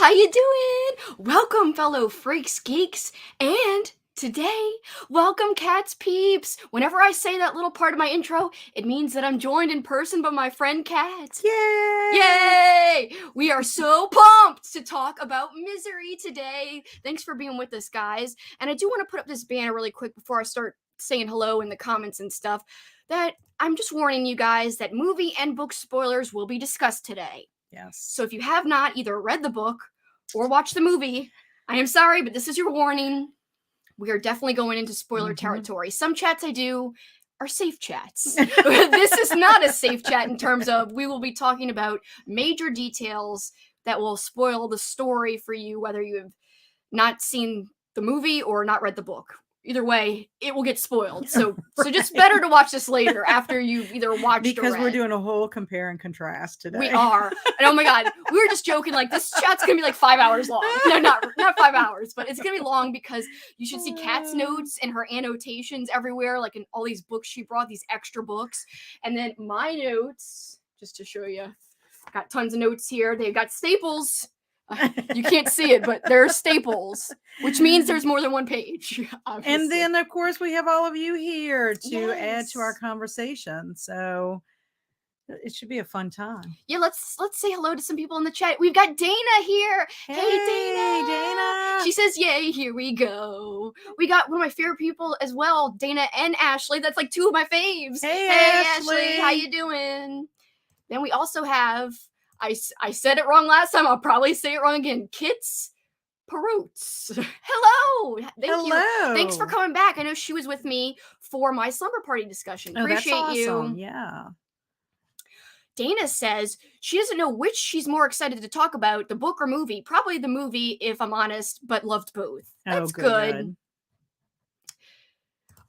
How you doing? Welcome, fellow freaks, geeks, and today, welcome, cats, peeps. Whenever I say that little part of my intro, it means that I'm joined in person by my friend Kat. Yay! Yay! We are so pumped to talk about Misery today. Thanks for being with us, guys. And I do want to put up this banner really quick before I start saying hello in the comments and stuff, that I'm just warning you guys that movie and book spoilers will be discussed today. Yes. So if you have not either read the book or watched the movie, I am sorry, but this is your warning. We are definitely going into spoiler territory. Some chats I do are safe chats. This is not a safe chat in terms of we will be talking about major details that will spoil the story for you, whether you have not seen the movie or not read the book. Either way, it will get spoiled. So just better to watch this later after you've either watched because or read. we're doing a whole compare and contrast today. We are. And oh my god, we were just joking, like this chat's gonna be like 5 hours long. No, not 5 hours, but it's gonna be long because you should see Kat's notes and her annotations everywhere, like in all these books she brought, these extra books. And then my notes, just to show you, got tons of notes here. They've got staples. You can't see it, but there are staples, which means there's more than one page. Obviously. And then, of course, we have all of you here to add to our Yes. conversation. So it should be a fun time. Yeah, let's say hello to some people in the chat. We've got Dana here. Hey, Dana. She says, "Yay, here we go." We got one of my favorite people as well, Dana and Ashley. That's like two of my faves. Hey, Ashley, how you doing? Then we also have, I said it wrong last time. I'll probably say it wrong again. Kits Perots. Hello. Thank you. Thanks for coming back. I know she was with me for my slumber party discussion. Appreciate that's awesome. you. Yeah. Dana says she doesn't know which she's more excited to talk about, the book or movie. Probably the movie, if I'm honest, but loved both. That's good.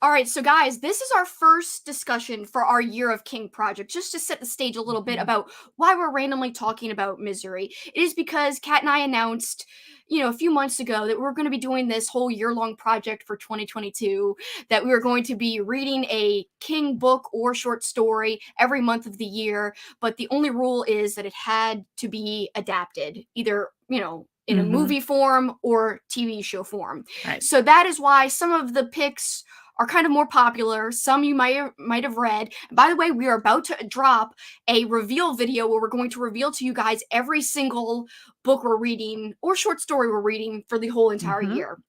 All right, so guys, this is our first discussion for our Year of King project, just to set the stage a little bit about why we're randomly talking about Misery. It is because Kat and I announced, a few months ago that we're going to be doing this whole year-long project for 2022, that we were going to be reading a King book or short story every month of the year, but the only rule is that it had to be adapted, either, in a movie form or TV show form. Right. So that is why some of the picks are kind of more popular. Some you might have read. And by the way, we are about to drop a reveal video where we're going to reveal to you guys every single book we're reading or short story we're reading for the whole entire year.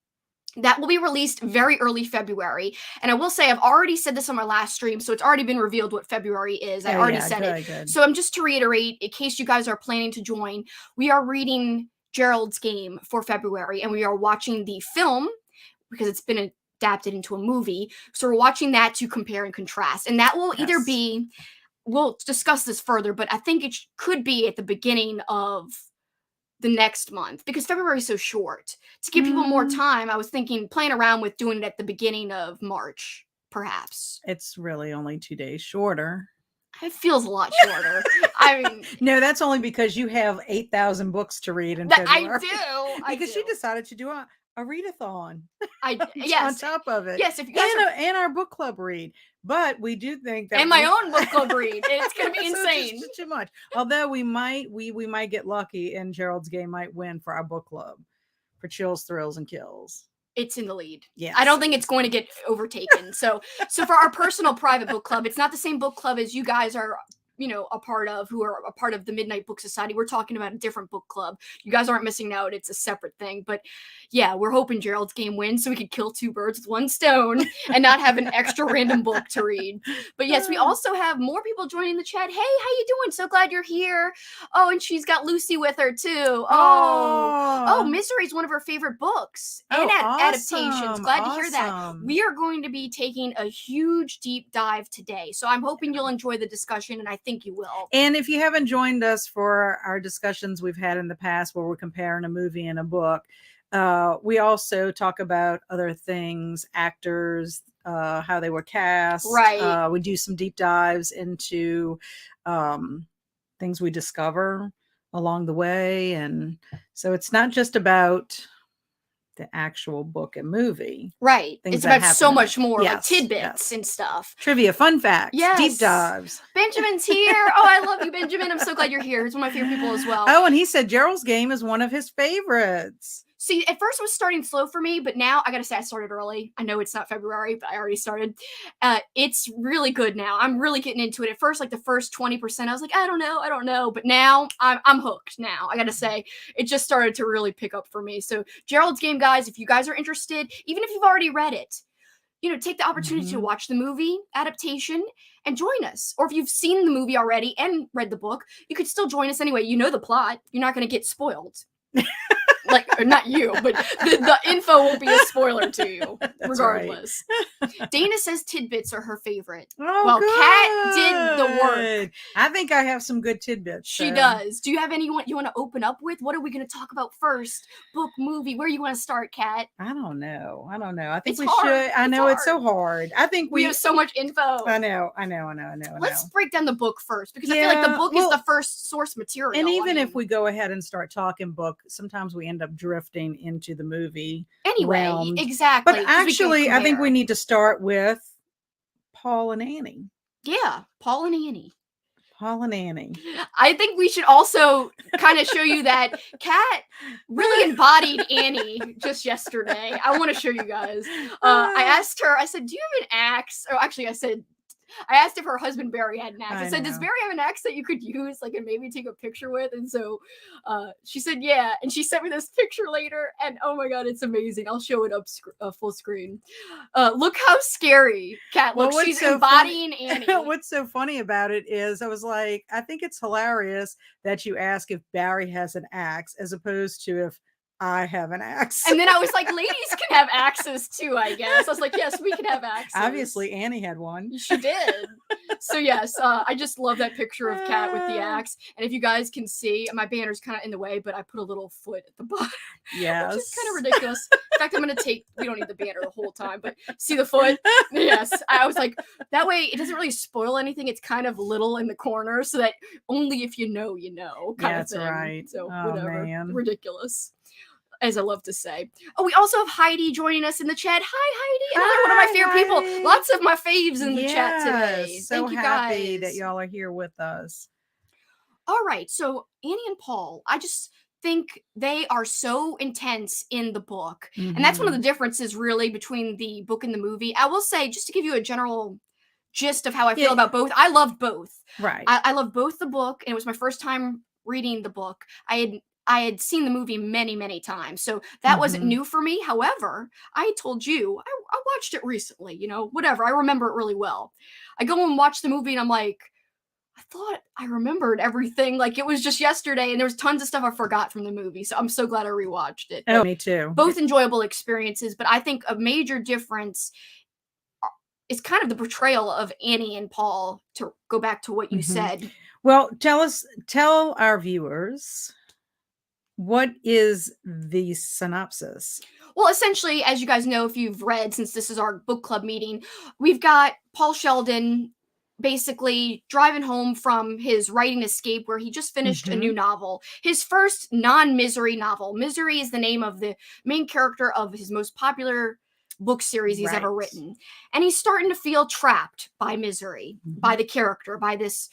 That will be released very early February. And I will say, I've already said this on my last stream, so it's already been revealed what February is. I already said it. Good. So just to reiterate, in case you guys are planning to join, we are reading Gerald's Game for February, and we are watching the film because it's been adapted into a movie. So we're watching that to compare and contrast. And that will either be, we'll discuss this further, but I think it could be at the beginning of the next month because February is so short. To give people more time, I was thinking playing around with doing it at the beginning of March, perhaps. It's really only 2 days shorter. It feels a lot shorter. I mean, no, that's only because you have 8,000 books to read in February. I do. Because she decided to do a readathon. Yes. On top of it. Yes, if you guys and our book club read. But we do think that my own book club read. It's gonna be insane. Just too much. Although we might get lucky and Gerald's Game might win for our book club for Chills, Thrills, and Kills. It's in the lead. Yeah. I don't think it's going to get overtaken. So for our personal private book club, it's not the same book club as you guys are, a part of, who are a part of the Midnight Book Society. We're talking about a different book club. You guys aren't missing out. It's a separate thing. But yeah, we're hoping Gerald's Game wins so we could kill two birds with one stone and not have an extra random book to read. But yes, we also have more people joining the chat. Hey, how you doing? So glad you're here. Oh, and she's got Lucy with her too. Oh, Misery is one of her favorite books and adaptations. Glad to hear that. We are going to be taking a huge deep dive today. So I'm hoping you'll enjoy the discussion, and I think you will. And if you haven't joined us for our discussions we've had in the past where we're comparing a movie and a book, we also talk about other things, actors, how they were cast. Right. We do some deep dives into things we discover along the way. And so it's not just about the actual book and movie. Right. Things It's that about so happen in much it. more, like Yes, tidbits yes. and stuff. Trivia, fun facts, deep Yes. dives. Benjamin's here. Oh, I love you, Benjamin. I'm so glad you're here. He's one of my favorite people as well. Oh, and he said Gerald's game is one of his favorites. See, at first it was starting slow for me, but now I gotta say I started early. I know it's not February, but I already started. It's really good now. I'm really getting into it. At first, like the first 20%, I was like, I don't know. But now I'm hooked now. I gotta say, it just started to really pick up for me. So Gerald's Game, guys, if you guys are interested, even if you've already read it, take the opportunity to watch the movie adaptation and join us. Or if you've seen the movie already and read the book, you could still join us anyway. You know the plot. You're not gonna get spoiled. Like, not you, but the info will be a spoiler to you, regardless. Right. Dana says tidbits are her favorite. Oh, well, good. Kat did the work. I think I have some good tidbits. She does. Do you have anyone you want to open up with? What are we going to talk about first? Book, movie? Where you want to start, Kat? I don't know. I think it's we hard. should. I know it's so hard. I think we have so much info. I know. Let's break down the book first, because I feel like the book is the first source material. And even if we go ahead and start talking book, sometimes we end up drifting into the movie. Anyway, realms. Exactly. But actually, I think we need to start with Paul and Annie. Yeah, Paul and Annie. I think we should also kind of show you that Kat really embodied Annie just yesterday. I want to show you guys. I asked her, I said, do you have an axe? Or actually, I asked if her husband Barry had an axe. I said, does Barry have an axe that you could use, like, and maybe take a picture with? And so she said, yeah. And she sent me this picture later, and oh my God, it's amazing. I'll show it up full screen. Look how scary Kat looks. She's embodying Annie. What's so funny about it is I was like, I think it's hilarious that you ask if Barry has an axe as opposed to if I have an axe. And then I was like, ladies can have axes too, I guess. I was like, yes, we can have axes. Obviously, Annie had one. She did. So yes, I just love that picture of Kat with the axe. And if you guys can see, my banner's kind of in the way, but I put a little foot at the bottom. Yes. Which is kind of ridiculous. In fact, I'm going to we don't need the banner the whole time, but see the foot? Yes. I was like, that way it doesn't really spoil anything. It's kind of little in the corner so that only if you know, kind of thing. That's right. So whatever. Man. Ridiculous. As I love to say. Oh, we also have Heidi joining us in the chat. Hi, Heidi. Another one of my favorite people. Lots of my faves in the chat today. So Thank you happy guys. that y'all are here with us. All right. So Annie and Paul, I just think they are so intense in the book. And that's one of the differences really between the book and the movie. I will say, just to give you a general gist of how I feel about both, I loved both. Right. I loved both the book, and it was my first time reading the book. I had seen the movie many, many times, so that wasn't new for me. However, I told you, I watched it recently, whatever. I remember it really well. I go and watch the movie, and I'm like, I thought I remembered everything. Like, it was just yesterday, and there was tons of stuff I forgot from the movie, so I'm so glad I rewatched it. Oh, me too. Both enjoyable experiences, but I think a major difference is kind of the portrayal of Annie and Paul, to go back to what you said. Well, tell our viewers, what is the synopsis? Well, essentially, as you guys know, if you've read, since this is our book club meeting, we've got Paul Sheldon basically driving home from his writing escape, where he just finished a new novel, his first non-misery novel. Misery is the name of the main character of his most popular book series he's ever written. And he's starting to feel trapped by misery, by the character, by this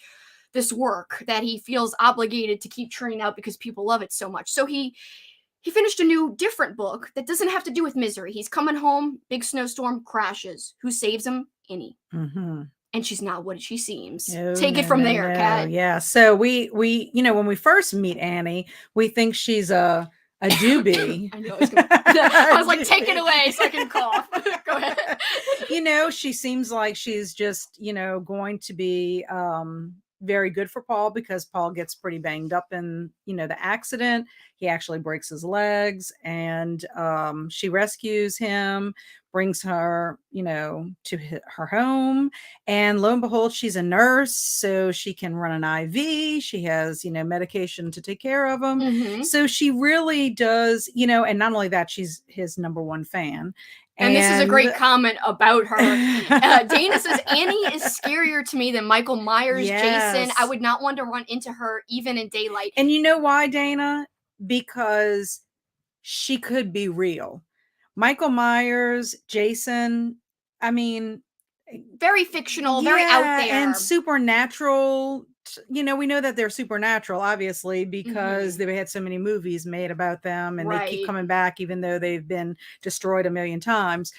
work that he feels obligated to keep churning out because people love it so much. So he finished a new, different book that doesn't have to do with misery. He's coming home, big snowstorm, crashes. Who saves him? Annie. And she's not what she seems. Take it from there, Kat. Yeah. So we when we first meet Annie, we think she's a doobie. I know. I was like, take it away so I can cough. Go ahead. She seems like she's just, going to be very good for Paul, because Paul gets pretty banged up in, the accident. He actually breaks his legs, and she rescues him, brings her, to her home. And lo and behold, she's a nurse, so she can run an IV. She has, medication to take care of him. So she really does, and not only that, she's his number one fan. And this is a great comment about her. Dana says, Annie is scarier to me than Michael Myers, Jason. I would not want to run into her even in daylight. And you know why, Dana? Because she could be real. Michael Myers, Jason, I mean, very fictional, very out there, and supernatural. You know, we know that they're supernatural, obviously, because they've had so many movies made about them, and they keep coming back, even though they've been destroyed a million times.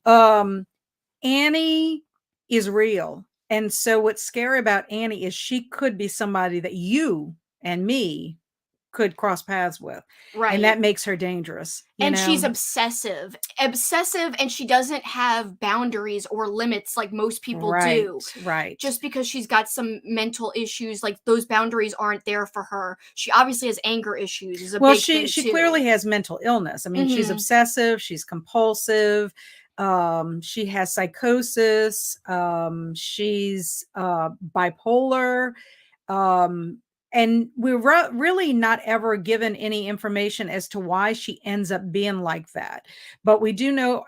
Annie is real. And so what's scary about Annie is she could be somebody that you and me could cross paths with. Right. And that makes her dangerous. And she's obsessive, and she doesn't have boundaries or limits like most people do. Right. Just because she's got some mental issues, like those boundaries aren't there for her. She obviously has anger issues. Is a big thing she too. clearly has mental illness. I mean, she's obsessive, she's compulsive, she has psychosis, she's bipolar, and we're really not ever given any information as to why she ends up being like that. But we do know,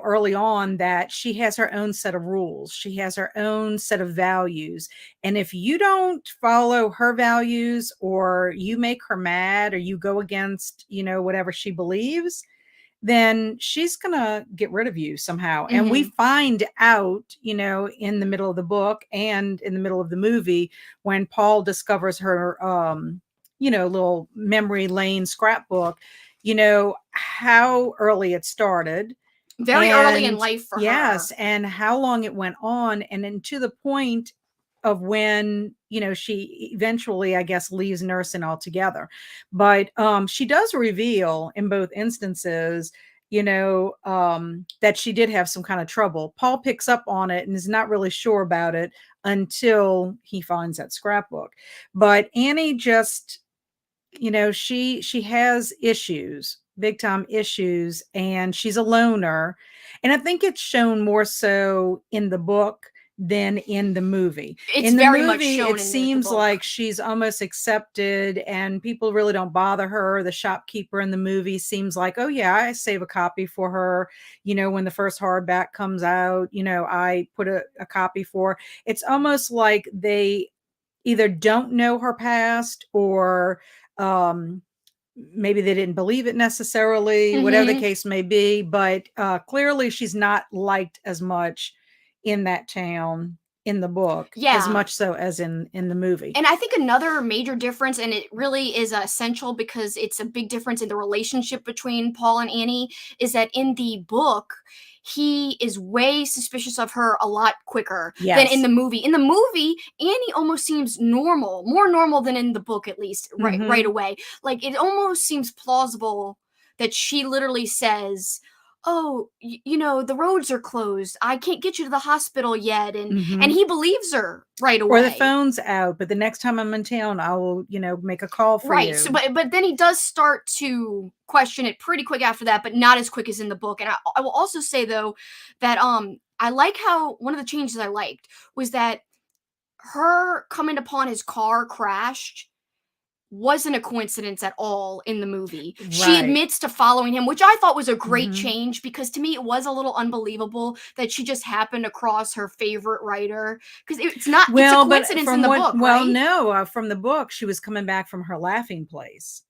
early on that she has her own set of rules. She has her own set of values. And if you don't follow her values, or you make her mad, or you go against, whatever she believes, then she's going to get rid of you somehow. And we find out, in the middle of the book and in the middle of the movie, when Paul discovers her, little memory lane scrapbook, how early it started. Very early in life for her. Yes. And how long it went on. And then to the point of when, she eventually, I guess, leaves nursing altogether. But she does reveal in both instances, that she did have some kind of trouble. Paul picks up on it and is not really sure about it until he finds that scrapbook. But Annie just, she has issues, big time issues, and she's a loner. And I think it's shown more so in the book than in the movie. It's in the very movie, much shown it seems like she's almost accepted and people really don't bother her. The shopkeeper in the movie seems like, oh yeah, I save a copy for her. When the first hardback comes out, I put a copy for her. It's almost like they either don't know her past, or maybe they didn't believe it necessarily, whatever the case may be. But clearly she's not liked as much in that town in the book, as much so as in the movie. And I think another major difference, and it really is essential because it's a big difference in the relationship between Paul and Annie, is that in the book, he is way suspicious of her a lot quicker than in the movie. In the movie, Annie almost seems normal, more normal than in the book, at least, right away. Like, it almost seems plausible that she literally says, oh, the roads are closed. I can't get you to the hospital yet. And he believes her right away. Or the phone's out, but the next time I'm in town, I will, make a call for you. So, but then he does start to question it pretty quick after that, but not as quick as in the book. And I will also say, though, that I like how one of the changes I liked was that her coming upon his car crashed wasn't a coincidence at all in the movie. Right. She admits to following him, which I thought was a great change, because to me it was a little unbelievable that she just happened across her favorite writer, because it's not it's a coincidence in the book. Well, right? No, from the book she was coming back from her laughing place.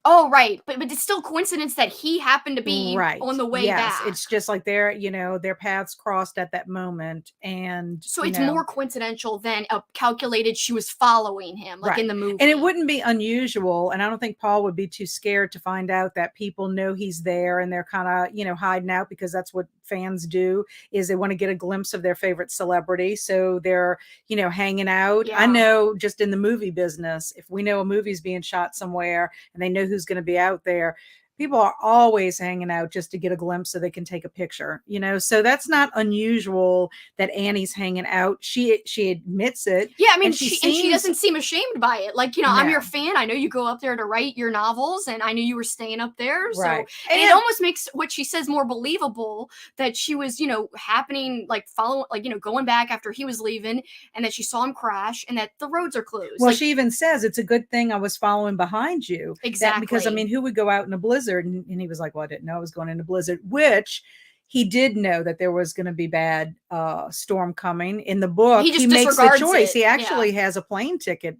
Oh, right. But it's still coincidence that he happened to be on the way back. It's just like their paths crossed at that moment. And so it's more coincidental than calculated she was following him, like in the movie. And it wouldn't be unusual. And I don't think Paul would be too scared to find out that people know he's there and they're kind of, hiding out, because that's what fans do, is they want to get a glimpse of their favorite celebrity. So they're, hanging out. I know, just in the movie business, if we know a movie's being shot somewhere and they know who's going to be out there, people are always hanging out just to get a glimpse so they can take a picture, so that's not unusual that Annie's hanging out. She admits it. Yeah, I mean, she doesn't seem ashamed by it. Like, no. I'm your fan. I know you go up there to write your novels, and I knew you were staying up there. So, and it almost makes what she says more believable, that she was, going back after he was leaving, and that she saw him crash, and that the roads are closed. Well, she even says, it's a good thing I was following behind you. Exactly. Because, I mean, who would go out in a blizzard? And he was like, well, I didn't know I was going into blizzard, which he did know that there was going to be bad storm coming. In the book, he makes the choice. He actually has a plane ticket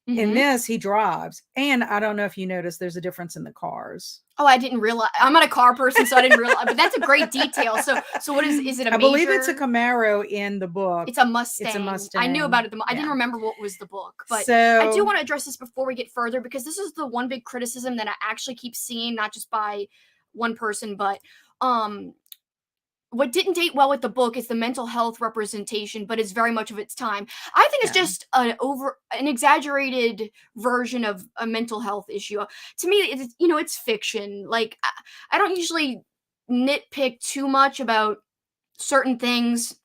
In Mhm. this, he drives. And I don't know if you noticed, there's a difference in the cars. Oh, I didn't realize. I'm not a car person, so I didn't realize. But that's a great detail. So what is it a I believe it's a major? Camaro in the book. It's a Mustang. It's a Mustang. I knew about it. I Yeah. didn't remember what was the book, but So I do want to address this before we get further because this is the one big criticism that I actually keep seeing, not just by one person, but what didn't date well with the book is the mental health representation, but it's very much of its time. I think it's Yeah. just an exaggerated version of a mental health issue. To me, it's fiction. Like I don't usually nitpick too much about certain things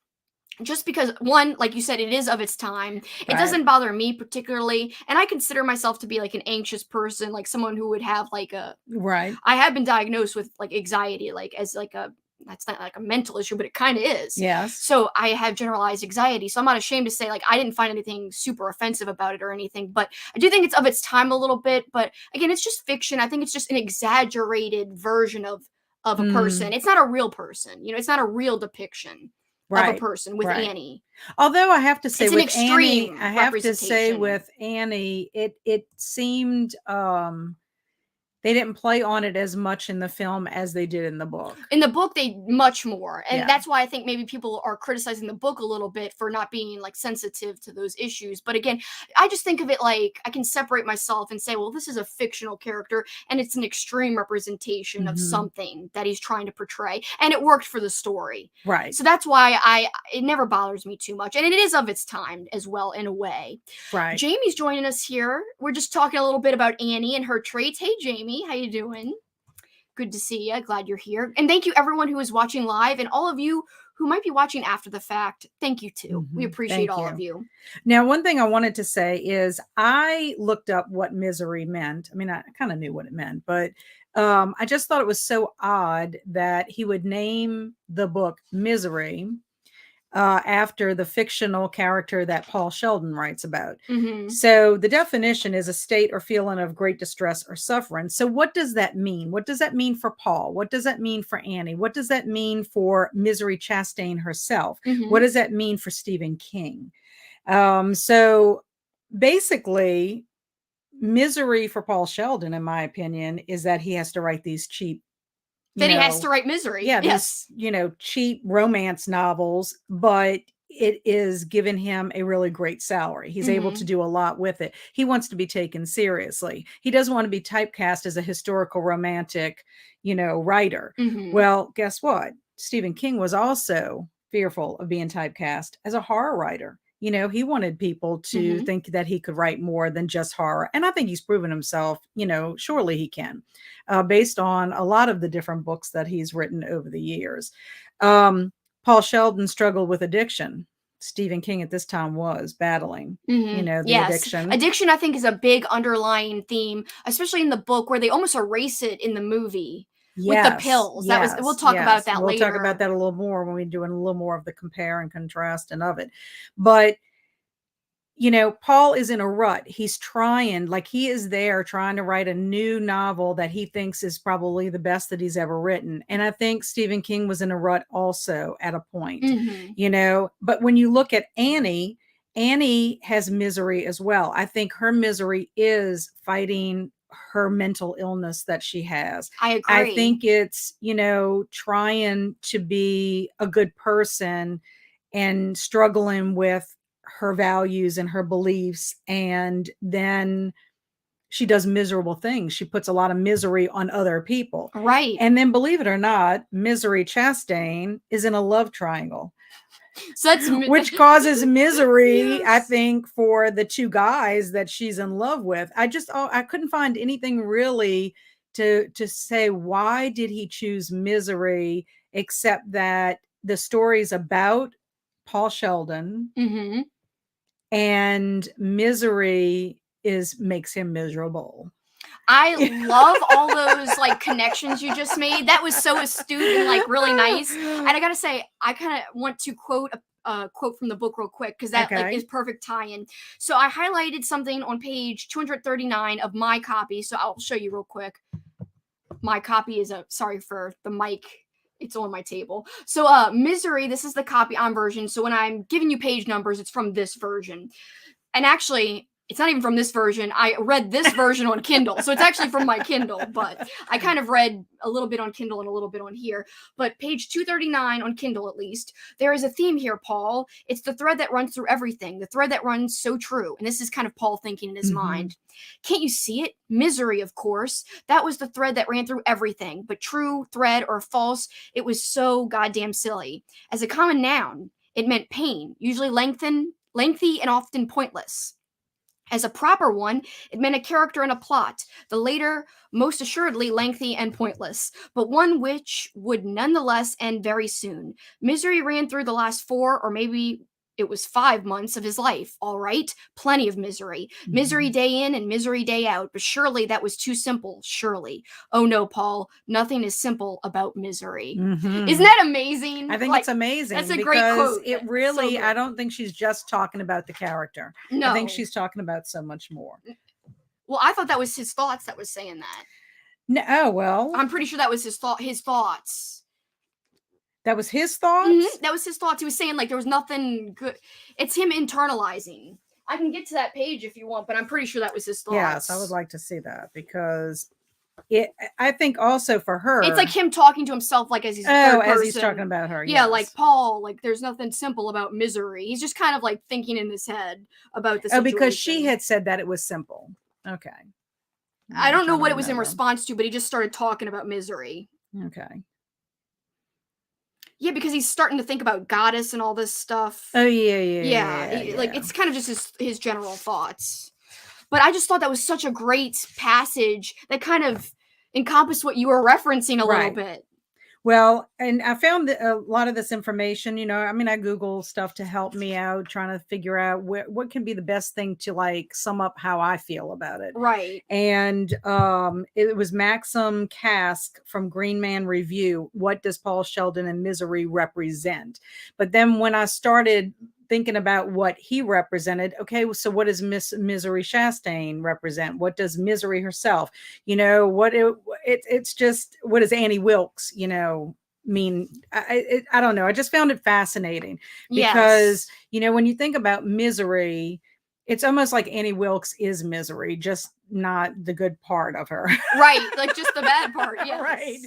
just because one, like you said, it is of its time. It Right. doesn't bother me particularly, and I consider myself to be like an anxious person, like someone who would have like right. I have been diagnosed with like anxiety, like as like a that's not like a mental issue, but it kind of is. Yes. So I have generalized anxiety. So I'm not ashamed to say like I didn't find anything super offensive about it or anything, but I do think it's of its time a little bit. But again, it's just fiction. I think it's just an exaggerated version of a person. It's not a real person. It's not a real depiction of a person with right. Annie. Although I have to say It's an with Annie, extreme I have to say representation. with Annie, it seemed they didn't play on it as much in the film as they did in the book. In the book, they much more. And Yeah. that's why I think maybe people are criticizing the book a little bit for not being like sensitive to those issues. But again, I just think of it like I can separate myself and say, well, this is a fictional character and it's an extreme representation of something that he's trying to portray. And it worked for the story. Right. So that's why it never bothers me too much. And it is of its time as well, in a way. Right. Jamie's joining us here. We're just talking a little bit about Annie and her traits. Hey, Jamie. How you doing? Good to see you. Glad you're here. And thank you everyone who is watching live and all of you who might be watching after the fact. Thank you too. We appreciate all of you. Now, one thing I wanted to say is I looked up what misery meant. I mean, I kind of knew what it meant, but I just thought it was so odd that he would name the book Misery after the fictional character that Paul Sheldon writes about. So the definition is a state or feeling of great distress or suffering. So what does that mean? What does that mean for Paul? What does that mean for Annie? What does that mean for Misery Chastain herself? What does that mean for Stephen King? So basically, misery for Paul Sheldon, in my opinion, is that he has to write these cheap he has to write misery. Yeah, yes. These, cheap romance novels, but it is giving him a really great salary. He's able to do a lot with it. He wants to be taken seriously. He doesn't want to be typecast as a historical romantic, writer. Well, guess what? Stephen King was also fearful of being typecast as a horror writer. He wanted people to think that he could write more than just horror. And I think he's proven himself, surely he can, based on a lot of the different books that he's written over the years. Paul Sheldon struggled with addiction. Stephen King at this time was battling, the addiction. Addiction, I think, is a big underlying theme, especially in the book where they almost erase it in the movie. With the pills. We'll talk about that later. We'll talk about that a little more when we're doing a little more of the compare and contrast and of it. But, Paul is in a rut. He's trying, like he is there trying to write a new novel that he thinks is probably the best that he's ever written. And I think Stephen King was in a rut also at a point, but when you look at Annie has misery as well. I think her misery is fighting her mental illness that she has. I agree. I think it's, trying to be a good person and struggling with her values and her beliefs. And then she does miserable things. She puts a lot of misery on other people. Right. And then believe it or not, Misery Chastain is in a love triangle. So that's which causes misery, I think, for the two guys that she's in love with. I couldn't find anything really to say why did he choose misery, except that the story's about Paul Sheldon, and misery makes him miserable. I love all those like connections you just made. That was so astute and like really nice. And I gotta say, I kind of want to quote a quote from the book real quick because that like is perfect tie-in. So I highlighted something on page 239 of my copy. So I'll show you real quick. My copy is sorry for the mic. It's on my table. So Misery, this is the copy on version. So when I'm giving you page numbers, it's from this version. And actually, it's not even from this version. I read this version on Kindle. So it's actually from my Kindle, but I kind of read a little bit on Kindle and a little bit on here. But page 239 on Kindle, at least, there is a theme here, Paul. It's the thread that runs through everything, the thread that runs so true. And this is kind of Paul thinking in his mind. Can't you see it? Misery, of course. That was the thread that ran through everything. But true, thread, or false, it was so goddamn silly. As a common noun, it meant pain, usually lengthy and often pointless. As a proper one, it meant a character in a plot, the later most assuredly lengthy and pointless, but one which would nonetheless end very soon. Misery ran through the last 4 or maybe it was 5 months of his life. All right, plenty of misery. Misery day in and misery day out, but surely that was too simple, surely. Oh no, Paul, nothing is simple about misery. Isn't that amazing? I think it's amazing. That's a great quote. It really, So I don't think she's just talking about the character. No. I think she's talking about so much more. Well, I thought that was his thoughts that was saying that. No, oh, well. I'm pretty sure that was his thoughts. That was his thoughts? That was his thoughts. He was saying, like, there was nothing good. It's him internalizing. I can get to that page if you want, but I'm pretty sure that was his thoughts. Yes, I would like to see that because I think also for her. It's like him talking to himself, like, as he's third person. As he's talking about her. Yeah, yes. like, Paul, like, there's nothing simple about misery. He's just kind of, like, thinking in his head about the situation. Oh, because she had said that it was simple. Okay. I don't know what it was in response to, but he just started talking about misery. Okay. Yeah, because he's starting to think about goddess and all this stuff. Oh, yeah. Like, it's kind of just his general thoughts. But I just thought that was such a great passage that kind of encompassed what you were referencing a little bit. Well, and I found that a lot of this information, I Google stuff to help me out, trying to figure out what can be the best thing to like sum up how I feel about it. Right. And it was Maxim Cask from Green Man Review. What does Paul Sheldon and misery represent? But then when I started thinking about what he represented, okay, so what does Misery Chastain represent? What does Misery herself? It's just, what does Annie Wilkes, mean? I don't know. I just found it fascinating because, when you think about misery, it's almost like Annie Wilkes is misery, just not the good part of her. Right. Like just the bad part. Yes. Right.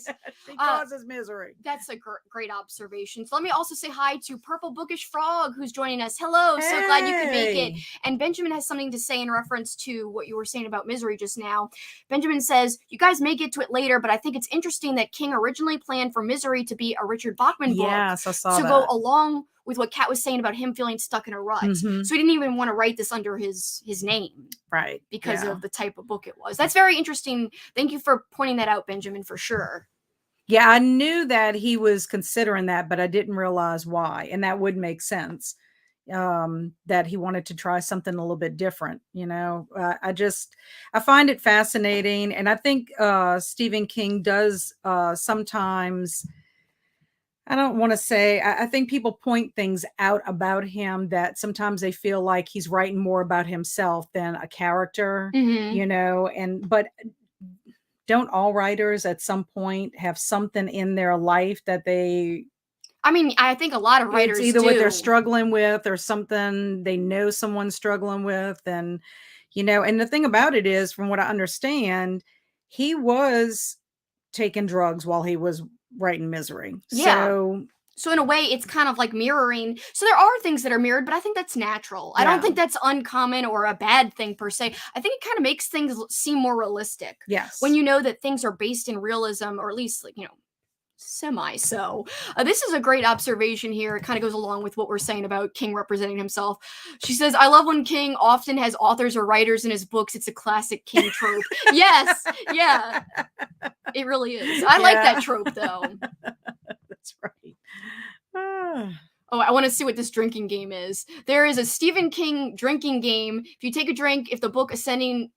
She causes misery. That's a great observation. So let me also say hi to Purple Bookish Frog, who's joining us. Hello. So glad you could make it. And Benjamin has something to say in reference to what you were saying about misery just now. Benjamin says, you guys may get to it later, but I think it's interesting that King originally planned for Misery to be a Richard Bachman book. Yes, I saw that. To go along with what Kat was saying about him feeling stuck in a rut. So he didn't even want to write this under his name. Right. Because of the type of book it was. That's very interesting. Thank you for pointing that out, Benjamin, for sure. Yeah, I knew that he was considering that, but I didn't realize why. And that would make sense, that he wanted to try something a little bit different. I find it fascinating. And I think Stephen King does sometimes, I don't want to say, I think people point things out about him that sometimes they feel like he's writing more about himself than a character, but don't all writers at some point have something in their life that I think a lot of writers it's either do. what they're struggling with or something they know someone's struggling with. And, and the thing about it is, from what I understand, he was taking drugs while he was writing Misery. Yeah. So in a way, it's kind of like mirroring. So there are things that are mirrored, but I think that's natural. I don't think that's uncommon or a bad thing per se. I think it kind of makes things seem more realistic. Yes. When you know that things are based in realism, or at least semi. So this is a great observation here. It kind of goes along with what we're saying about King representing himself. She says, I love when King often has authors or writers in his books. It's a classic King trope. Yes. Yeah. It really is. I like that trope though. That's right. Oh, I want to see what this drinking game is. There is a Stephen King drinking game. If you take a drink, if the book ascending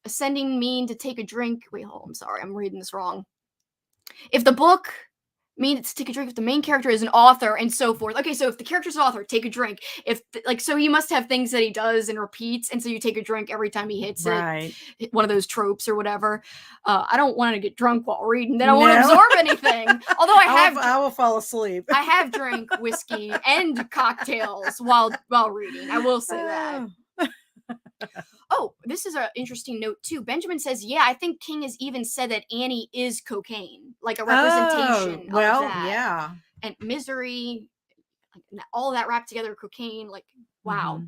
mean to take a drink. Wait, hold on. I'm sorry. I'm reading this wrong. If the book means to take a drink, if the main character is an author and so forth. Okay, so if the character's an author, take a drink. So he must have things that he does and repeats, and so you take a drink every time he hits it. One of those tropes or whatever. I don't want to get drunk while reading. Then I won't absorb anything. Although I will fall asleep. I have drank whiskey and cocktails while reading. I will say that. Oh, this is an interesting note too. Benjamin says, yeah, I think King has even said that Annie is cocaine, like a representation of that. Yeah. And Misery, all that wrapped together, cocaine, like, wow. Mm-hmm.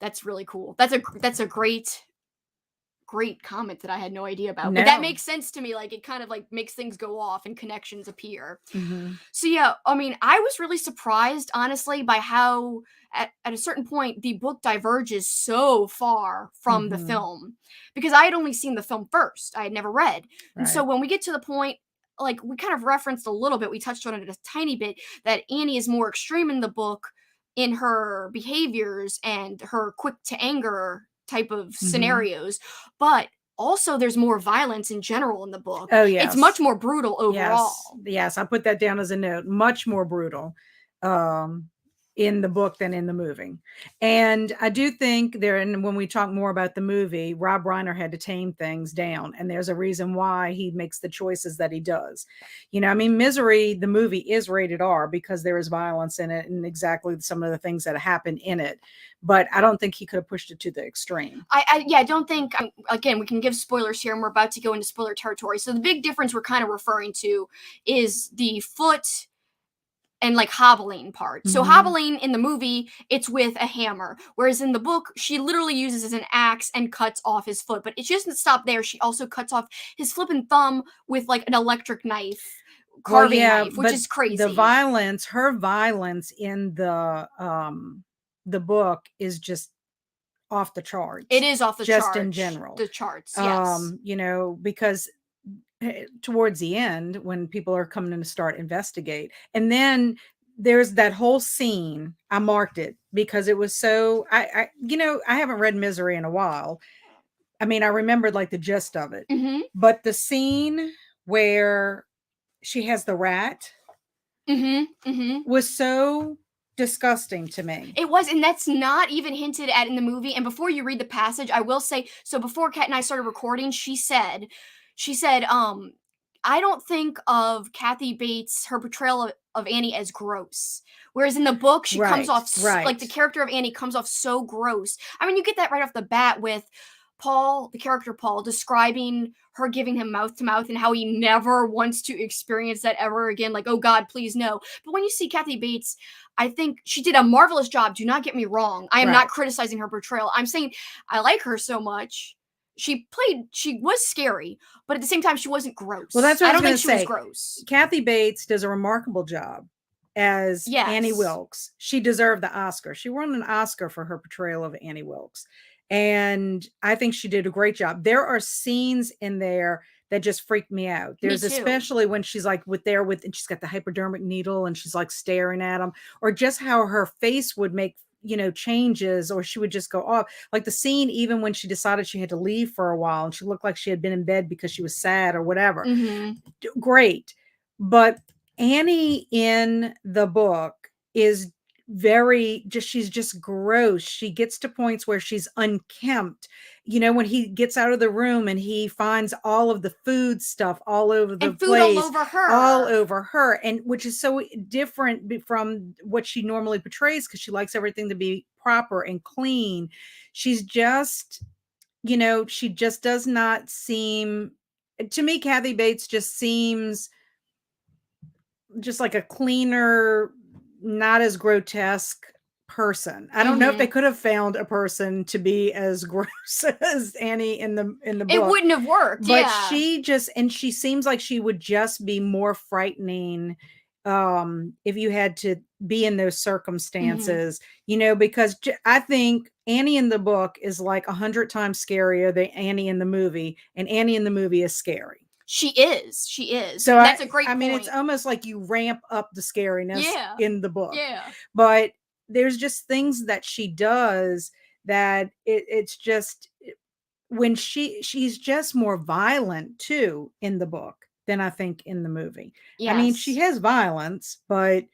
That's really cool. That's a great comment that I had no idea about. But that makes sense to me. Like, it kind of like makes things go off and connections appear. Mm-hmm. So yeah, I mean, I was really surprised, honestly, by how at a certain point the book diverges so far from the film, because I had only seen the film first. I had never read. And so when we get to the point, like we kind of referenced a little bit, we touched on it a tiny bit, that Annie is more extreme in the book in her behaviors and her quick to anger type of scenarios, but also there's more violence in general in the book. Oh, yes. It's much more brutal overall. Yes, I put that down as a note. Much more brutal in the book than in the movie. And I do think there, and when we talk more about the movie, Rob Reiner had to tame things down. And there's a reason why he makes the choices that he does. You know, I mean, Misery, the movie, is rated R because there is violence in it and exactly some of the things that happen in it. But I don't think he could have pushed it to the extreme. I don't think, again, we can give spoilers here and we're about to go into spoiler territory. So the big difference we're kind of referring to is the foot and like hobbling part. So hobbling in the movie, it's with a hammer. Whereas in the book, she literally uses an axe and cuts off his foot. But she doesn't stop there. She also cuts off his flipping thumb with like an electric knife. Carving knife, which is crazy. The violence, her violence in the book is just off the charts. It is off the charts. Just in general. The charts, yes. You know, because towards the end, when people are coming in to start investigate, and then there's that whole scene, I marked it because it was so, I you know, I haven't read Misery in a while. I mean, I remembered like the gist of it, but the scene where she has the rat was so disgusting to me. It was, and that's not even hinted at in the movie. And before you read the passage, I will say, so before Kat and I started recording, she said, I don't think of Kathy Bates, her portrayal of Annie, as gross. Whereas in the book, she comes off, like the character of Annie comes off so gross. I mean, you get that right off the bat with Paul, the character Paul, describing her giving him mouth to mouth and how he never wants to experience that ever again. Like, oh God, please no. But when you see Kathy Bates, I think she did a marvelous job. Do not get me wrong. I am not criticizing her portrayal. I'm saying I like her so much. She was scary, but at the same time, she wasn't gross. Well, that's what I don't think she was gross. Kathy Bates does a remarkable job as Annie Wilkes. She deserved the Oscar. She won an Oscar for her portrayal of Annie Wilkes. And I think she did a great job. There are scenes in there that just freaked me out. There's especially when she's like and she's got the hypodermic needle and she's like staring at him, or just how her face would make, you know, changes, or she would just go off. Like the scene, even when she decided she had to leave for a while and she looked like she had been in bed because she was sad or whatever. Great. But Annie in the book is she's just gross. She gets to points where she's unkempt. You know, when he gets out of the room and he finds all of the food stuff all over the place, all over her, and which is so different from what she normally portrays because she likes everything to be proper and clean. She's just, you know, she just does not seem, to me, Kathy Bates just seems just like a cleaner, not as grotesque person. I don't know if they could have found a person to be as gross as Annie in the book. It wouldn't have worked. But she seems like she would just be more frightening if you had to be in those circumstances, you know, because I think Annie in the book is like 100 times scarier than Annie in the movie, and Annie in the movie is scary. She is. So that's a great point. I mean, it's almost like you ramp up the scariness in the book. Yeah. But there's just things that she does that it's just when she's just more violent too in the book than I think in the movie. Yes. I mean, she has violence, but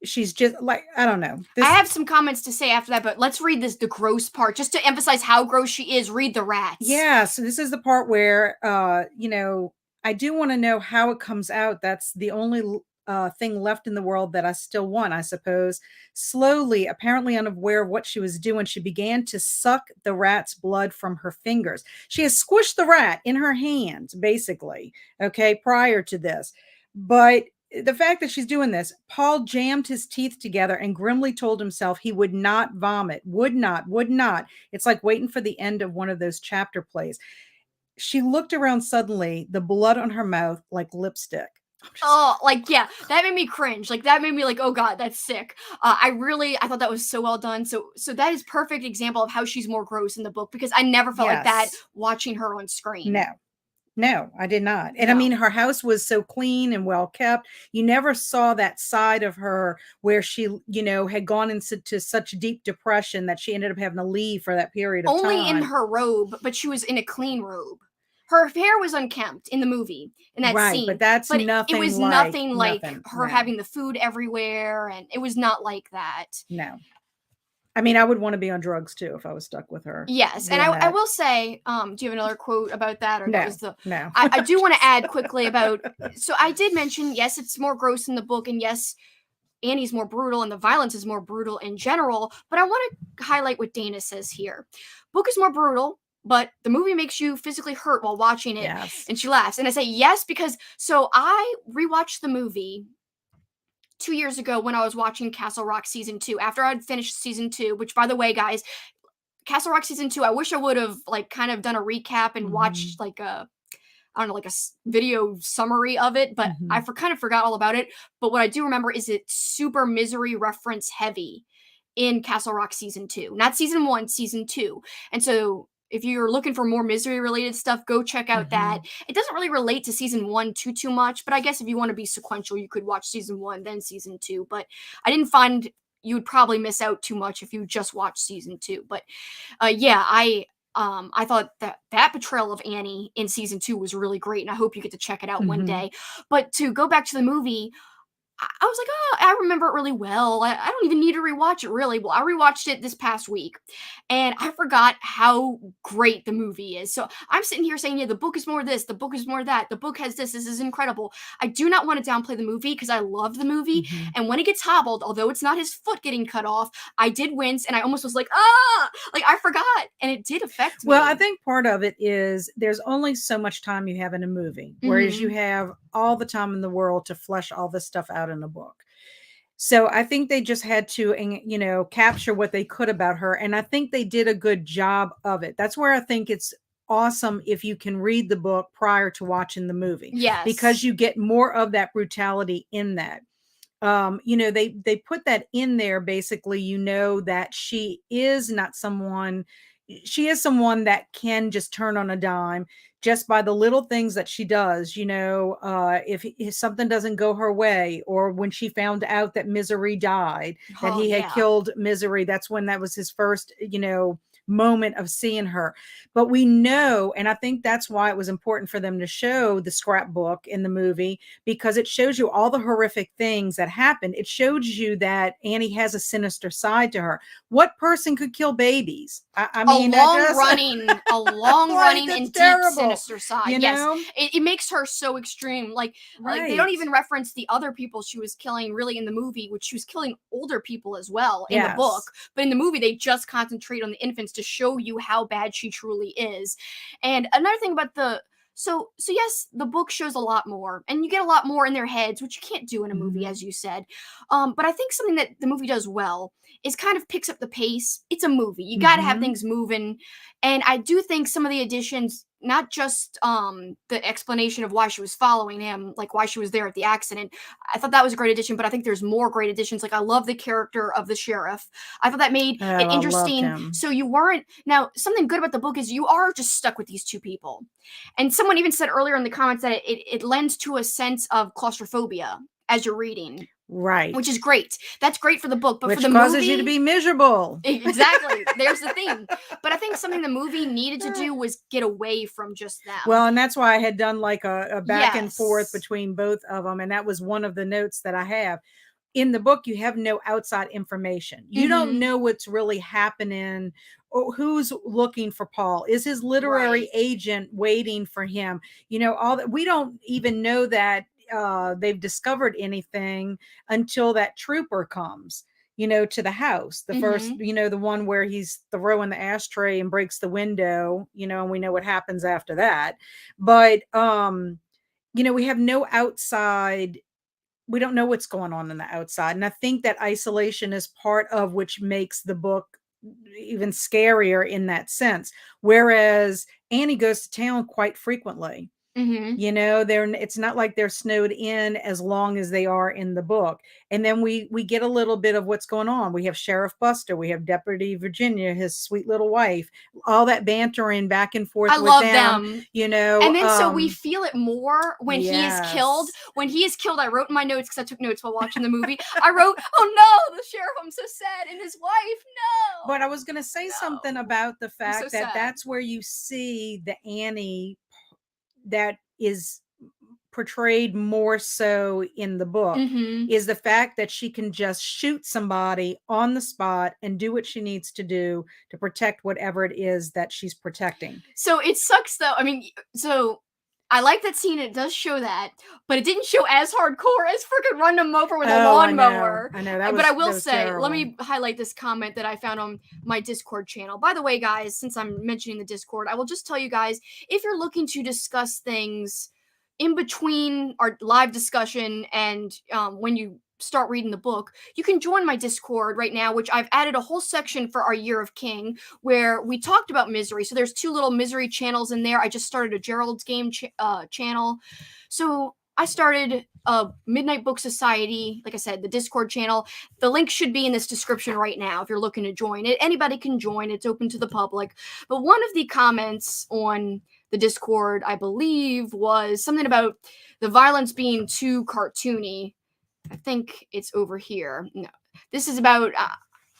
she's just like, I don't know. I have some comments to say after that, but let's read the gross part just to emphasize how gross she is. Read the rats. Yeah. So this is the part where, you know, I do want to know how it comes out. That's the only thing left in the world that I still want, I suppose. Slowly, apparently unaware of what she was doing, she began to suck the rat's blood from her fingers. She has squished the rat in her hands, basically, okay, prior to this. But the fact that she's doing this, Paul jammed his teeth together and grimly told himself he would not vomit, would not, would not. It's like waiting for the end of one of those chapter plays. She looked around suddenly, the blood on her mouth like lipstick. Oh, like, yeah, that made me cringe. Like, that made me like, oh god, that's sick. I thought that was so well done. So that is perfect example of how she's more gross in the book, because I never felt like that Yes. watching her on screen. No, I did not. And I No. mean, her house was so clean and well kept. You never saw that side of her where she, had gone into such deep depression that she ended up having to leave for that period of Only in time. her robe, but she was in a clean robe. Her hair was unkempt in the movie, in that Right, scene. but that's But nothing it was like nothing like nothing. her No. having the food everywhere, and it was not like that. No. I mean, I would want to be on drugs too if I was stuck with her. Yes, and doing I that. will say, do you have another quote about that, or that No, was the? no. I do want to add quickly about. So I did mention, yes, it's more gross in the book, and yes, Annie's more brutal, and the violence is more brutal in general. But I want to highlight what Dana says here. Book is more brutal, but the movie makes you physically hurt while watching it. Yes. And she laughs, and I say yes because I rewatched the movie 2 years ago when I was watching Castle Rock season 2 after I'd finished season 2, which, by the way, guys, Castle Rock season 2, I wish I would have like kind of done a recap and watched like a I don't know, like a video summary of it, but I kind of forgot all about it. But what I do remember is it's super misery reference heavy in Castle Rock season 2, not season 1, season 2. And so if you're looking for more misery related stuff, go check out that. It doesn't really relate to season 1 too much, but I guess if you want to be sequential, you could watch season 1 then season 2. But I didn't find you would probably miss out too much if you just watch season 2. But yeah, I thought that portrayal of Annie in season 2 was really great, and I hope you get to check it out one day. But to go back to the movie, I was like, oh, I remember it really well. I don't even need to rewatch it, really. Well, I rewatched it this past week, and I forgot how great the movie is. So I'm sitting here saying, yeah, the book is more this, the book is more that, the book has this is incredible. I do not want to downplay the movie because I love the movie. And when he gets hobbled, although it's not his foot getting cut off, I did wince, and I almost was like, like I forgot, and it did affect me. Well, I think part of it is there's only so much time you have in a movie, whereas you have all the time in the world to flesh all this stuff out in a book. So I think they just had to, capture what they could about her. And I think they did a good job of it. That's where I think it's awesome if you can read the book prior to watching the movie. Yes. Because you get more of that brutality in that. They put that in there basically, that she is someone that can just turn on a dime just by the little things that she does, if something doesn't go her way, or when she found out that Misery died, that he had killed Misery. That's when that was his first, moment of seeing her. But we know, and I think that's why it was important for them to show the scrapbook in the movie, because it shows you all the horrific things that happened. It shows you that Annie has a sinister side to her. What person could kill babies? I mean, a long running and terrible. Deep sinister side. Yes, it makes her so extreme. Like they don't even reference the other people she was killing really in the movie, which she was killing older people as well in the book. But in the movie, they just concentrate on the infants to show you how bad she truly is. And another thing about so yes, the book shows a lot more, and you get a lot more in their heads, which you can't do in a movie, as you said. But I think something that the movie does well is kind of picks up the pace. It's a movie. You got to have things moving. And I do think some of the additions, not just the explanation of why she was following him, like why she was there at the accident. I thought that was a great addition, but I think there's more great additions. Like I love the character of the sheriff. I thought that made it interesting. So you weren't, now something good about the book is you are just stuck with these two people. And someone even said earlier in the comments that it lends to a sense of claustrophobia as you're reading. Right. Which is great. That's great for the book, but which for the causes movie, you to be miserable. Exactly. There's the thing. But I think something the movie needed to do was get away from just that. Well, and that's why I had done like a back and forth between both of them. And that was one of the notes that I have. In the book, you have no outside information. You don't know what's really happening, or who's looking for Paul. Is his literary agent waiting for him? All that. We don't even know that they've discovered anything until that trooper comes, to the house. The first, the one where he's throwing the ashtray and breaks the window, and we know what happens after that. But, we have no outside. We don't know what's going on the outside. And I think that isolation is part of which makes the book even scarier in that sense. Whereas Annie goes to town quite frequently. It's not like they're snowed in as long as they are in the book. And then we get a little bit of what's going on. We have Sheriff Buster, we have Deputy Virginia, his sweet little wife, all that bantering back and forth. I love them. And then so we feel it more when he is killed. Yes. When he is killed, I wrote in my notes, because I took notes while watching the movie. I wrote, "Oh no, the sheriff! I'm so sad, and his wife, no." But I was going to say something about the fact so that sad. that's where you see the Annie that is portrayed more so in the book, is the fact that she can just shoot somebody on the spot and do what she needs to do to protect whatever it is that she's protecting. So it sucks, though. I mean, so I like that scene. It does show that, but it didn't show as hardcore as freaking run them over with a lawnmower. I know. But I will say, let me highlight this comment that I found on my Discord channel. By the way, guys, since I'm mentioning the Discord, I will just tell you guys, if you're looking to discuss things in between our live discussion and when you start reading the book, you can join my Discord right now, which I've added a whole section for our Year of King where we talked about misery. So there's 2 little misery channels in there. I just started a Gerald's Game channel. So I started a Midnight Book Society, like I said, the Discord channel. The link should be in this description right now if you're looking to join it. Anybody can join. It's open to the public. But one of the comments on the Discord, I believe, was something about the violence being too cartoony. I think it's over here. No, this is about,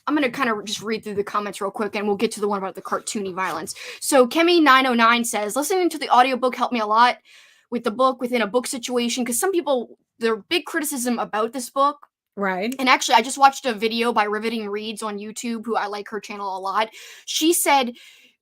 I'm going to kind of just read through the comments real quick and we'll get to the one about the cartoony violence. So Kemi909 says, listening to the audiobook helped me a lot with the book within a book situation, because some people, their big criticism about this book. Right. And actually, I just watched a video by Riveting Reads on YouTube, who I like her channel a lot. She said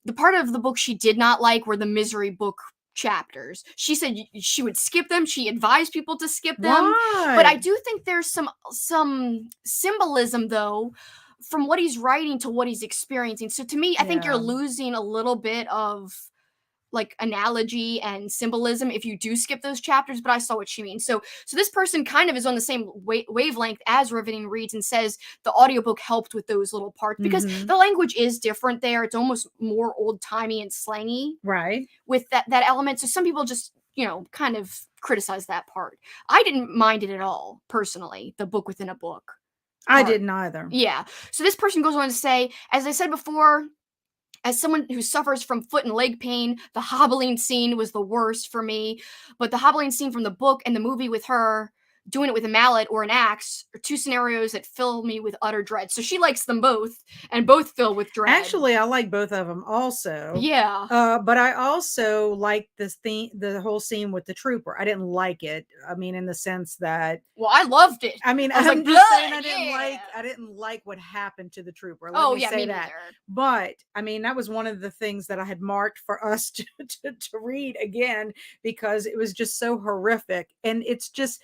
the part of the book she did not like were the misery book chapters. She said she would skip them. She advised people to skip them. Why? But I do think there's some symbolism, though, from what he's writing to what he's experiencing. So to me, I think you're losing a little bit of like analogy and symbolism if you do skip those chapters, but I saw what she means. So this person kind of is on the same wavelength as Riveting Reads and says the audiobook helped with those little parts because the language is different there. It's almost more old-timey and slangy. Right. With that element. So some people just, kind of criticize that part. I didn't mind it at all, personally, the book within a book. I didn't either. Yeah. So this person goes on to say, as I said before, as someone who suffers from foot and leg pain, the hobbling scene was the worst for me. But the hobbling scene from the book and the movie with her doing it with a mallet or an axe are 2 scenarios that fill me with utter dread. So she likes them both, and both fill with dread. Actually, I like both of them also. Yeah. But I also like the whole scene with the trooper. I didn't like it. I mean, in the sense that. Well, I loved it. I mean, I was I'm like, just saying blood, I didn't like what happened to the trooper. Oh, Let me yeah, say me that. neither. But I mean, that was one of the things that I had marked for us to read again, because it was just so horrific. And it's just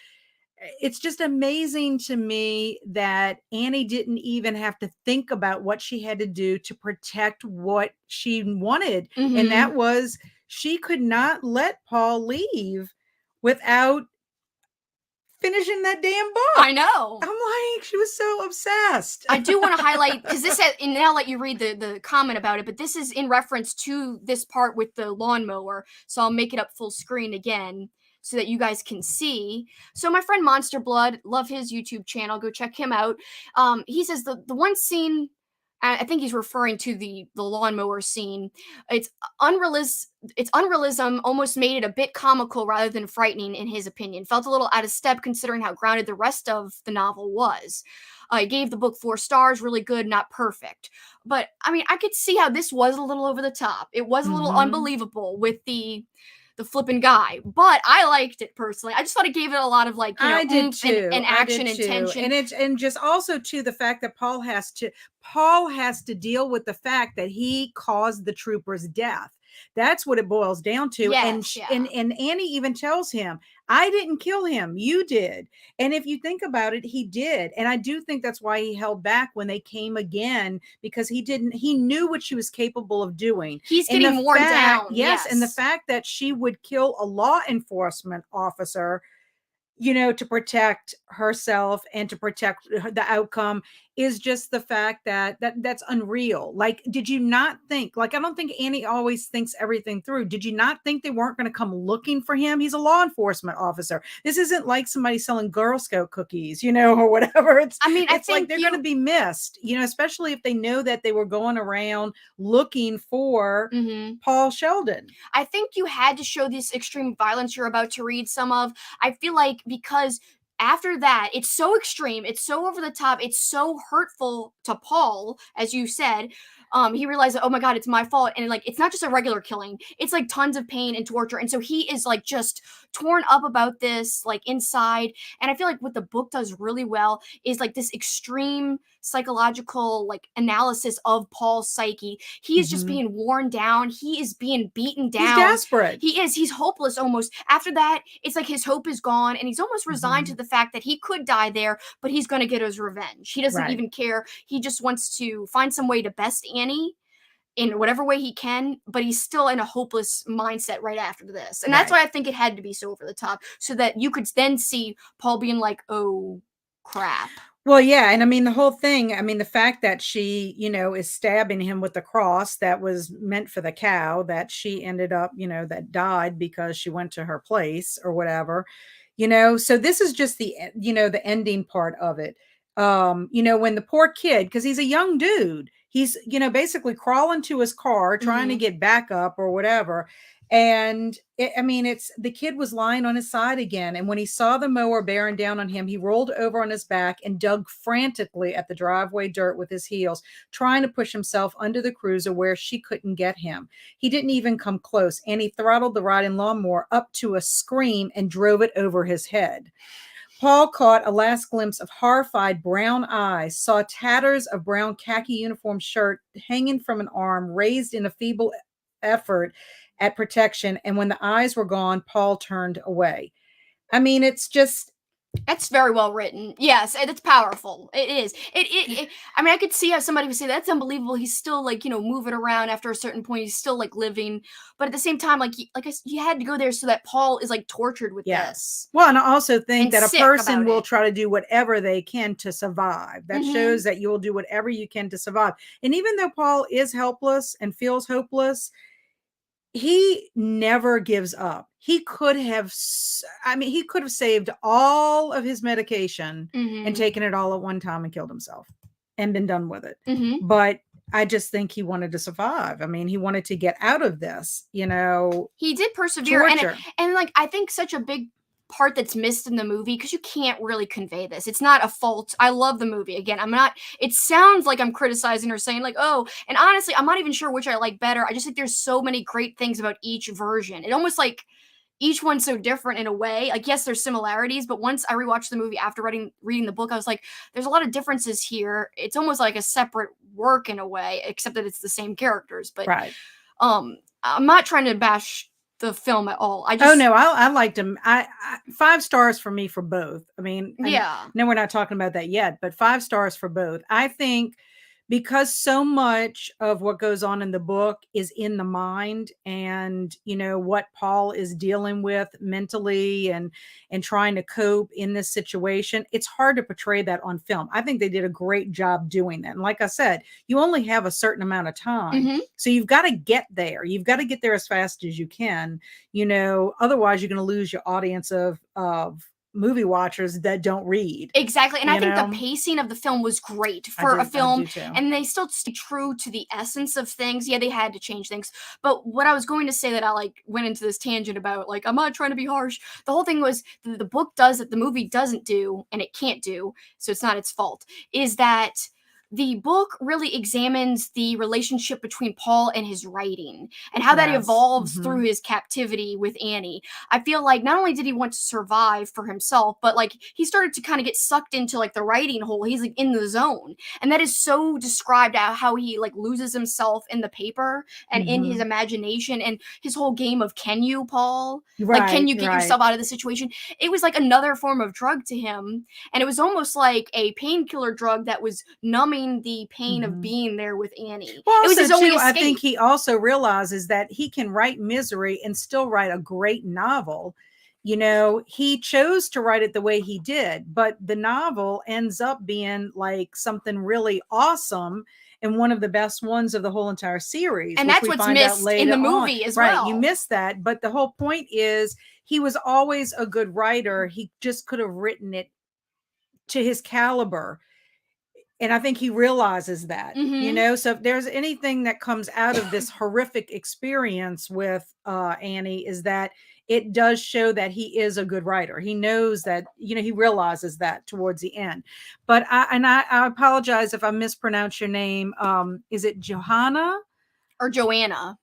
amazing to me that Annie didn't even have to think about what she had to do to protect what she wanted. And that was, she could not let Paul leave without finishing that damn book. I know. I'm like, she was so obsessed. I do want to highlight, because this has, and I'll let you read the comment about it, but this is in reference to this part with the lawnmower. So I'll make it up full screen again, so that you guys can see. So my friend Monster Blood, love his YouTube channel. Go check him out. He says the one scene, I think he's referring to the lawnmower scene. It's unrealism almost made it a bit comical rather than frightening, in his opinion. Felt a little out of step considering how grounded the rest of the novel was. I gave the book 4 stars, really good, not perfect. But I mean, I could see how this was a little over the top. It was a little unbelievable with the flipping guy, but I liked it personally. I just thought it gave it a lot of like, I did too. And action and tension. And just also too the fact that Paul has to deal with the fact that he caused the trooper's death. That's what it boils down to. Yes, and Annie even tells him, I didn't kill him, you did. And if you think about it, he did. And I do think that's why he held back when they came again, because he knew what she was capable of doing. He's and getting worn down. Yes. And the fact that she would kill a law enforcement officer, to protect herself and to protect the outcome, is just the fact that's unreal. Like, did you not think, like, I don't think Annie always thinks everything through. Did you not think they weren't going to come looking for him? He's a law enforcement officer. This isn't like somebody selling Girl Scout cookies, or whatever. It's like they're going to be missed, especially if they know that they were going around looking for Paul Sheldon. I think you had to show this extreme violence you're about to read some of. I feel like because after that, it's so extreme, it's so over the top, it's so hurtful to Paul, as you said. He realized that, oh my God, it's my fault. And like, it's not just a regular killing. It's like tons of pain and torture. And so he is like just torn up about this, like inside. And I feel like what the book does really well is like this extreme psychological like analysis of Paul's psyche. He is just being worn down. He is being beaten down. He's desperate. He's hopeless almost. After that, it's like his hope is gone and he's almost resigned to the fact that he could die there, but he's going to get his revenge. He doesn't even care. He just wants to find some way to best Annie in whatever way he can, but he's still in a hopeless mindset right after this. And that's why I think it had to be so over the top, so that you could then see Paul being like, oh crap. Well, yeah. And I mean, the whole thing, I mean, the fact that she, is stabbing him with the cross that was meant for the cow, that she ended up, that died because she went to her place or whatever, so this is just the, the ending part of it. When the poor kid, because he's a young dude, he's, basically crawling to his car, trying to get back up or whatever. And it's the kid was lying on his side again. And when he saw the mower bearing down on him, he rolled over on his back and dug frantically at the driveway dirt with his heels, trying to push himself under the cruiser where she couldn't get him. He didn't even come close, and he throttled the riding lawnmower up to a scream and drove it over his head. Paul caught a last glimpse of horrified brown eyes, saw tatters of brown khaki uniform shirt hanging from an arm, raised in a feeble effort at protection. And when the eyes were gone, Paul turned away. I mean, it's very well written. Yes, it's powerful. It is. I mean, I could see how somebody would say that's unbelievable. He's still like, moving around after a certain point. He's still like living, but at the same time, you had to go there so that Paul is like tortured with this. Well, and I also think that a person will try to do whatever they can to survive. That shows that you will do whatever you can to survive. And even though Paul is helpless and feels hopeless, he never gives up. He could have saved all of his medication and taken it all at one time and killed himself and been done with it. But I just think he wanted to survive. I mean, he wanted to get out of this, He did persevere. And like, I think such a big part that's missed in the movie, because you can't really convey this. It's not a fault. I love the movie. Again, it sounds like I'm criticizing or saying like, oh, and honestly, I'm not even sure which I like better. I just think there's so many great things about each version. It almost like each one's so different in a way. Like, yes, there's similarities, but once I rewatched the movie after reading the book, I was like, there's a lot of differences here. It's almost like a separate work in a way, except that it's the same characters. But I'm not trying to bash the film at all. I liked him. I 5 stars for me for both. I mean, no, we're not talking about that yet, but 5 stars for both. I think because so much of what goes on in the book is in the mind, and what Paul is dealing with mentally and trying to cope in this situation, it's hard to portray that on film. I think they did a great job doing that. And like I said, you only have a certain amount of time, so you've got to get there. You've got to get there as fast as you can. Otherwise you're going to lose your audience of movie watchers that don't read. Exactly. And I think the pacing of the film was great for a film, and they still stay true to the essence of things. Yeah, they had to change things. But what I was going to say that I went into this tangent about, I'm not trying to be harsh. The whole thing was the book does that the movie doesn't do, and it can't do, so it's not its fault, is that the book really examines the relationship between Paul and his writing and how that Yes. evolves Mhm. through his captivity with Annie. I feel like not only did he want to survive for himself, but like he started to kind of get sucked into like the writing hole. He's like in the zone. And that is so described out how he like loses himself in the paper and in his Mhm. imagination and his whole game of can you, Paul? Like, can Right, you get right. yourself out of the situation? It was like another form of drug to him. And it was almost like a painkiller drug that was numbing the pain of Mhm. being there with Annie. Well, It was also his only too, I escape. think he also realizes that he can write misery and still write a great novel. You know, he chose to write it the way he did, but the novel ends up being like something really awesome and one of the best ones of the whole entire series, And which that's we what's find out missed in later the on. movie as Right, well. you missed that, but the whole point is he was always a good writer. He just could have written it to his caliber. And I think he realizes that, you Mhm. know, so if there's anything that comes out of this horrific experience with Annie is that it does show that he is a good writer. He knows that, you know, he realizes that towards the end. But I apologize if I mispronounce your name. Is it Johanna? Or Joanna.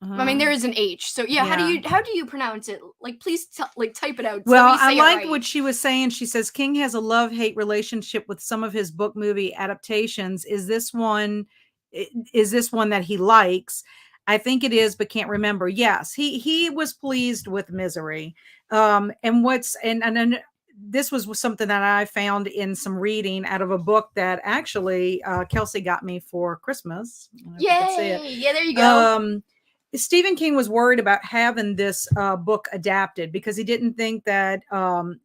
I mean, Uh, there is an H. So yeah, how yeah. do you pronounce it? Like, please like type it out so Well, we I say like it right. what she was saying. She says King has a love-hate relationship with some of his book movie adaptations. Is this one that he likes? I think it is, but can't remember. Yes, he was pleased with Misery. And what's and then this was something that I found in some reading out of a book that actually Kelsi got me for Christmas. I don't know if you can see it. Yay! Yeah, there you go. Stephen King was worried about having this book adapted because he didn't think that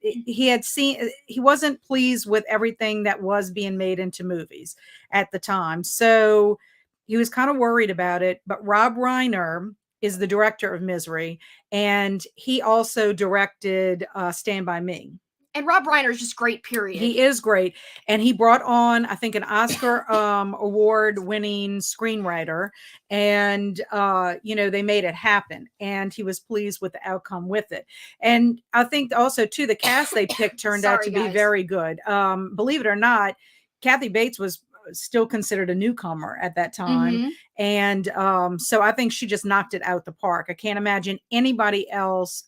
he wasn't pleased with everything that was being made into movies at the time. So he was kind of worried about it. But Rob Reiner is the director of Misery, and he also directed Stand By Me. And Rob Reiner is just great, period. He is great. And he brought on, I think, an Oscar award winning screenwriter. And you know, they made it happen. And he was pleased with the outcome with it. And I think also too, the cast they picked turned out to be guys. very good. Believe it or not, Kathy Bates was still considered a newcomer at that time. Mhm. And so I think she just knocked it out the park. I can't imagine anybody else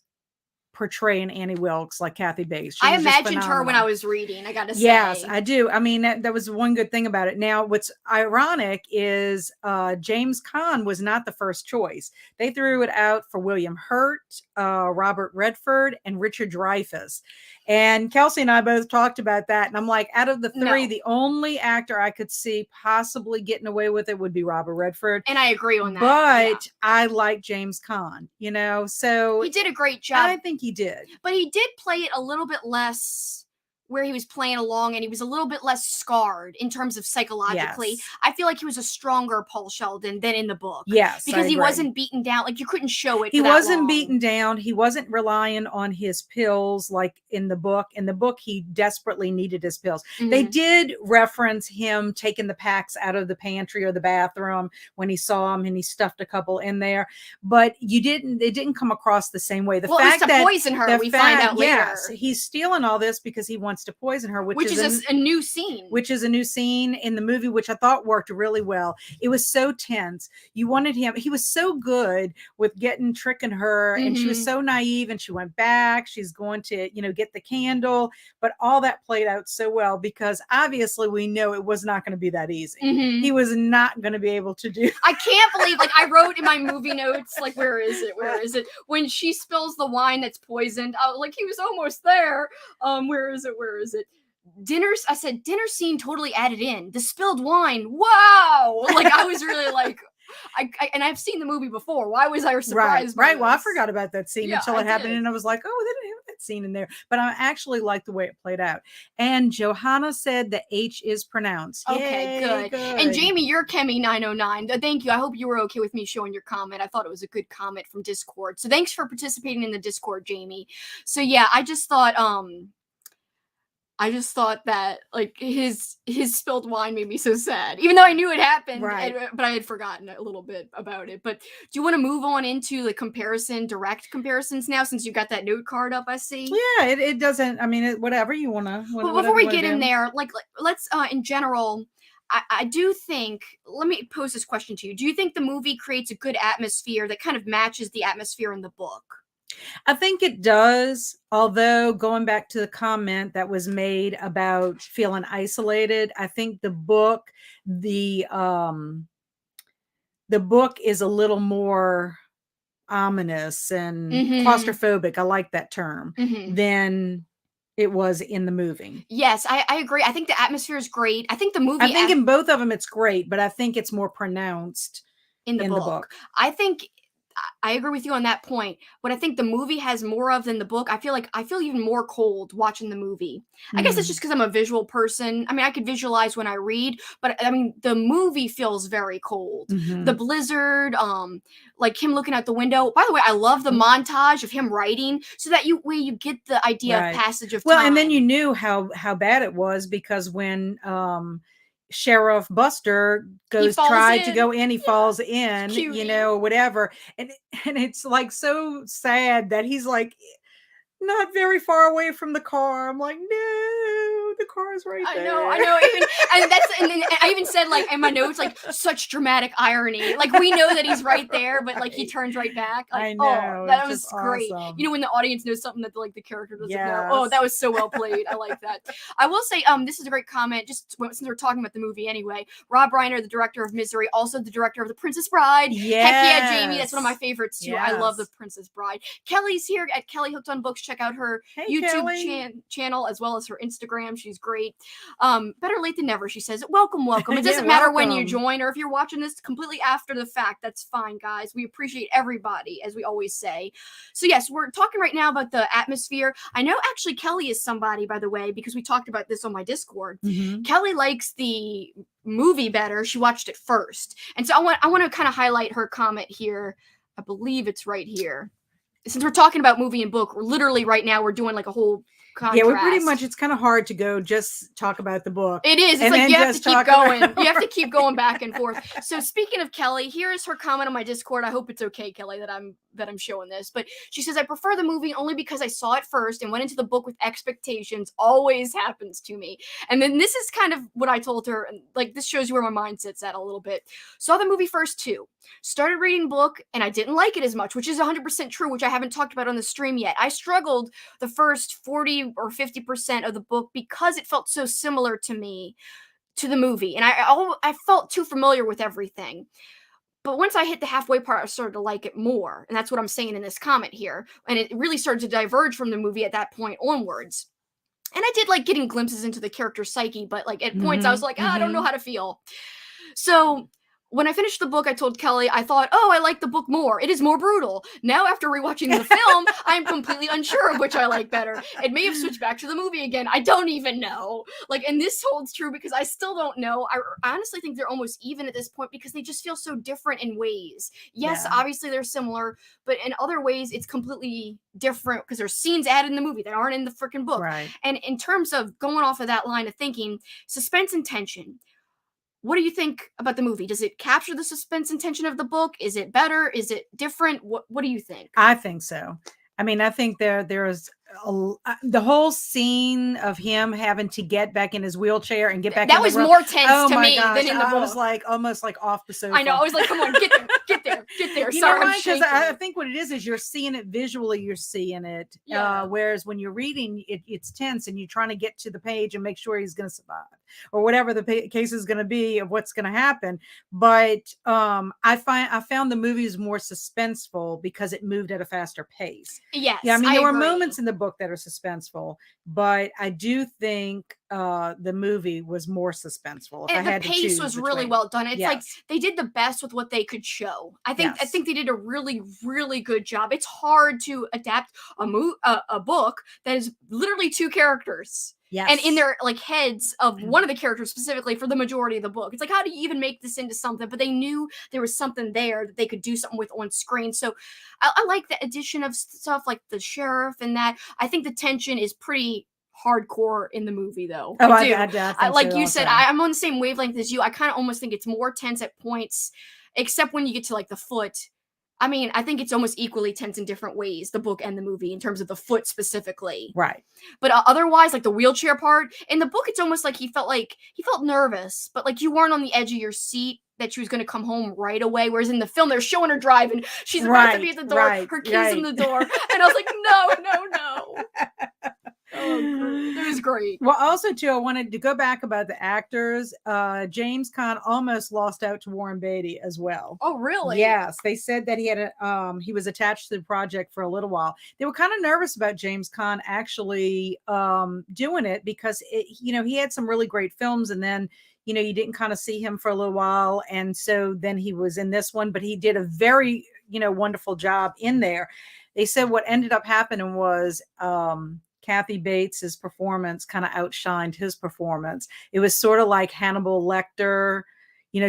portraying Annie Wilkes like Kathy Bates. She I was just imagined her when I phenomenal. was reading, I gotta say. Yes, I do. I mean, that was one good thing about it. Now, what's ironic is James Caan was not the first choice. They threw it out for William Hurt, Robert Redford, and Richard Dreyfuss. And Kelsi and I both talked about that. And I'm like, out of the three, No. the only actor I could see possibly getting away with it would be Robert Redford. And I agree on that. But I like James Caan, you know, so he did a great job. I think he did. But he did play it a little bit less where he was playing along and he was a little bit less scarred in terms of psychologically. Yes. I feel like he was a stronger Paul Sheldon than in the book. Yes, because I he agree. wasn't beaten down. Like you couldn't show it. He for that wasn't long. beaten down. He wasn't relying on his pills like in the book. In the book, he desperately needed his pills. They did reference him taking the packs out of the pantry or the bathroom when he saw him and he stuffed a couple in there. But it didn't come across the same way. The fact to that poison her, we find out later. Yes, he's stealing all this because he wants to poison her, which is a new scene. Which is a new scene in the movie, which I thought worked really well. It was so tense. You wanted him. He was so good with tricking her, and she was so naive, and she went back. She's going to, you know, get the candle, but all that played out so well because obviously we know it was not going to be that easy. He was not going to be able to do. I can't believe, like, I wrote in my movie notes, like, where is it? Where is it? When she spills the wine that's poisoned, like, he was almost there. Where is it? Where is it? I said dinner scene totally added in. The spilled wine. Wow. Like I was really like, and I've seen the movie before. Why was I surprised? Right. Well, I forgot about that scene until it happened. Did. And I was like, oh, they didn't have that scene in there. But I actually liked the way it played out. And Johanna said the H is pronounced. Okay, Yay, good. And Jamie, you're Kemi909. Thank you. I hope you were okay with me showing your comment. I thought it was a good comment from Discord. So thanks for participating in the Discord, Jamie. So yeah, I just thought that like his spilled wine made me so sad, even though I knew it happened, but I had forgotten a little bit about it. But do you want to move on into the direct comparisons now, since you got that note card up? I see. Yeah, it doesn't. I mean, whatever you want to. But before we get in there, like let's in general. I do think, let me pose this question to you. Do you think the movie creates a good atmosphere that kind of matches the atmosphere in the book? I think it does. Although going back to the comment that was made about feeling isolated, I think the the book is a little more ominous and claustrophobic. I like that term than it was in the movie. Yes, I agree. I think the atmosphere is great. I think the movie, I think in both of them it's great, but I think it's more pronounced in the book. I think I agree with you on that point. What I think the movie has more of than the book, I feel even more cold watching the movie. I guess it's just because I'm a visual person. I mean, I could visualize when I read, but I mean, the movie feels very cold. The blizzard, like him looking out the window. By the way, I love the montage of him writing, so that you get the idea of passage of time. Well, and then you knew how bad it was, because when Sheriff Buster tried to go in, he falls in, you know, whatever, and it's like so sad that he's like not very far away from the car. I'm like, no, the car is right there. I know. And then I even said, like, in my notes, like, such dramatic irony. Like, we know that he's right there, but like he turns right back. Like, I know. Oh, that was great. Awesome. You know, when the audience knows something that like the character doesn't know. Oh, that was so well played. I like that. I will say, this is a great comment. Just since we're talking about the movie anyway, Rob Reiner, the director of Misery, also the director of The Princess Bride. Heck yeah, Jamie. That's one of my favorites too. I love The Princess Bride. Kelly's here at Kelly Hooked on Books. Check out her YouTube channel as well as her Instagram. She's great. Better late than never, she says. Welcome. It doesn't matter when you join, or if you're watching this completely after the fact. That's fine, guys. We appreciate everybody, as we always say. So yes, we're talking right now about the atmosphere. I know actually Kelly is somebody, by the way, because we talked about this on my Discord. Kelly likes the movie better. She watched it first. And so I want to kind of highlight her comment here. I believe it's right here. Since we're talking about movie and book, literally right now we're doing like a whole contrast. Yeah, we pretty much, it's kind of hard to go just talk about the book. It is. It's like you have to keep going. You have to keep going back and forth. So speaking of Kelly, here is her comment on my Discord. I hope it's okay, Kelly, that I'm showing this. But she says, I prefer the movie only because I saw it first and went into the book with expectations. Always happens to me. And then this is kind of what I told her. And like, this shows you where my mindset's at a little bit. Saw the movie first too. Started reading book and I didn't like it as much, which is 100% true, which I haven't talked about on the stream yet. I struggled the first 40 or 50% of the book because it felt so similar to me, to the movie. And I felt too familiar with everything. But once I hit the halfway part, I started to like it more. And that's what I'm saying in this comment here. And it really started to diverge from the movie at that point onwards. And I did like getting glimpses into the character's psyche, but like at points I was like, I don't know how to feel. So when I finished the book, I told Kelly, I thought, oh, I like the book more. It is more brutal. Now, after rewatching the film, I'm completely unsure of which I like better. It may have switched back to the movie again. I don't even know. Like, and this holds true because I still don't know. I honestly think they're almost even at this point because they just feel so different in ways. Yes, obviously they're similar, but in other ways, it's completely different because there's scenes added in the movie that aren't in the freaking book. Right. And in terms of going off of that line of thinking, suspense and tension. What do you think about the movie? Does it capture the suspense and tension of the book? Is it better? Is it different? What do you think? I think so. I mean, I think there is the whole scene of him having to get back in his wheelchair and get back. That was more tense to me than in the book. I was like almost like off the sofa. I know. I was like, come on, get there. You know why? Because I think what it is you're seeing it visually. You're seeing it. Whereas when you're reading, it's tense and you're trying to get to the page and make sure he's going to survive or whatever the case is going to be of what's going to happen. But I found the movies more suspenseful because it moved at a faster pace. Yes. Yeah. I mean, there were moments in the book that are suspenseful, but I do think the movie was more suspenseful. If the pace was really well done. It's like they did the best with what they could show. I think they did a really, really good job. It's hard to adapt a book that is literally two characters. Yes. And in their like heads of one of the characters specifically for the majority of the book. It's like, how do you even make this into something? But they knew there was something there that they could do something with on screen. So I like the addition of stuff like the sheriff and that. I think the tension is pretty hardcore in the movie though. Oh, I do. I like you said, I'm on the same wavelength as you. I kind of almost think it's more tense at points, except when you get to like the foot. I mean, I think it's almost equally tense in different ways, the book and the movie, in terms of the foot specifically. Right. But otherwise, like the wheelchair part in the book, it's almost like he felt nervous, but like you weren't on the edge of your seat that she was going to come home right away. Whereas in the film, they're showing her driving, she's about to be at the door, her keys in the door, and I was like, no. Oh, it was great. Well, also too, I wanted to go back about the actors. James Caan almost lost out to Warren Beatty as well. Oh, really? Yes, they said that he was attached to the project for a little while. They were kind of nervous about James Caan actually doing it because he had some really great films, and then you didn't kind of see him for a little while, and so then he was in this one, but he did a very wonderful job in there. They said what ended up happening was Kathy Bates's performance kind of outshined his performance. It was sort of like Hannibal Lecter.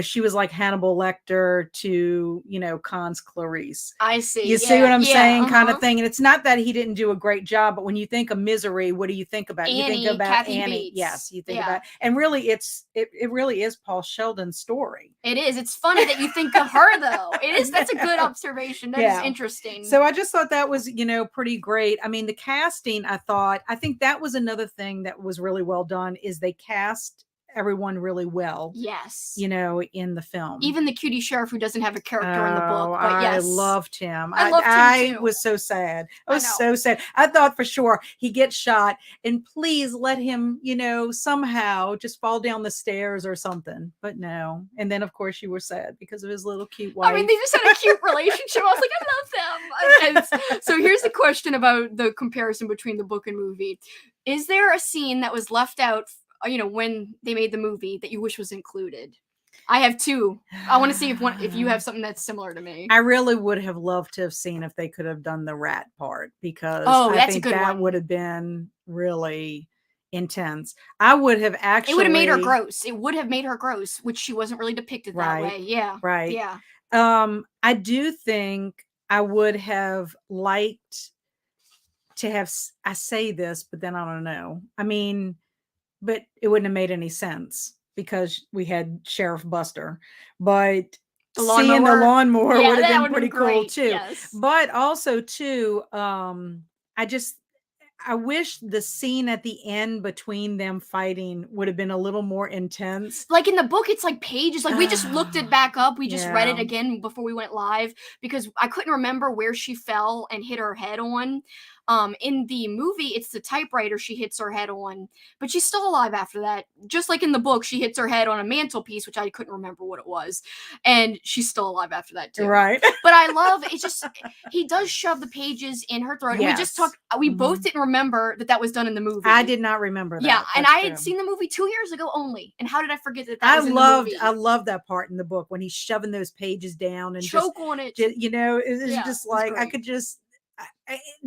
She was like Hannibal Lecter to, Caan's Clarice. I see. You see what I'm saying? Kind of thing. And it's not that he didn't do a great job, but when you think of Misery, what do you think about? Annie, you think about Kathy Annie. Bates. Yes, you think about, and really it really is Paul Sheldon's story. It is. It's funny that you think of her though. It is. That's a good observation. That is interesting. So I just thought that was, pretty great. I mean, the casting, I think that was another thing that was really well done is they cast everyone really well. Yes. In the film. Even the cutie sheriff who doesn't have a character in the book. But yes. I loved him. I was so sad. I was so sad. I thought for sure he gets shot and please let him, somehow just fall down the stairs or something. But no. And then of course you were sad because of his little cute wife. I mean, they just had a cute relationship. I was like, I love them. And so here's the question about the comparison between the book and movie. Is there a scene that was left out when they made the movie that you wish was included? I have two. I want to see if you have something that's similar to me. I really would have loved to have seen if they could have done the rat part because I think that would have been really intense. I would have actually. It would have made her gross. It would have made her gross, which she wasn't really depicted that way. Yeah. Right. Yeah. I do think I would have liked to have. I say this, but then I don't know. I mean. But it wouldn't have made any sense because we had Sheriff Buster. But seeing the lawnmower would have been pretty cool too. Yes. But also too, I wish the scene at the end between them fighting would have been a little more intense. Like in the book, it's like pages. Like we just looked it back up. We just read it again before we went live because I couldn't remember where she fell and hit her head on. In the movie, it's the typewriter she hits her head on, but she's still alive after that. Just like in the book, she hits her head on a mantelpiece, which I couldn't remember what it was, and she's still alive after that too. Right. But I love it's just he does shove the pages in her throat. Yes. We just talked. We both didn't remember that was done in the movie. I did not remember that. Yeah, and I had seen the movie 2 years ago only. And how did I forget that was in the movie? I loved that part in the book when he's shoving those pages down and choke on it. It's just like I could just.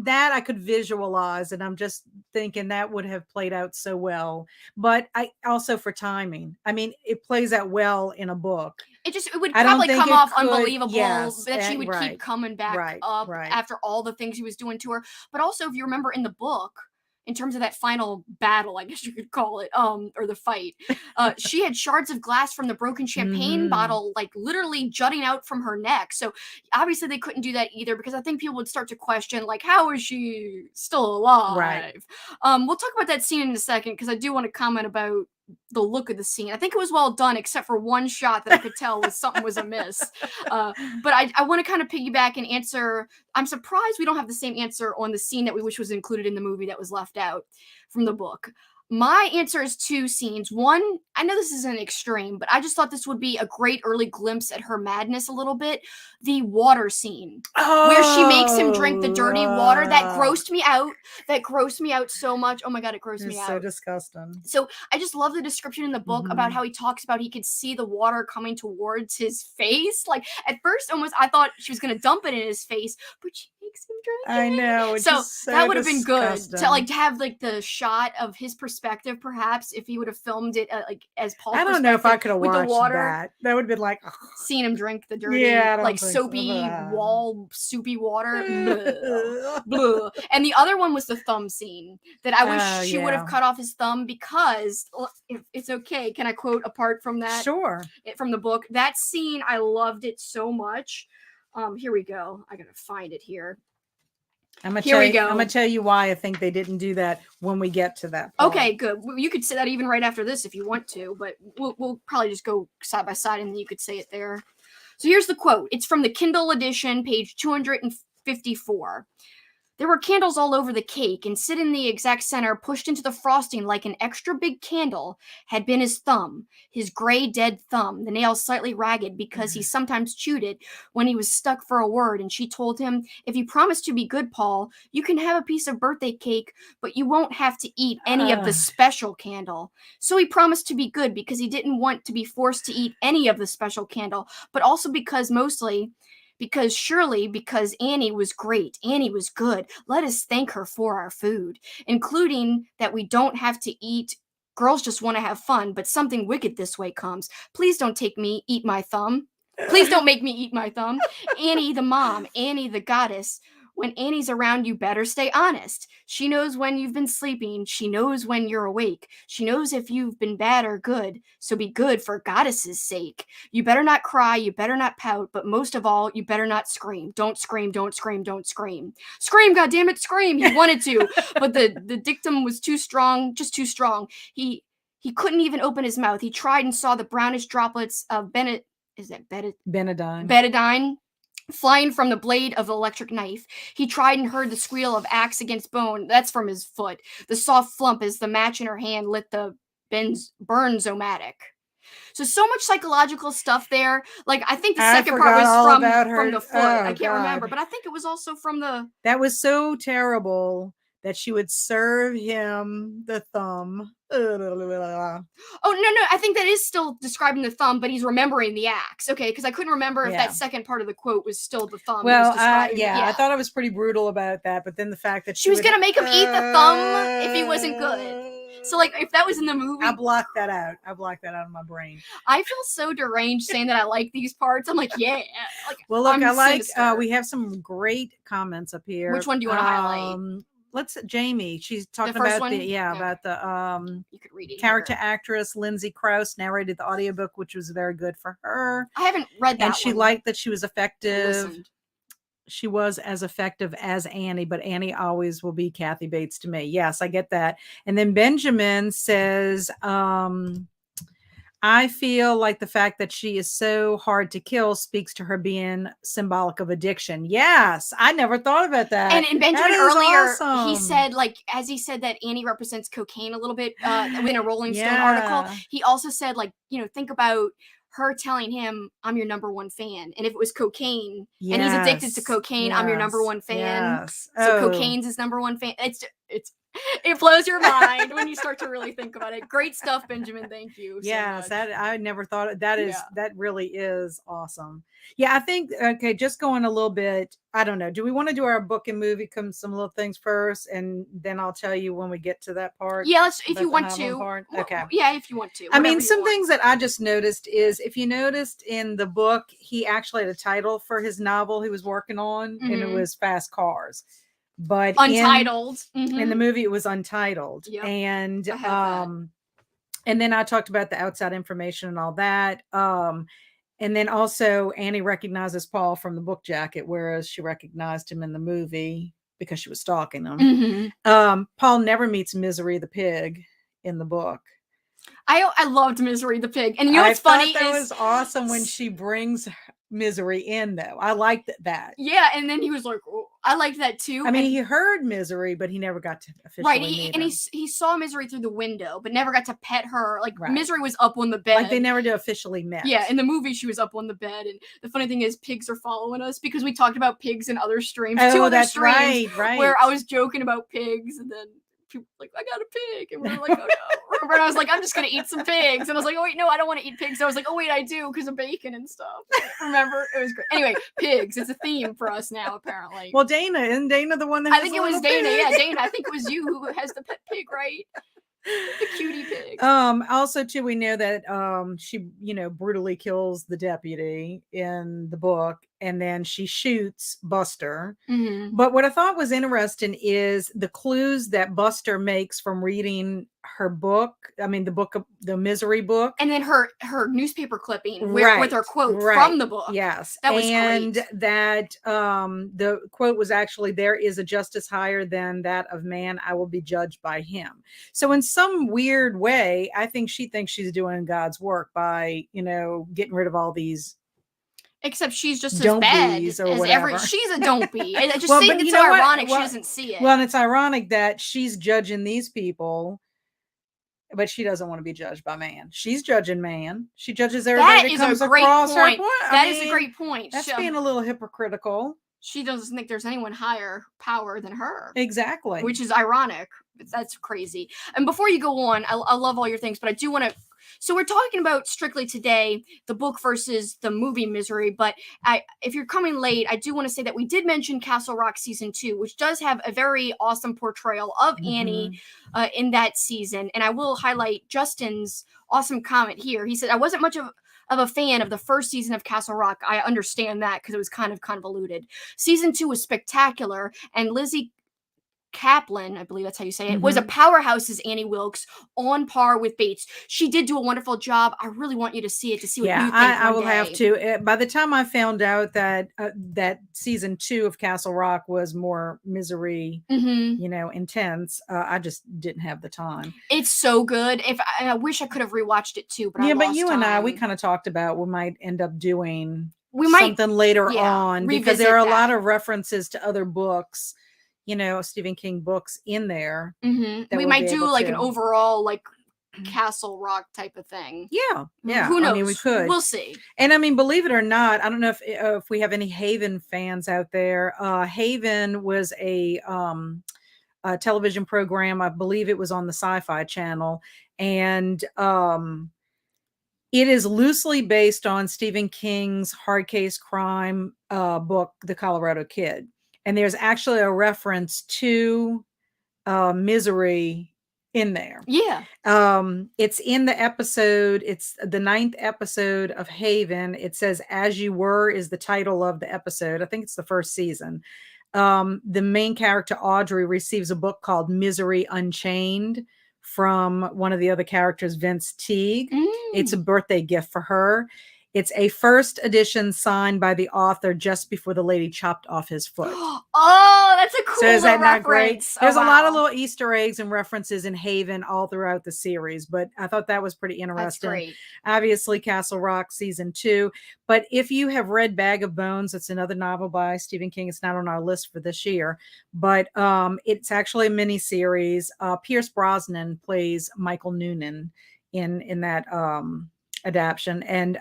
I could visualize, and I'm just thinking that would have played out so well. But I also for timing. I mean, it plays out well in a book. It would probably come off unbelievable that she would keep coming back up after all the things he was doing to her. But also, if you remember in the book, in terms of that final battle, I guess you could call it, or the fight, she had shards of glass from the broken champagne bottle, like literally jutting out from her neck. So obviously they couldn't do that either because I think people would start to question, like, how is she still alive? Right. We'll talk about that scene in a second because I do want to comment about the look of the scene. I think it was well done, except for one shot that I could tell was something was amiss. But I want to kind of piggyback and answer. I'm surprised we don't have the same answer on the scene that we wish was included in the movie that was left out from the book. My answer is two scenes. One, I know this is an extreme, but I just thought this would be a great early glimpse at her madness a little bit. The water scene where she makes him drink the dirty water. That grossed me out. That grossed me out so much. Oh my God, it grossed me out. So disgusting. So I just love the description in the book about how he talks about he could see the water coming towards his face. Like at first almost I thought she was going to dump it in his face, but she makes him drink it. I know. So that would have been good to have the shot of his perspective, perhaps if he would have filmed it as Paul's I don't know if I could have watched the water. that. That would have been like seeing him drink the dirty, soapy wall soupy water. Blah, blah. And the other one was the thumb scene that I wish she would have cut off his thumb because if it's okay, can I quote a part from that? Sure. From the book. That scene, I loved it so much. Here we go. I gotta find it here. I'm Here we I'm go. gonna tell you why I think they didn't do that when we get to that part. Okay, good. You could say that even right after this if you want to, but we'll probably just go side by side and then you could say it there. So here's the quote. It's from the Kindle edition, page 254. There were candles all over the cake, and sit in the exact center, pushed into the frosting like an extra big candle, had been his thumb, his gray dead thumb, the nail slightly ragged because he sometimes chewed it when he was stuck for a word, and she told him, if you promise to be good, Paul, you can have a piece of birthday cake, but you won't have to eat any of the special candle. So he promised to be good because he didn't want to be forced to eat any of the special candle, but also because because Annie was great. Annie was good. Let us thank her for our food, including that we don't have to eat. Girls just want to have fun, but something wicked this way comes. Please don't eat my thumb. Please don't make me eat my thumb. Annie the mom, Annie the goddess. When Annie's around, you better stay honest. She knows when you've been sleeping. She knows when you're awake. She knows if you've been bad or good. So be good for goddess's sake. You better not cry. You better not pout. But most of all, you better not scream. Don't scream. Don't scream. Don't scream. Scream, goddammit, scream. He wanted to, but the dictum was too strong, just too strong. He couldn't even open his mouth. He tried and saw the brownish droplets of Betadine flying from the blade of the electric knife. He tried and heard the squeal of axe against bone. That's from his foot. The soft flump as the match in her hand lit the burn-zomatic. So much psychological stuff there. Like, I think the second part was from the foot. I can't remember, but I think it was also from the... That was so terrible that she would serve him the thumb. Oh, no, I think that is still describing the thumb, but he's remembering the axe. Okay, because I couldn't remember if that second part of the quote was still the thumb. Well, I thought I was pretty brutal about that, but then the fact that she was going to make him eat the thumb if he wasn't good. So, like, if that was in the movie... I blocked that out. I blocked that out of my brain. I feel so deranged saying that I like these parts. I'm like, yeah. Like, well, look, I like... we have some great comments up here. Which one do you want to highlight? Let's Jamie. She's talking about about the you could read it character actress Lindsay Krause narrated the audiobook, which was very good for her. I haven't read that. And she liked that she was effective. She was as effective as Annie, but Annie always will be Kathy Bates to me. Yes, I get that. And then Benjamin says, I feel like the fact that she is so hard to kill speaks to her being symbolic of addiction. Yes, I never thought about that. And Benjamin earlier, he said, like, as he said that Annie represents cocaine a little bit in a Rolling Stone article, he also said, like, think about her telling him, I'm your number one fan. And if it was cocaine and he's addicted to cocaine, I'm your number one fan. So cocaine's his number one fan. It blows your mind when you start to really think about it. Great stuff, Benjamin. Thank you. Yes, that I never thought of. That really is awesome. Yeah, I think, okay, just going a little bit, I don't know. Do we want to do our book and movie, some little things first, and then I'll tell you when we get to that part? Yeah, if you want to. Okay. Yeah, if you want to. I mean, some things that I just noticed is, if you noticed in the book, he actually had a title for his novel he was working on, and it was Fast Cars. But untitled in the movie it was untitled. And and then I talked about the outside information and all that, and then also Annie recognizes Paul from the book jacket, whereas she recognized him in the movie because she was stalking him. Paul never meets Misery the pig in the book. I loved Misery the pig, and you know what's funny that was awesome when she brings Misery in, though. I liked that. Yeah, and then he was like, oh, I liked that too. I mean, he heard Misery, but he never got to officially meet him. He saw Misery through the window, but never got to pet her. Like, Misery was up on the bed. Like, they never did officially met. Yeah, in the movie, she was up on the bed, and the funny thing is, pigs are following us because we talked about pigs in other streams. Oh, 2 other that's streams right. Where I was joking about pigs, and then people were like, I got a pig, and we were like, oh no. Remember, and I was like, I'm just gonna eat some pigs, and I was like, oh wait, no, I don't want to eat pigs. So I was like, oh wait, I do, because of bacon and stuff. Remember, it was great. Anyway, pigs, it's a theme for us now, apparently. Well, isn't Dana the one that I think it was Dana. Pig? Yeah, Dana. I think it was you who has the pet pig, right? The cutie pig. Also too, we know that she brutally kills the deputy in the book, and then she shoots Buster. Mm-hmm. But what I thought was interesting is the clues that Buster makes from reading her book. I mean, the Misery book. And then her newspaper clipping with her quote from the book. Yes. That was and great. that the quote was actually, there is a justice higher than that of man. I will be judged by him. So in some weird way, I think she thinks she's doing God's work by, getting rid of all these. Except she's just as bad as whatever. She's a don't be. I just Well, think it's so ironic she doesn't see it. Well, and it's ironic that she's judging these people, but she doesn't want to be judged by man. She's judging man. She judges everybody that comes across her. That is a great point. That's being a little hypocritical. She doesn't think there's anyone higher power than her. Exactly. Which is ironic. That's crazy. And before you go on, I love all your things, but I do want to. So we're talking about strictly today the book versus the movie Misery, but if you're coming late, I do want to say that we did mention Castle Rock season 2, which does have a very awesome portrayal of Annie in that season. And I will highlight Justin's awesome comment here. He said, I wasn't much of a fan of the first season of Castle Rock. I understand that because it was kind of convoluted. Season 2 was spectacular, and Lizzie Kaplan, I believe that's how you say it, was a powerhouse as Annie Wilkes, on par with Bates. She did do a wonderful job. I really want you to see it to see what you think. I will have to. By the time I found out that that season 2 of Castle Rock was more Misery, intense, I just didn't have the time. It's so good. I wish I could have rewatched it too, but but you and I, we kind of talked about we might end up doing something later on, because there are a lot of references to other books. Stephen King books in there. We might do like an overall Castle Rock type of thing. Yeah. Who knows? I mean, we could. We'll see. And I mean, believe it or not, I don't know if we have any Haven fans out there. Haven was a television program. I believe it was on the Sci-Fi Channel, and it is loosely based on Stephen King's hard case crime book, The Colorado Kid. And there's actually a reference to Misery in there. Yeah. It's in the episode. It's the 9th episode of Haven. It says, As You Were is the title of the episode. I think it's the first season. The main character, Audrey, receives a book called Misery Unchained from one of the other characters, Vince Teague. It's a birthday gift for her. It's a first edition signed by the author just before the lady chopped off his foot. Oh, that's a cool So is that reference. not great? There's a lot of little Easter eggs and references in Haven all throughout the series, but I thought that was pretty interesting. That's great. Obviously, Castle Rock season 2. But if you have read Bag of Bones, it's another novel by Stephen King. It's not on our list for this year, but it's actually a miniseries. Pierce Brosnan plays Michael Noonan in that adaptation, and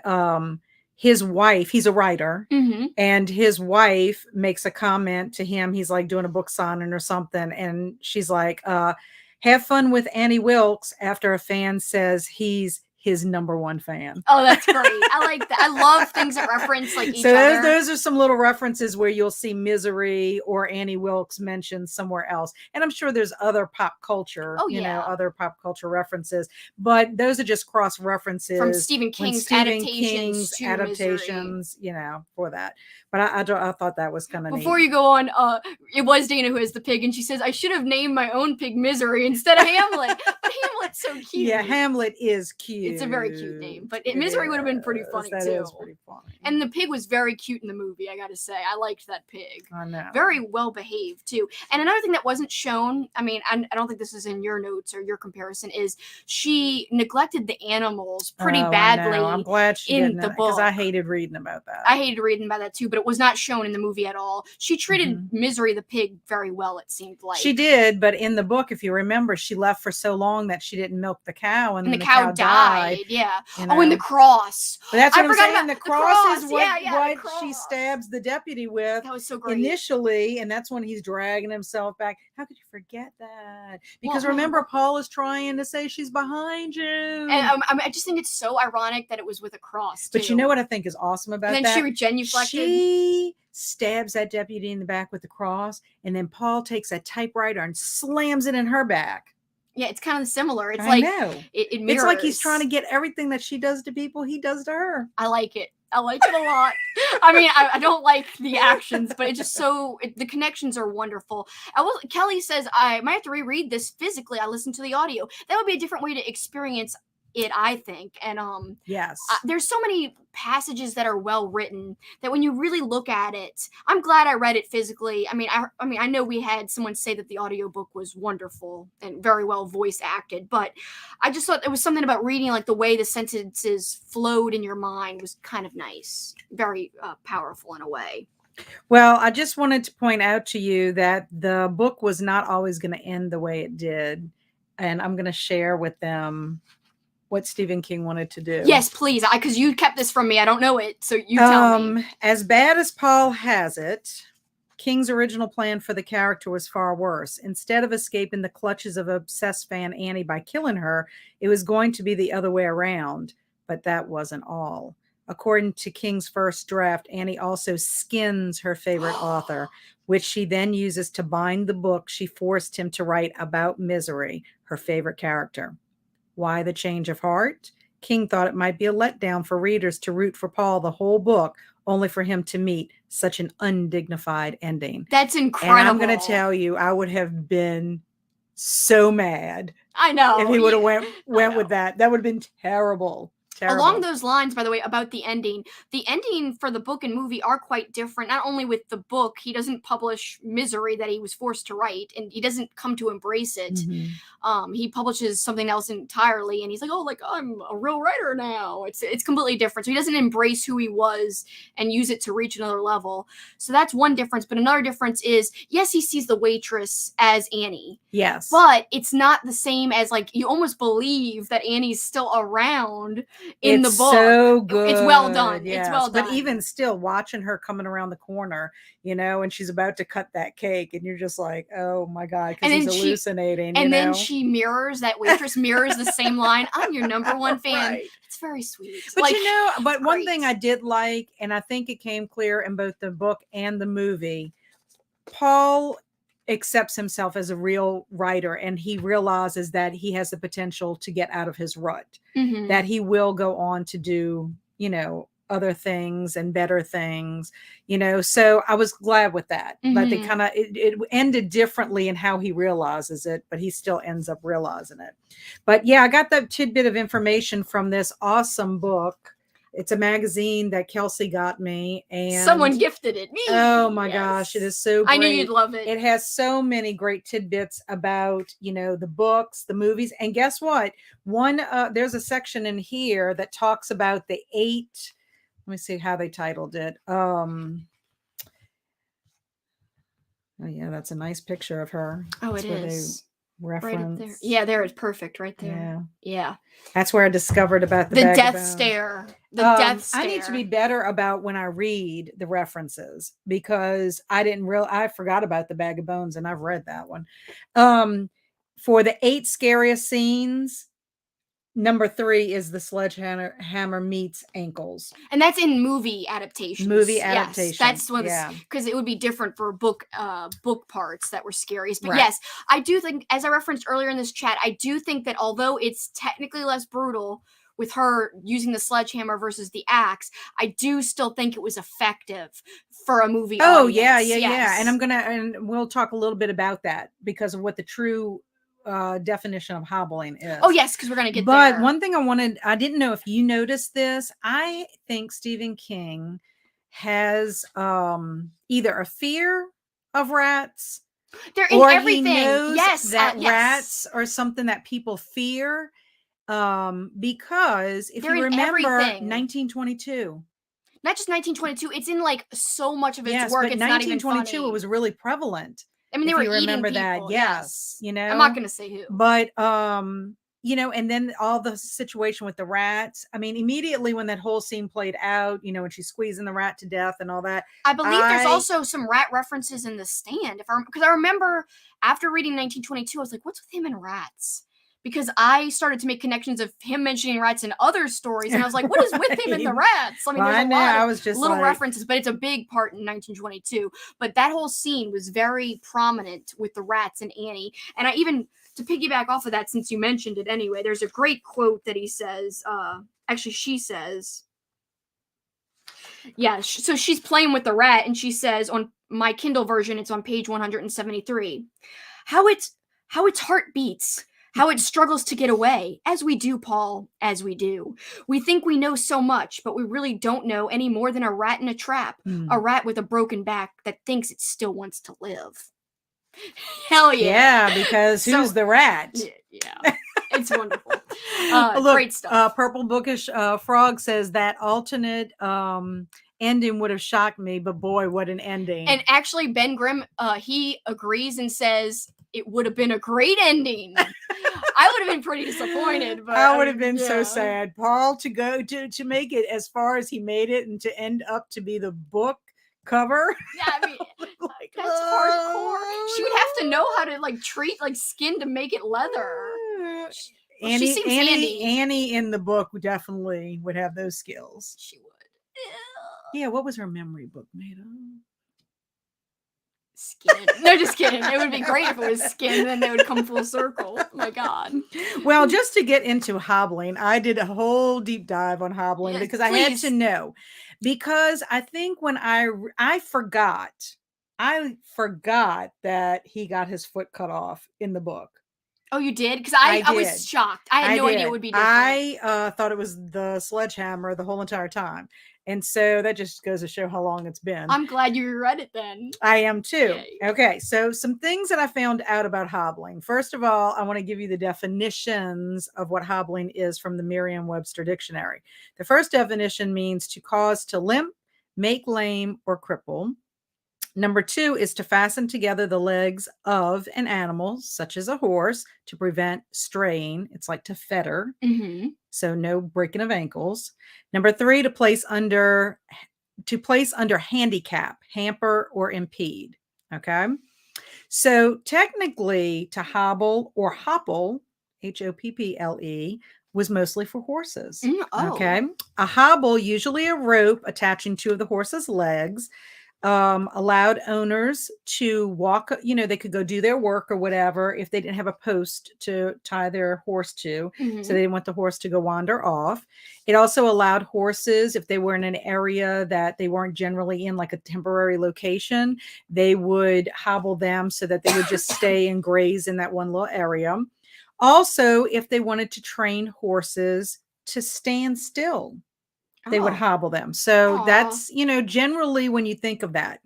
his wife, he's a writer, and his wife makes a comment to him. He's like doing a book signing or something, and she's like, have fun with Annie Wilkes, after a fan says he's his number one fan. Oh, that's great. I like that. I love things that reference each other. Those are some little references where you'll see Misery or Annie Wilkes mentioned somewhere else. And I'm sure there's other pop culture, other pop culture references, but those are just cross references from Stephen King's adaptations, for that. But I thought that was kind of neat. Before you go on, it was Dana who has the pig, and she says, I should have named my own pig Misery instead of Hamlet. But Hamlet's so cute. Yeah, Hamlet is cute. It's a very cute name, but Misery would have been pretty funny too. That is pretty funny. And the pig was very cute in the movie, I gotta say. I liked that pig. I know. Very well behaved too. And another thing that wasn't shown, I mean, I don't think this is in your notes or your comparison, is she neglected the animals pretty badly. I'm glad she didn't, the book. Because I hated reading about that. I hated reading about that too, but it was not shown in the movie at all. She treated Misery the pig very well, it seemed like. She did, but in the book, if you remember, she left for so long that she didn't milk the cow, and the cow died. Yeah. You know? Oh, and the cross. But that's what I'm saying. About the cross is what cross. She stabs the deputy with. That was so great. Initially, and that's when he's dragging himself back. How could you forget that? Because remember, Paul is trying to say she's behind you. And I just think it's so ironic that it was with a cross, too. But you know what I think is awesome about that? And then she genuflected. She stabs that deputy in the back with the cross, and then Paul takes a typewriter and slams it in her back. Yeah, it's kind of similar. It's I know. It mirrors. It's like he's trying to get everything that she does to people, he does to her. I like it. I like it a lot. I mean, I don't like the actions, but it's just the connections are wonderful. Kelly says I might have to reread this physically. I listened to the audio. That would be a different way to experience it, I think. And Yes. there's so many passages that are well written that when you really look at it, I'm glad I read it physically. I mean, I know we had someone say that the audiobook was wonderful and very well voice acted, but I just thought it was something about reading, like the way the sentences flowed in your mind was kind of nice, very powerful in a way. Well, I just wanted to point out to you that the book was not always going to end the way it did, and I'm going to share with them what Stephen King wanted to do. Yes, please, because you kept this from me. I don't know it, so you tell me. As bad as Paul has it, King's original plan for the character was far worse. Instead of escaping the clutches of obsessed fan Annie by killing her, it was going to be the other way around. But that wasn't all. According to King's first draft, Annie also skins her favorite author, which she then uses to bind the book she forced him to write about Misery, her favorite character. Why the change of heart? King thought it might be a letdown for readers to root for Paul the whole book, only for him to meet such an undignified ending. That's incredible. And I'm going to tell you, I would have been so mad. I know. If he would have went with that. That would have been terrible. Terrible. Along those lines, by the way, about the ending for the book and movie are quite different. Not only with the book, he doesn't publish Misery that he was forced to write, and he doesn't come to embrace it. Mm-hmm. He publishes something else entirely, and he's like, "Oh, like I'm a real writer now." It's completely different. So he doesn't embrace who he was and use it to reach another level. So that's one difference. But another difference is, yes, he sees the waitress as Annie. Yes, but it's not the same as, like, you almost believe that Annie's still around in the book. So good. It's well done. Yes. It's well done. But even still, watching her coming around the corner, and she's about to cut that cake, and you're just like, oh my God, because he's hallucinating. And then she mirrors, that waitress mirrors the same line. I'm your number one fan. Right. It's very sweet. But one thing I did like, and I think it came clear in both the book and the movie, Paul accepts himself as a real writer, and he realizes that he has the potential to get out of his rut, that he will go on to do, other things and better things, so I was glad with that. But they kind of, it ended differently in how he realizes it, but he still ends up realizing it. But yeah, I got that tidbit of information from this awesome book. It's a magazine that Kelsi got me, and someone gifted it. Oh my gosh, it is so great. I knew you'd love it. It has so many great tidbits about, the books, the movies, and guess what? There's a section in here that talks about the 8. Let me see how they titled it. Oh yeah, that's a nice picture of her. Oh, that's it is. Reference. Right up there. Yeah, there is perfect right there. Yeah. That's where I discovered about the death stare. The death stare. I need to be better about when I read the references, because I forgot about the bag of bones, and I've read that one. For the 8 scariest scenes, number 3 is the sledgehammer meets ankles. And that's in movie adaptations. Yes, that's one, because it would be different for book parts that were scariest. But yes, I do think, as I referenced earlier in this chat, I do think that although it's technically less brutal with her using the sledgehammer versus the axe, I do still think it was effective for a movie audience. Yeah. And we'll talk a little bit about that because of what the true definition of hobbling is. Oh yes, because we're gonna get there. But one thing I didn't know if you noticed this. I think Stephen King has either a fear of rats, they're in everything. He knows that rats are something that people fear. Because if you remember 1922. Not just 1922, it's in like so much of its work. But it's 1922 not even funny. It was really prevalent. I mean, they were eating people. That. Yes. I'm not gonna say who. But and then all the situation with the rats. I mean, immediately when that whole scene played out, when she's squeezing the rat to death and all that. I believe there's also some rat references in The Stand. Because I remember after reading 1922, I was like, what's with him and rats? Because I started to make connections of him mentioning rats in other stories, and I was like, what is with him and the rats? I mean, there's a lot of little references, but it's a big part in 1922. But that whole scene was very prominent with the rats and Annie. And I even, to piggyback off of that, since you mentioned it anyway, there's a great quote that he says, she says, Yeah, so she's playing with the rat, and she says on my Kindle version, it's on page 173. How its heart beats, how it struggles to get away, as we do, Paul, as we do. We think we know so much, but we really don't know any more than a rat in a trap, a rat with a broken back that thinks it still wants to live. Hell yeah! Yeah, because who's the rat? Yeah, it's wonderful. Look, Great stuff. Purple Bookish Frog says that alternate ending would have shocked me, but boy, what an ending! And actually, Ben Grimm, he agrees and says it would have been a great ending. I would have been pretty disappointed, but I would have been so sad. Paul to go to make it as far as he made it and to end up to be the book cover. Yeah, I mean, like, that's hardcore. She would have to know how to like treat like skin to make it leather. Annie in the book definitely would have those skills. She would. Yeah, what was her memory book made of? Skin. No, just kidding. It would be great if it was skin, then they would come full circle. Oh my God. Well, just to get into hobbling, I did a whole deep dive on hobbling because I had to know. Because I think when I forgot that he got his foot cut off in the book. Oh, you did? Because I was shocked. I had no idea it would be different. I thought it was the sledgehammer the whole entire time. And so that just goes to show how long it's been. I'm glad you read it then. I am too. Yay. Okay, so some things that I found out about hobbling. First of all, I want to give you the definitions of what hobbling is from the Merriam-Webster Dictionary. The first definition means to cause to limp, make lame, or cripple. Number 2 is to fasten together the legs of an animal, such as a horse, to prevent straying. It's like to fetter. Mm-hmm. So no breaking of ankles. Number 3, to place under handicap, hamper, or impede. Okay. So technically to hobble or hopple, Hopple, was mostly for horses. Okay. A hobble, usually a rope attaching 2 of the horse's legs, allowed owners to walk, they could go do their work or whatever if they didn't have a post to tie their horse to. Mm-hmm. So they didn't want the horse to go wander off. It also allowed horses, if they were in an area that they weren't generally in, like a temporary location, they would hobble them so that they would just stay and graze in that one little area. Also, if they wanted to train horses to stand still, they would hobble them. So that's, generally when you think of that.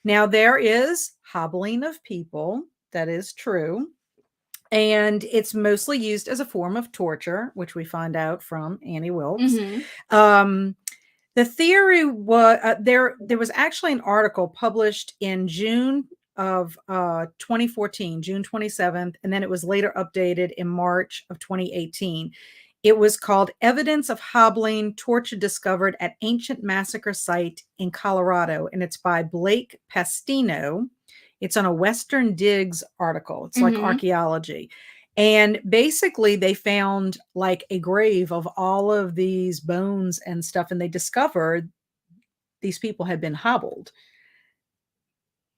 Now, there is hobbling of people. That is true. And it's mostly used as a form of torture, which we find out from Annie Wilkes. Mm-hmm. The theory was there was actually an article published in June of 2014, June 27th, and then it was later updated in March of 2018. It was called Evidence of Hobbling, Torture Discovered at Ancient Massacre Site in Colorado, and it's by Blake Pastino. It's on a Western Digs article. It's like archaeology. And basically they found like a grave of all of these bones and stuff, and they discovered these people had been hobbled.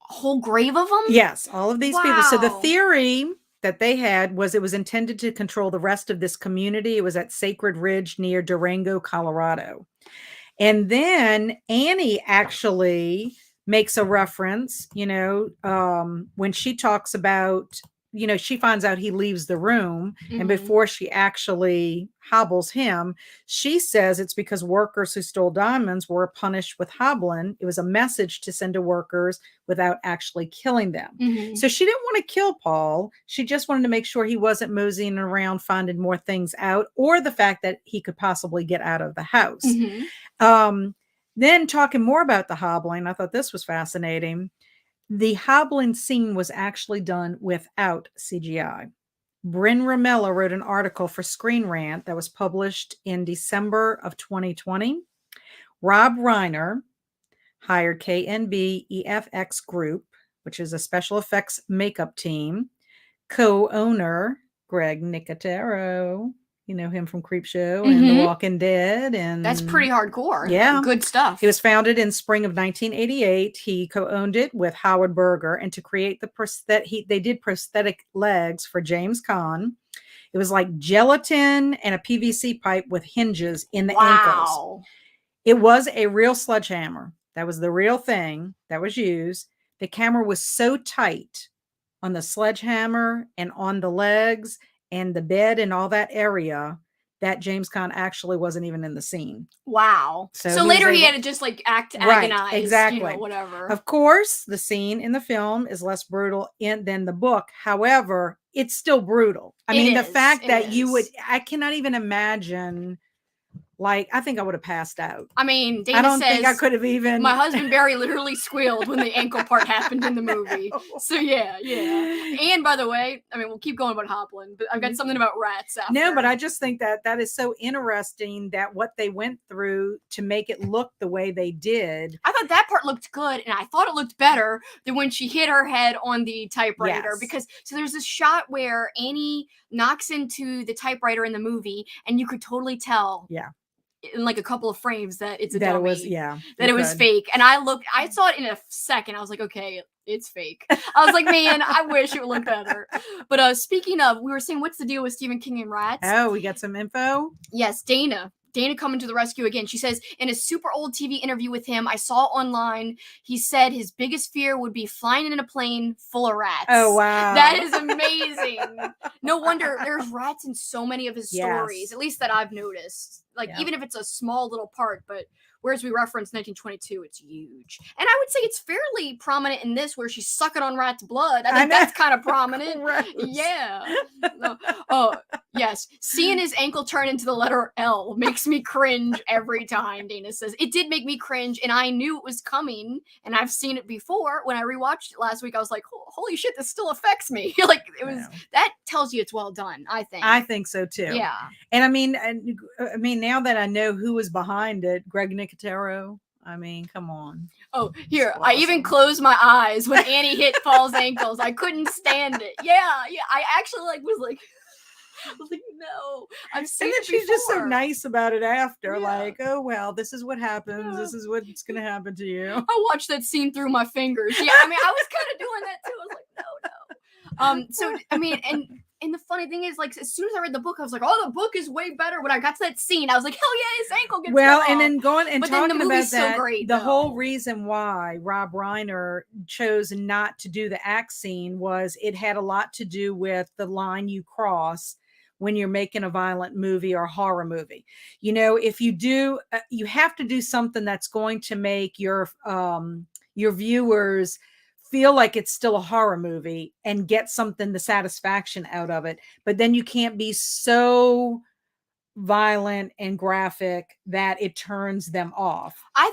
A whole grave of them? Yes, all of these people. So the theory that they had was it was intended to control the rest of this community. It was at Sacred Ridge near Durango, Colorado. And then Annie actually makes a reference, when she talks about, she finds out he leaves the room, and before she actually hobbles him, she says it's because workers who stole diamonds were punished with hobbling. It was a message to send to workers without actually killing them. So she didn't want to kill Paul. She just wanted to make sure he wasn't moseying around finding more things out, or the fact that he could possibly get out of the house. Then talking more about the hobbling, I thought this was fascinating. The hobbling scene was actually done without CGI. Bryn Ramella wrote an article for Screen Rant that was published in December of 2020. Rob Reiner hired KNB EFX Group, which is a special effects makeup team, co-owner Greg Nicotero. You know him from Creepshow and The Walking Dead. And that's pretty hardcore. Yeah. Good stuff. It was founded in spring of 1988. He co-owned it with Howard Berger, and to create they did prosthetic legs for James Caan. It was like gelatin and a PVC pipe with hinges in the ankles. It was a real sledgehammer. That was the real thing that was used. The camera was so tight on the sledgehammer and on the legs and the bed and all that area that James Caan actually wasn't even in the scene. Wow. So So he was later he able- had to just like act Right, agonized, exactly. whatever. Of course, the scene in the film is less brutal than the book. However, it's still brutal. I mean, the fact that I cannot even imagine. Like, I think I would have passed out. I mean, Dana I don't says, think I could have even. my husband Barry literally squealed when the ankle part happened in the movie. So yeah. And by the way, I mean, we'll keep going about Hopland, but I've got something about rats after. No, but I just think that is so interesting that what they went through to make it look the way they did. I thought that part looked good, and I thought it looked better than when she hit her head on the typewriter. Yes. Because so there's this shot where Annie knocks into the typewriter in the movie, and you could totally tell. Yeah. In like a couple of frames that it's a That dummy. it was, yeah. That it was fake. And I saw it in a second. I was like, okay, it's fake. I was like, man, I wish it would look better. But speaking of, we were saying, what's the deal with Stephen King and rats? Oh, we got some info? Yes, Dana coming to the rescue again. She says, in a super old TV interview with him, I saw online, he said his biggest fear would be flying in a plane full of rats. Oh, wow. That is amazing. No wonder there's rats in so many of his stories, at least that I've noticed. Like, even if it's a small little part, but whereas we referenced 1922, it's huge. And I would say it's fairly prominent in this, where she's sucking on rats' blood. I think that's kind of prominent. Yeah. No. Oh, yes. Seeing his ankle turn into the letter L makes me cringe every time, Dana says. It did make me cringe, and I knew it was coming, and I've seen it before. When I rewatched it last week, I was like, holy shit, this still affects me. Like, it was, that tells you it's well done, I think. I think so, too. Yeah. And I mean, now that I know who was behind it, Greg Nicotero, I mean, come on. Oh, here, I even closed my eyes when Annie hit Paul's ankles. I couldn't stand it. Yeah. I actually was like, no, I've seen it before. She's just so nice about it after, like, oh, well, this is what happens. Yeah. This is what's going to happen to you. I watched that scene through my fingers. Yeah, I mean, I was kind of doing that too. I was like, no. So, I mean, and the funny thing is, like, as soon as I read the book, I was like, oh, the book is way better. When I got to that scene, I was like, hell yeah, his ankle gets cut and off. then going and but talking then the about movie's that, so great, the whole reason why Rob Reiner chose not to do the axe scene was it had a lot to do with the line you cross when you're making a violent movie or a horror movie. You know, if you do, you have to do something that's going to make your viewers feel like it's still a horror movie and get something, the satisfaction out of it. But then you can't be so violent and graphic that it turns them off. I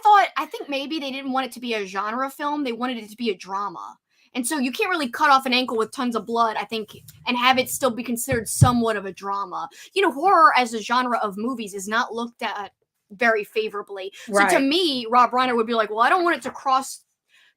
think maybe they didn't want it to be a genre film. They wanted it to be a drama. And so you can't really cut off an ankle with tons of blood, I think, and have it still be considered somewhat of a drama. You know, horror as a genre of movies is not looked at very favorably. So to me, Rob Reiner would be like, well, I don't want it to cross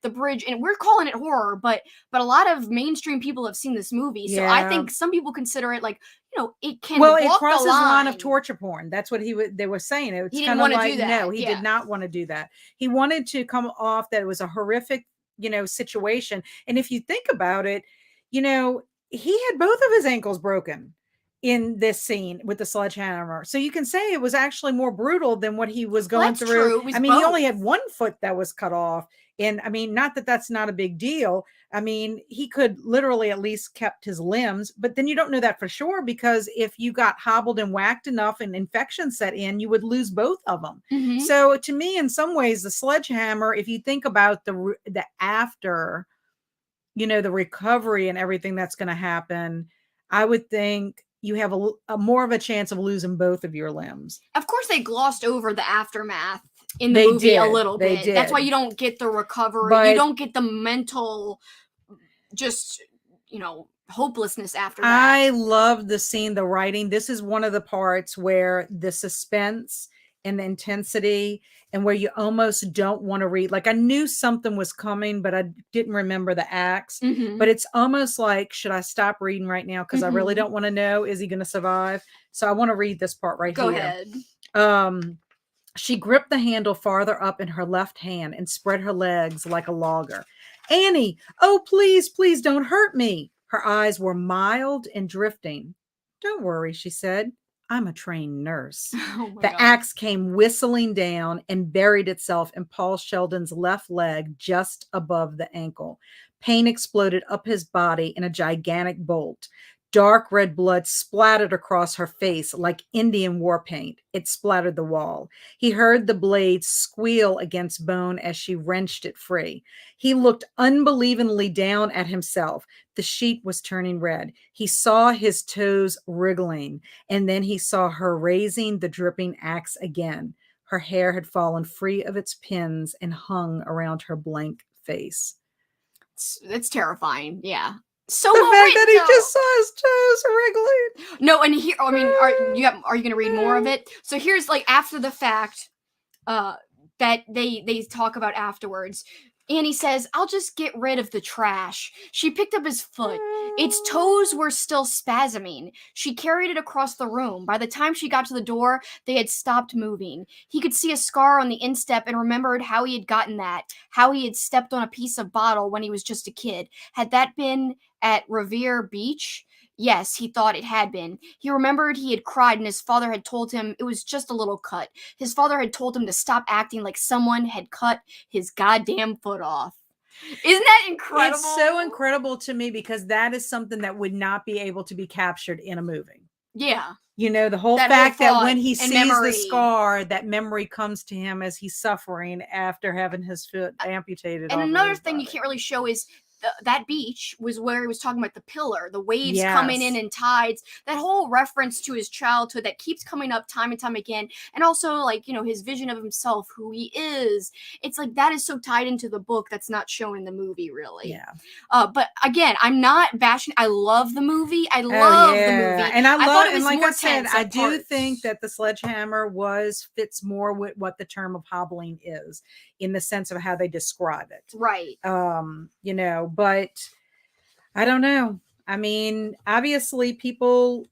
the bridge, and we're calling it horror, but a lot of mainstream people have seen this movie, so I think some people consider it like, you know, it can it crosses the line of torture porn. That's what they were saying. It's kind of like, no, he did not want to do that. He wanted to come off that it was a horrific, you know, situation. And if you think about it, you know, he had both of his ankles broken in this scene with the sledgehammer. So you can say it was actually more brutal than what he was going through. I mean, he only had one foot that was cut off. And I mean, not that that's not a big deal. I mean, he could literally at least kept his limbs, but then you don't know that for sure, because if you got hobbled and whacked enough and infection set in, you would lose both of them. Mm-hmm. So to me, in some ways, the sledgehammer, if you think about the after, you know, the recovery and everything that's going to happen, I would think you have a more of a chance of losing both of your limbs. Of course, they glossed over the aftermath in the movie a little bit. That's why you don't get the recovery. You don't get the mental, just, you know, hopelessness after that. I love the scene, the writing. This is one of the parts where the suspense and the intensity, and where you almost don't want to read. Like, I knew something was coming, but I didn't remember the acts. Mm-hmm. But it's almost like, should I stop reading right now? Because I really don't want to know, is he going to survive? So I want to read this part right here. Go ahead. She gripped the handle farther up in her left hand and spread her legs like a logger. Annie, oh, please, please don't hurt me. Her eyes were mild and drifting. Don't worry, she said. I'm a trained nurse. Oh my The god. axe came whistling down and buried itself in Paul Sheldon's left leg just above the ankle. Pain exploded up his body in a gigantic bolt. Dark red blood splattered across her face like Indian war paint. It splattered the wall. He heard the blade squeal against bone as she wrenched it free. He looked unbelievingly down at himself. The sheet was turning red. He saw his toes wriggling, and then he saw her raising the dripping axe again. Her hair had fallen free of its pins and hung around her blank face. It's terrifying. Yeah. So The well fact written, that he though. just saw his toes wriggling. No, and here, I mean, are you gonna read more of it? So here's like after the fact, that they talk about afterwards. Annie says, "I'll just get rid of the trash." She picked up his foot. Its toes were still spasming. She carried it across the room. By the time she got to the door, they had stopped moving. He could see a scar on the instep and remembered how he had gotten that, how he had stepped on a piece of bottle when he was just a kid. Had that been at Revere Beach? Yes, he thought it had been. He remembered he had cried and his father had told him it was just a little cut. His father had told him to stop acting like someone had cut his goddamn foot off. Isn't that incredible? It's so incredible to me because that is something that would not be able to be captured in a movie. Yeah. You know, the whole That fact whole that when thought he and sees memory. the scar, that memory comes to him as he's suffering after having his foot amputated. And off of another his thing you body. can't really show is that beach was where he was talking about the pillar, the waves Yes. coming in and tides, that whole reference to his childhood that keeps coming up time and time again. And also, like, you know, his vision of himself, who he is. It's like that is so tied into the book that's not shown in the movie, really. Yeah. But again, I'm not bashing. I love the movie. I Oh, love the yeah. movie. And I thought love, it was and like more I said, tense I at do parts. think that the sledgehammer fits more with what the term of hobbling is in the sense of how they describe it. Right. You know, but I don't know. I mean, obviously people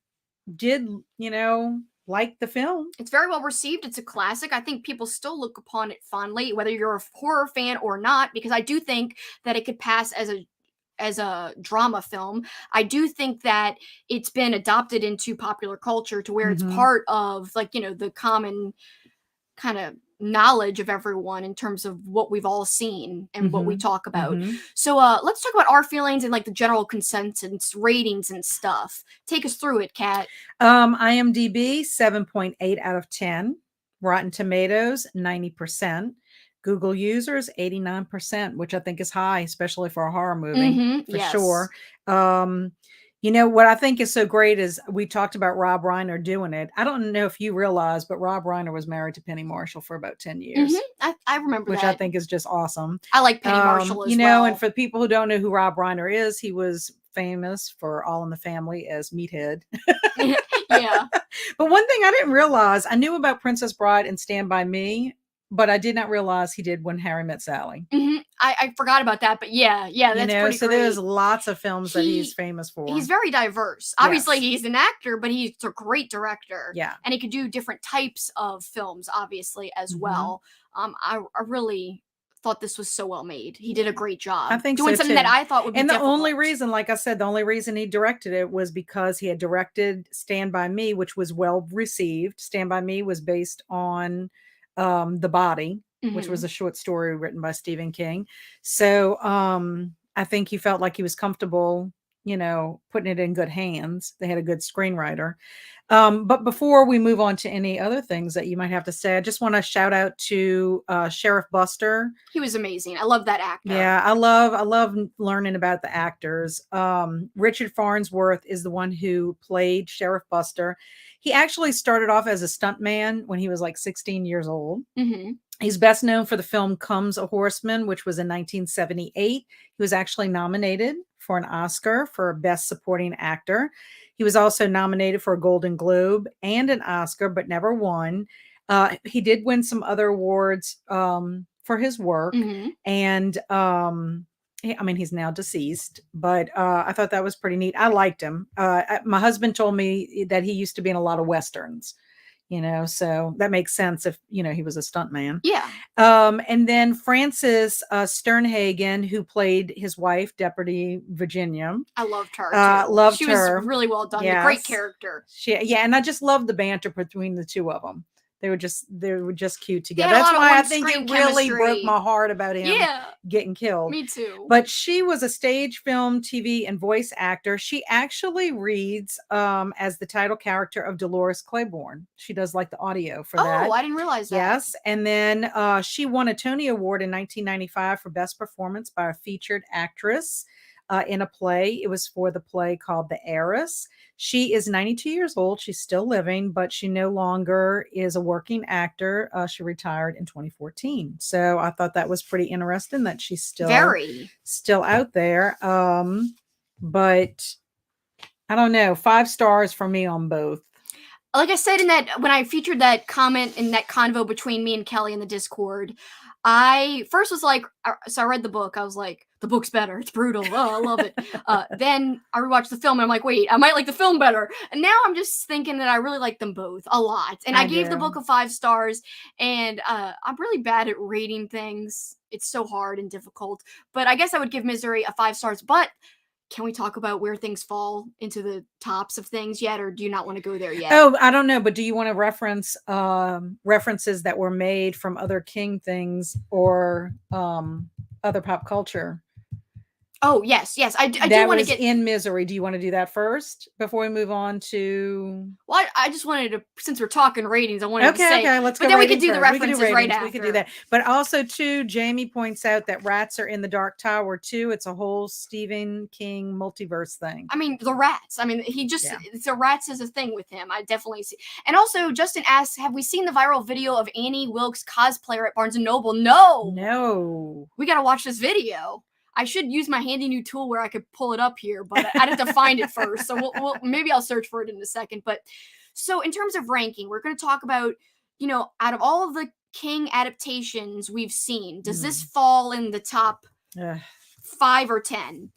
did, you know, like the film. It's very well received. It's a classic. I think people still look upon it fondly, whether you're a horror fan or not, because I do think that it could pass as a drama film. I do think that it's been adopted into popular culture to where it's Mhm. part of, like, you know, the common kind of knowledge of everyone in terms of what we've all seen and what we Mhm. talk about. Mhm. So let's talk about our feelings and like the general consensus ratings and stuff. Take us through it, Kat. IMDb 7.8 out of 10. Rotten Tomatoes 90%. Google users 89%, which I think is high, especially for a horror movie, for Yes. sure. You know what I think is so great is we talked about Rob Reiner doing it. I don't know if you realize, but Rob Reiner was married to Penny Marshall for about 10 years. I remember which that. I think is just awesome. I like Penny Marshall as you know, well. and for people who don't know who Rob Reiner is, he was famous for All in the Family as Meathead. Yeah. But one thing I didn't realize, I knew about Princess Bride and Stand By Me, but I did not realize he did When Harry Met Sally. I forgot about that, but yeah, that's You know, pretty so great. there's lots of films that he's famous for. He's very diverse. Obviously, Yes. he's an actor, but he's a great director. Yeah. And he could do different types of films, obviously, as Mhm. well. I really thought this was so well made. He did a great job. I think doing so, something too. that I thought would be And the difficult. only reason, like I said, the only reason he directed it was because he had directed Stand By Me, which was well received. Stand By Me was based on The Body, which was a short story written by Stephen King. So I think he felt like he was comfortable, you know, putting it in good hands. They had a good screenwriter. But before we move on to any other things that you might have to say, I just want to shout out to Sheriff Buster. He was amazing. I love that actor. Yeah, I love learning about the actors. Richard Farnsworth is the one who played Sheriff Buster. He actually started off as a stuntman when he was like 16 years old. He's best known for the film Comes a Horseman, which was in 1978. He was actually nominated for an Oscar for Best Supporting Actor. He was also nominated for a Golden Globe and an Oscar, but never won. He did win some other awards for his work. And I mean, he's now deceased, but I thought that was pretty neat. I liked him. My husband told me that he used to be in a lot of Westerns. so that makes sense if, he was a stuntman. Yeah. And then Frances Sternhagen, who played his wife, Deputy Virginia. I loved her too. Loved she her. was really well done. Yes. A great character. And I just loved the banter between the two of them. They were just cute together. They had a That's lot of why I think it really chemistry. broke my heart about him getting killed. Me too. But she was a stage, film, TV, and voice actor. She actually reads as the title character of Dolores Claiborne. She does like the audio for that. Oh, I didn't realize that. Yes. And then she won a Tony Award in 1995 for Best Performance by a featured actress in a play. It was for the play called The Heiress. She is 92 years old. She's still living, but she no longer is a working actor. She retired in 2014. So I thought that was pretty interesting that she's still out there. But I don't know, 5 stars for me on both. Like I said when I featured that comment in that convo between me and Kelly in the Discord, I first was like, so I read the book. I was like, the book's better. It's brutal. Oh, I love it. Then I rewatched the film and I'm like, wait, I might like the film better. And now I'm just thinking that I really like them both a lot. And I gave the book 5 stars. And I'm really bad at rating things. It's so hard and difficult. But I guess I would give Misery a 5 stars. But can we talk about where things fall into the tops of things yet, or do you not want to go there yet? Oh, I don't know, but do you want to reference references that were made from other King things or other pop culture? Oh, yes. I do want to get in Misery. Do you want to do that first before we move on to? Well, I just wanted to, since we're talking ratings, I wanted to say. Okay, let's go. But then we could do the references right after. We could do that. But also, too, Jamie points out that Rats Are in the Dark Tower too. It's a whole Stephen King multiverse thing. I mean, the rats. I mean, the rats is a thing with him. I definitely see. And also, Justin asks, have we seen the viral video of Annie Wilkes cosplayer at Barnes & Noble? No. We got to watch this video. I should use my handy new tool where I could pull it up here, but I'd have to find it first. So we'll maybe I'll search for it in a second. But so in terms of ranking, we're going to talk about, out of all of the King adaptations we've seen, does this fall in the top 5 or 10?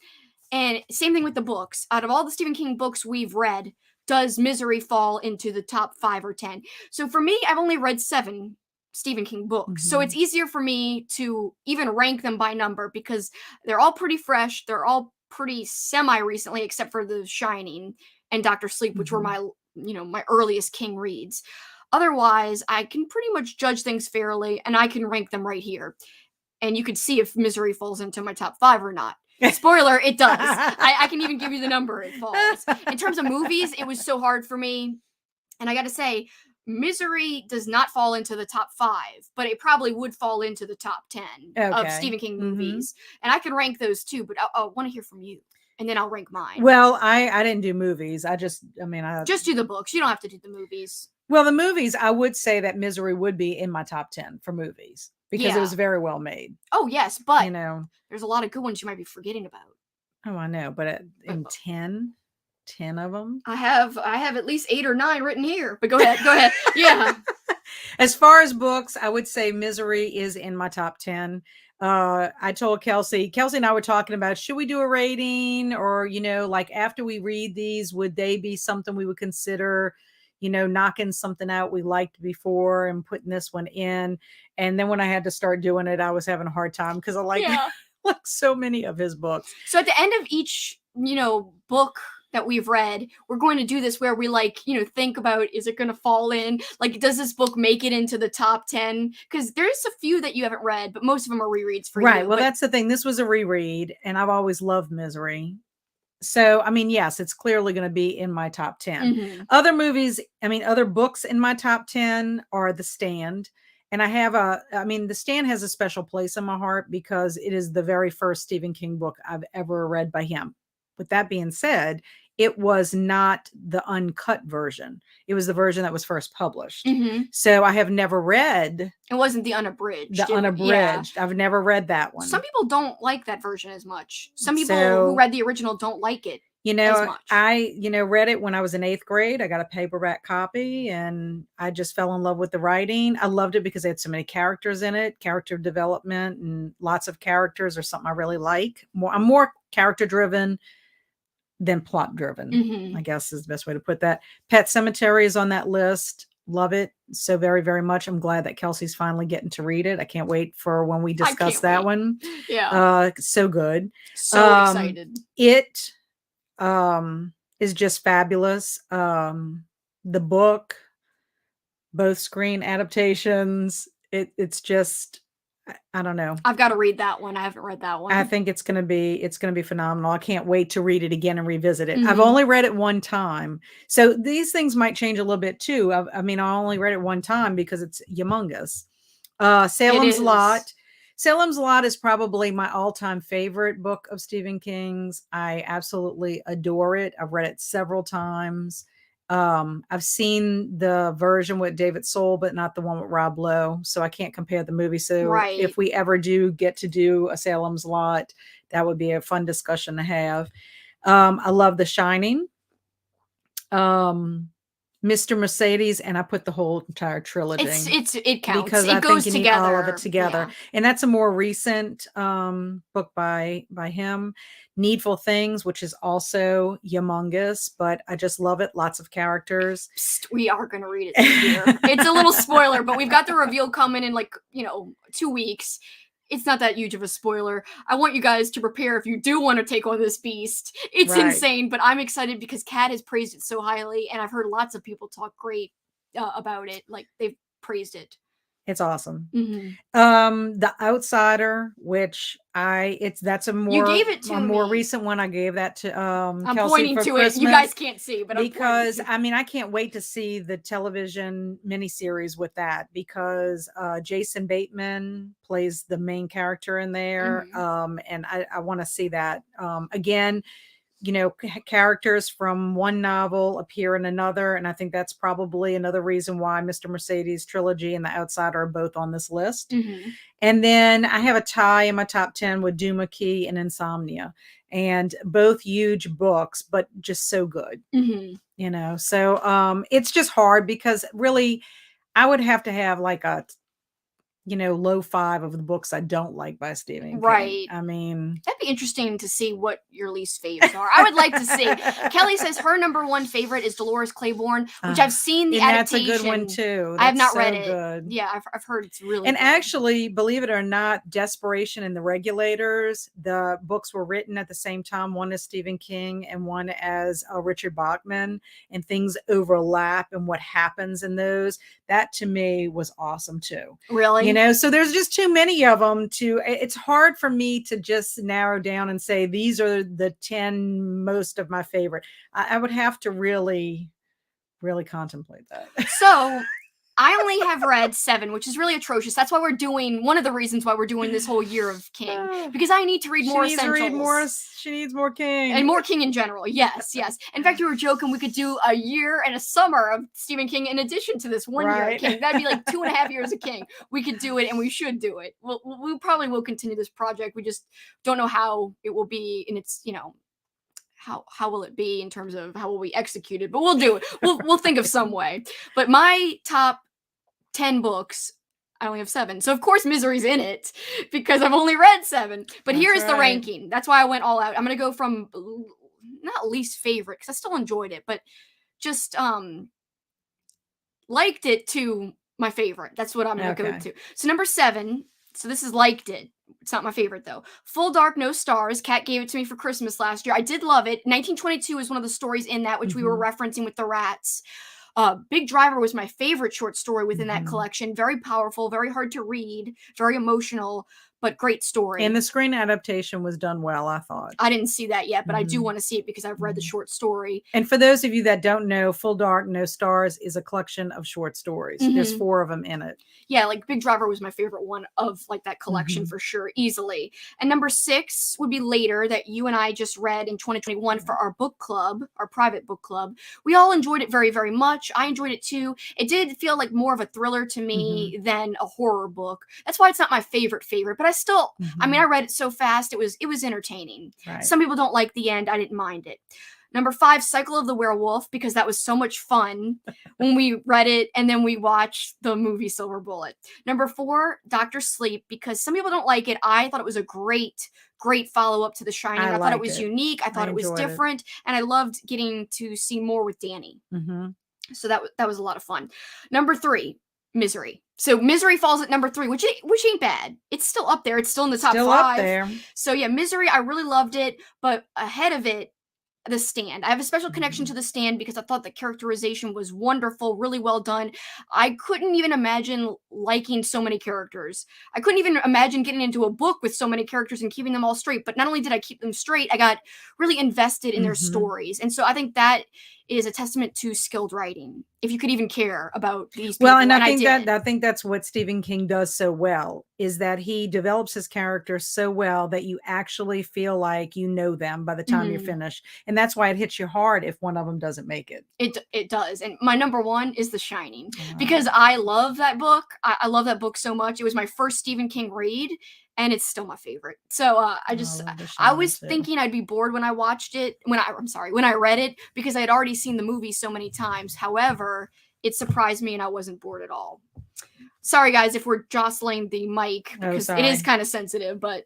And same thing with the books. Out of all the Stephen King books we've read, does Misery fall into the top 5 or 10? So for me, I've only read 7 Stephen King books. So it's easier for me to even rank them by number because they're all pretty fresh. They're all pretty semi-recently, except for The Shining and Dr. Sleep, which were my earliest King reads. Otherwise, I can pretty much judge things fairly and I can rank them right here. And you could see if Misery falls into my top 5 or not. Spoiler, it does. I can even give you the number it falls. In terms of movies, it was so hard for me. And I got to say, Misery does not fall into the top 5, but it probably would fall into the top 10 of Stephen King movies. And I can rank those too, but I want to hear from you. And then I'll rank mine. Well, I didn't do movies. I just do the books. You don't have to do the movies. Well, the movies, I would say that Misery would be in my top 10 for movies because it was very well made. Oh, yes, but there's a lot of good ones you might be forgetting about. Oh, I know, but in 10 of them, I have at least 8 or 9 written here, but go ahead. Yeah. As far as books, I would say Misery is in my top 10. I told Kelsi and I were talking about, should we do a rating or, like after we read these, would they be something we would consider, knocking something out we liked before and putting this one in. And then when I had to start doing it, I was having a hard time because I like so many of his books. So at the end of each, book that we've read, we're going to do this where we think about, is it going to fall in? Like, does this book make it into the top 10? Because there's a few that you haven't read, but most of them are rereads for you. Right. Well, that's the thing. This was a reread and I've always loved Misery. So, yes, it's clearly going to be in my top 10. Other movies, other books in my top 10 are The Stand. And I have The Stand has a special place in my heart because it is the very first Stephen King book I've ever read by him. With that being said, it was not the uncut version. It was the version that was first published. So I have never read. It wasn't the unabridged. Yeah. I've never read that one. Some people don't like that version as much. Some people who read the original don't like it as much. I read it when I was in 8th grade. I got a paperback copy and I just fell in love with the writing. I loved it because it had so many characters in it, character development, and lots of characters are something I really like. I'm more character driven than plot driven, I guess is the best way to put that. Pet Sematary is on that list. Love it so very, very much. I'm glad that Kelsey's finally getting to read it. I can't wait for when we discuss that one. Yeah. So good. So excited. It is just fabulous. The book, both screen adaptations, it's just, I don't know. I've got to read that one. I haven't read that one. I think it's going to be phenomenal. I can't wait to read it again and revisit it. I've Mhm. only read it one time. So these things might change a little bit too. I mean, I only read it one time because it's humongous. Salem's is. Lot. Salem's Lot is probably my all-time favorite book of Stephen King's. I absolutely adore it. I've read it several times. I've seen the version with David Soul, but not the one with Rob Lowe. So I can't compare the movie. So Right. if we ever do get to do a Salem's Lot, that would be a fun discussion to have. I love The Shining. Mr. Mercedes, and I put the whole entire trilogy. It counts. Because it I goes think you together. need all of it together. Yeah. And that's a more recent book by him. Needful Things, which is also humongous, but I just love it. Lots of characters. Psst, we are going to read it this year. It's a little spoiler, but we've got the reveal coming in 2 weeks. It's not that huge of a spoiler. I want you guys to prepare if you do want to take on this beast. It's Right. insane, but I'm excited because Kat has praised it so highly, and I've heard lots of people talk great about it. Like, they've praised it. It's awesome. Mm-hmm. The Outsider, which that's a more, you gave it to a more me. recent one. I gave that to I'm Kelsey pointing for to Christmas. it. You guys can't see, but because I'm I can't wait to see the television miniseries with that, because Jason Bateman plays the main character in there. Mm-hmm. And I want to see that again. Characters from one novel appear in another. And I think that's probably another reason why Mr. Mercedes trilogy and The Outsider are both on this list. Mm-hmm. And then I have a tie in my top 10 with Duma Key and Insomnia, and both huge books, but just so good. Mm-hmm. So it's just hard because really I would have to have like a low 5 of the books I don't like by Stephen King. Right. I mean, that'd be interesting to see what your least favorites are. I would like to see. Kelly says her number one favorite is Dolores Claiborne, which I've seen the adaptation. That's a good one too. I have not so read it. Good. Yeah, I've heard it's really and good. Actually, believe it or not, Desperation and the Regulators, the books were written at the same time. One is Stephen King and one as Richard Bachman, and things overlap and what happens in those. That to me was awesome too. Really? So there's just too many of them it's hard for me to just narrow down and say these are the 10 most of my favorite. I would have to really, really contemplate that. So I only have read 7, which is really atrocious. That's why we're doing, one of the reasons why we're doing this whole year of King, because I need to read more essentials. She needs more King. And more King in general. Yes, yes. In fact, we were joking we could do a year and a summer of Stephen King in addition to this 1 year of King. That'd be like 2.5 years of King. We could do it, and we should do it. We probably will continue this project. We just don't know how it will be, and it's, how will it be in terms of how will we execute it, but we'll do it. We'll think of some way. But my top 10 books, I only have 7. So of course Misery's in it because I've only read 7. But here's the ranking. That's why I went all out. I'm going to go from not least favorite because I still enjoyed it, but just liked it to my favorite. That's what I'm going to go to. So number 7, so this is liked it. It's not my favorite though. Full Dark, No Stars. Kat gave it to me for Christmas last year. I did love it. 1922 is one of the stories in that, which we were referencing with the rats. Big Driver was my favorite short story within that collection. Very powerful, very hard to read, very emotional, but great story. And the screen adaptation was done well, I thought. I didn't see that yet, but I do want to see it because I've read the short story. And for those of you that don't know, Full Dark, No Stars is a collection of short stories. There's 4 of them in it. Yeah, like Big Driver was my favorite one of like that collection for sure, easily. And number 6 would be Later, that you and I just read in 2021 for our book club, our private book club. We all enjoyed it very, very much. I enjoyed it too. It did feel like more of a thriller to me than a horror book. That's why it's not my favorite, but I still, I read it so fast. It was entertaining. Right. Some people don't like the end. I didn't mind it. Number 5, Cycle of the Werewolf, because that was so much fun when we read it and then we watched the movie Silver Bullet. Number 4, Dr. Sleep, because some people don't like it. I thought it was a great follow-up to The Shining. I thought it was unique. I thought it was different. And I loved getting to see more with Danny. So that was a lot of fun. Number 3, Misery. So Misery falls at number 3, which ain't bad. It's still up there. It's still in the top Still 5. up there. So yeah, Misery, I really loved it, but ahead of it, The Stand. I have a special connection to The Stand because I thought the characterization was wonderful, really well done. I couldn't even imagine liking so many characters. I couldn't even imagine getting into a book with so many characters and keeping them all straight. But not only did I keep them straight, I got really invested in their stories. And so I think that is a testament to skilled writing. If you could even care about these people. Well, and I think that's what Stephen King does so well, is that he develops his characters so well that you actually feel like you know them by the time you're finished. And that's why it hits you hard if one of them doesn't make it. It does. And my number 1 is The Shining, because I love that book. I love that book so much. It was my first Stephen King read, and it's still my favorite. So I was thinking I'd be bored when I watched it, when I read it, because I had already seen the movie so many times. However, it surprised me and I wasn't bored at all. Sorry guys if we're jostling the mic, because it is kind of sensitive, but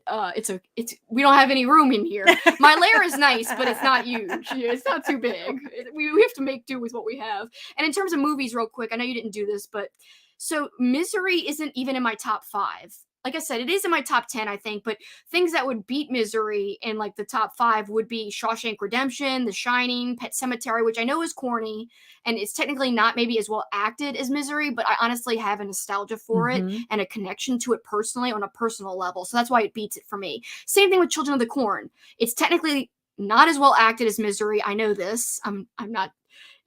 we don't have any room in here. My lair is nice, but it's not huge. It's not too big. We have to make do with what we have. And in terms of movies, real quick, I know you didn't do this, but so Misery isn't even in my top 5. Like I said, it is in my top 10, I think, but things that would beat Misery in like the top 5 would be Shawshank Redemption, The Shining, Pet Sematary, which I know is corny and it's technically not maybe as well acted as Misery, but I honestly have a nostalgia for it and a connection to it personally on a personal level. So that's why it beats it for me. Same thing with Children of the Corn. It's technically not as well acted as Misery. I know this. I'm not,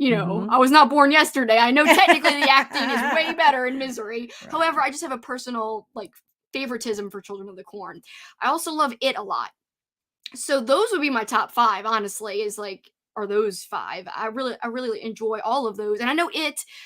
I was not born yesterday. I know technically the acting is way better in Misery. Right. However, I just have a personal favoritism for Children of the Corn. I also love It a lot. So those would be my top 5, honestly, are those 5. I really enjoy all of those. And I know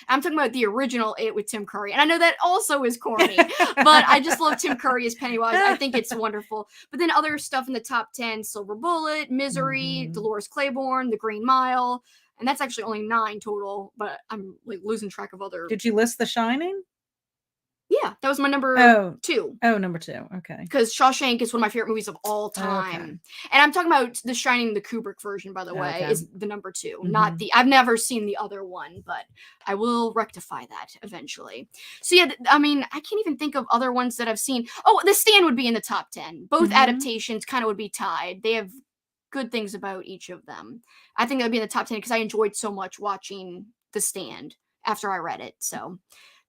I'm talking about the original It with Tim Curry. And I know that also is corny, but I just love Tim Curry as Pennywise. I think it's wonderful. But then other stuff in the top 10, Silver Bullet, Misery, Dolores Claiborne, The Green Mile. And that's actually only 9 total, but I'm losing track of other. Did you list The Shining? Yeah, that was my number 2. Oh, number 2. Okay. Because Shawshank is one of my favorite movies of all time. And I'm talking about The Shining, the Kubrick version, by the way, is the number 2. Not I've never seen the other one, but I will rectify that eventually. So yeah, I can't even think of other ones that I've seen. Oh, The Stand would be in the top 10. Both adaptations kind of would be tied. They have good things about each of them. I think that would be in the top 10 because I enjoyed so much watching The Stand after I read it. So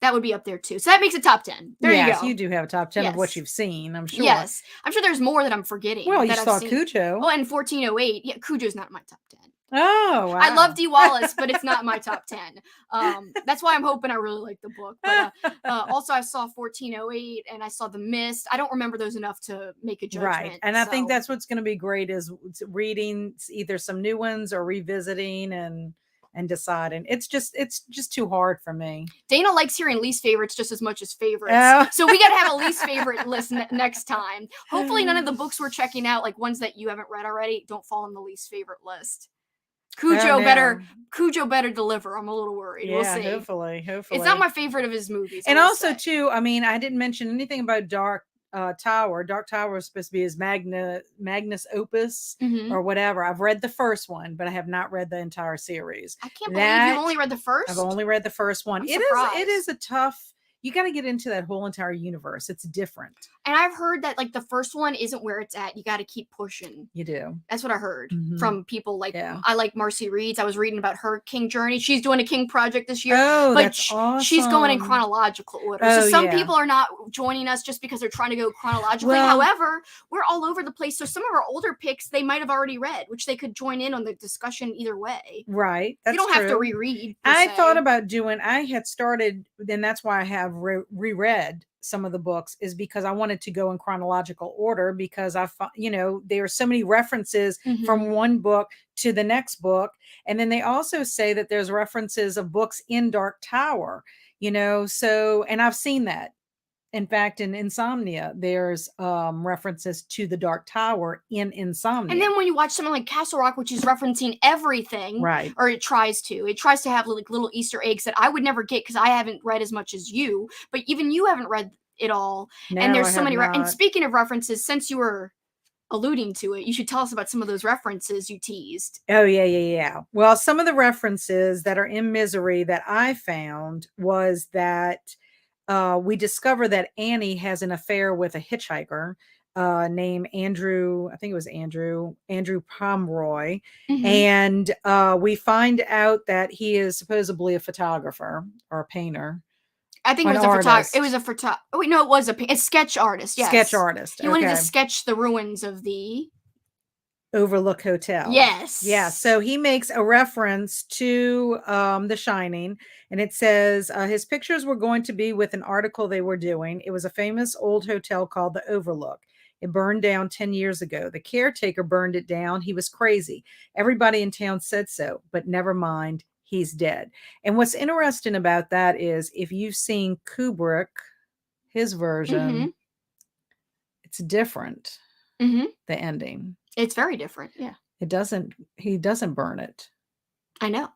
that would be up there too. So that makes it top 10. There you go. You do have a top 10 of what you've seen, I'm sure. Yes. I'm sure there's more that I'm forgetting. Well, you saw Cujo. Oh, and 1408. Yeah, Cujo's not in my top 10. Oh, wow. I love Dee Wallace, but it's not my top 10. That's why I'm hoping I really like the book. But also, I saw 1408 and I saw The Mist. I don't remember those enough to make a judgment. Right. And I think that's what's going to be great is reading either some new ones or revisiting and deciding. It's just too hard for me. Dana likes hearing least favorites just as much as favorites. So we got to have a least favorite list next time. Hopefully none of the books we're checking out, like ones that you haven't read already, don't fall on the least favorite list. Cujo better deliver. I'm a little worried. We'll see. Hopefully. It's not my favorite of his movies. And also too, I didn't mention anything about Dark Tower. Dark Tower is supposed to be his magnus opus or whatever. I've read the first one, but I have not read the entire series. I can't believe you've only read the first. I've only read the first one. It is a tough. You got to get into that whole entire universe. It's different. And I've heard that the first one isn't where it's at. You got to keep pushing. You do. That's what I heard from people I like Marcy Reeds. I was reading about her King journey. She's doing a King project this year. Oh, but that's awesome. She's going in chronological order. So some people are not joining us just because they're trying to go chronologically. However, we're all over the place. So some of our older picks, they might have already read, which they could join in on the discussion either way. Right. That's you don't have to reread. I thought about I had started, and that's why I have reread some of the books, is because I wanted to go in chronological order, because I thought, there are so many references from one book to the next book. And then they also say that there's references of books in Dark Tower, so, and I've seen that. In fact, in Insomnia, there's references to the Dark Tower in Insomnia. And then when you watch something like Castle Rock, which is referencing everything, right? Or it tries to have little Easter eggs that I would never get because I haven't read as much as you. But even you haven't read it all, and there's so many. And speaking of references, since you were alluding to it. You should tell us about some of those references you teased. Oh, yeah. Well, some of the references that are in Misery that I found was that we discover that Annie has an affair with a hitchhiker named Andrew. I think it was Andrew Pomeroy. And we find out that he is supposedly a photographer or a painter. I think it was a photographer. It was a photographer. Oh, wait, no, it was a sketch artist. Yes. Sketch artist. He wanted to sketch the ruins of the Overlook Hotel. Yes. Yeah. So he makes a reference to The Shining, and it says his pictures were going to be with an article they were doing. It was a famous old hotel called the Overlook. It burned down 10 years ago. The caretaker burned it down. He was crazy. Everybody in town said so, but never mind. He's dead. And what's interesting about that is if you've seen Kubrick, his version, it's different. The ending. It's very different. Yeah. He doesn't burn it. I know.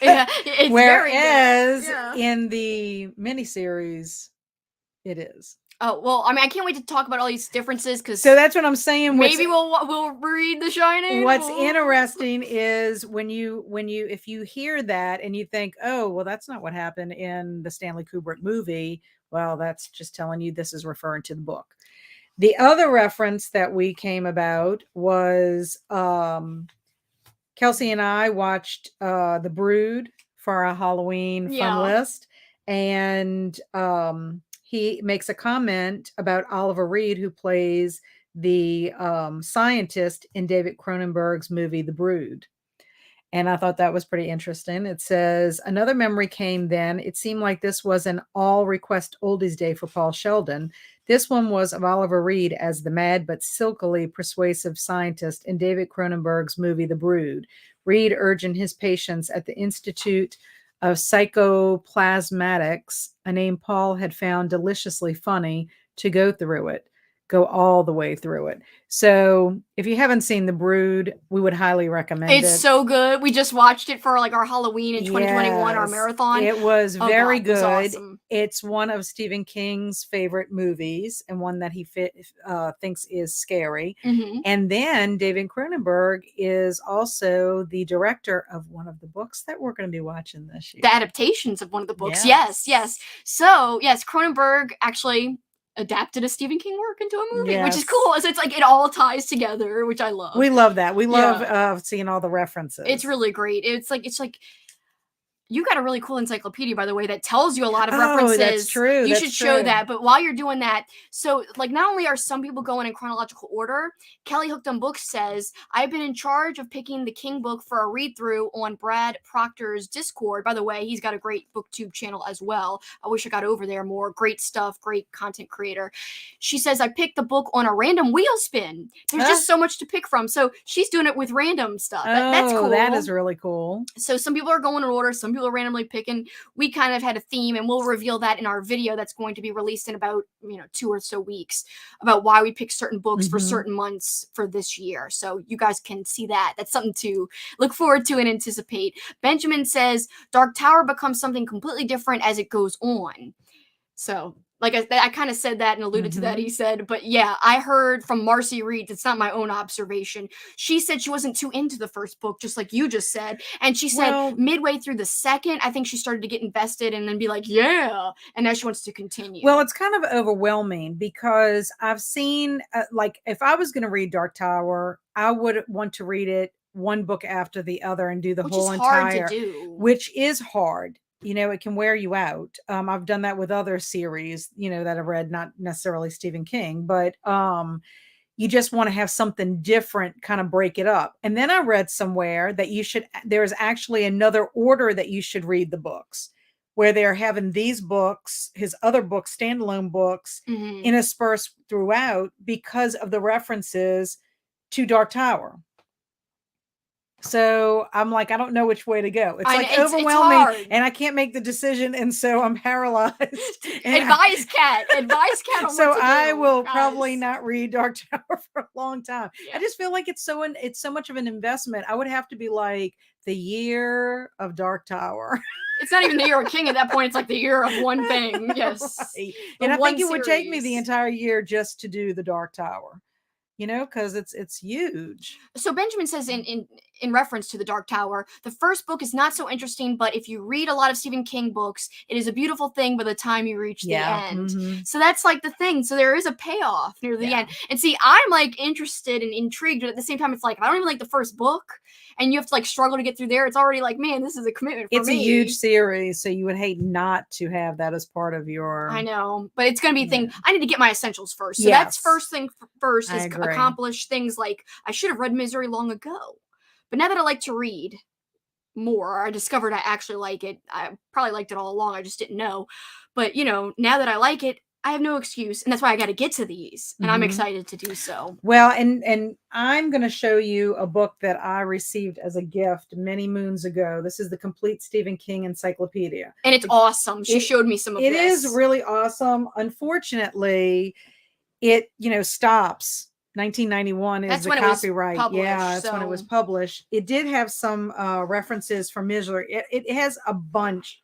Yeah, it's Whereas in the miniseries, it is. Oh, well, I mean, I can't wait to talk about all these differences because so that's what I'm saying. Maybe we'll read The Shining. What's interesting is when you if you hear that and you think, oh, well, that's not what happened in the Stanley Kubrick movie. Well, that's just telling you this is referring to the book. The other reference that we came about was Kelsi and I watched The Brood for our Halloween fun list. And he makes a comment about Oliver Reed, who plays the scientist in David Cronenberg's movie, The Brood. And I thought that was pretty interesting. It says, another memory came then. It seemed like this was an all request oldies day for Paul Sheldon. This one was of Oliver Reed as the mad but silkily persuasive scientist in David Cronenberg's movie, The Brood. Reed urging his patients at the Institute of Psychoplasmatics, a name Paul had found deliciously funny, to go all the way through it. So if you haven't seen The Brood, we would highly recommend it. It's so good. We just watched it for like our Halloween in 2021, our marathon. It was very good. It was awesome. It's one of Stephen King's favorite movies and one that he thinks is scary. And then David Cronenberg is also the director of one of the books that we're going to be watching this year. The adaptations of one of the books. Yes. So, yes, Cronenberg actually adapted a Stephen King work into a movie, which is cool. So it's like it all ties together, which I love. We love that. We love seeing all the references. It's really great. It's like you got a really cool encyclopedia, by the way, that tells you a lot of references. Oh, that's true. You should show that. But while you're doing that, so like not only are some people going in chronological order, Kelly Hooked on Books says, I've been in charge of picking the King book for a read-through on Brad Proctor's Discord. By the way, he's got a great booktube channel as well. I wish I got over there more. Great stuff, great content creator. She says, I picked the book on a random wheel spin. There's just so much to pick from. So she's doing it with random stuff. That's cool. That is really cool. So some people are going in order. Some people are randomly picking. We kind of had a theme, and we'll reveal that in our video that's going to be released in about 2 or so weeks about why we pick certain books for certain months for this year. So you guys can see that. That's something to look forward to and anticipate. Benjamin says Dark Tower becomes something completely different as it goes on. So like I kind of said that and alluded to that, he said, but yeah, I heard from Marcy Reed, it's not my own observation. She said she wasn't too into the first book, just like you just said. And she said midway through the second, I think she started to get invested and then be like, yeah. And now she wants to continue. Well, it's kind of overwhelming because I've seen, like, if I was going to read Dark Tower, I would want to read it one book after the other and do the whole entire, which is hard. It can wear you out. I've done that with other series, that I've read, not necessarily Stephen King, but you just want to have something different, kind of break it up. And then I read somewhere that there's actually another order that you should read the books, where they're having these books, his other books, standalone books, interspersed throughout because of the references to Dark Tower. So I'm like, I don't know which way to go. It's overwhelming and I can't make the decision. And so I'm paralyzed. Advise Kat on what so to I do, will guys. Probably not read Dark Tower for a long time. I just feel like it's so much of an investment. I would have to be like the year of Dark Tower. It's not even the year of King at that point. It's like the year of one thing. Yes. Right. And I think it would take me the entire year just to do the Dark Tower. because it's huge. So Benjamin says in reference to the Dark Tower, the first book is not so interesting, but if you read a lot of Stephen King books, it is a beautiful thing by the time you reach the end. Mhm. So that's like the thing. So there is a payoff near the end. And see, I'm like interested and intrigued, but at the same time, it's like if I don't even like the first book and you have to like struggle to get through there, it's already like, man, this is a commitment for me. It's a huge series, so you would hate not to have that as part of your. I know, but it's gonna be a thing. I need to get my essentials first. So Yes. that's first thing first, I is agree. accomplish things like I should have read Misery long ago. But now that I like to read more, I discovered I actually like it. I probably liked it all along, I just didn't know. But now that I like it, I have no excuse, and that's why I got to get to these, and I'm Mhm. excited to do so. Well, and I'm going to show you a book that I received as a gift many moons ago. This is the Complete Stephen King Encyclopedia. And it's awesome. She showed me some of this. It is really awesome. Unfortunately, it, stops. 1991 is That's the when it was copyright. published, Yeah, that's when it was published. It did have some references from Misery. It has a bunch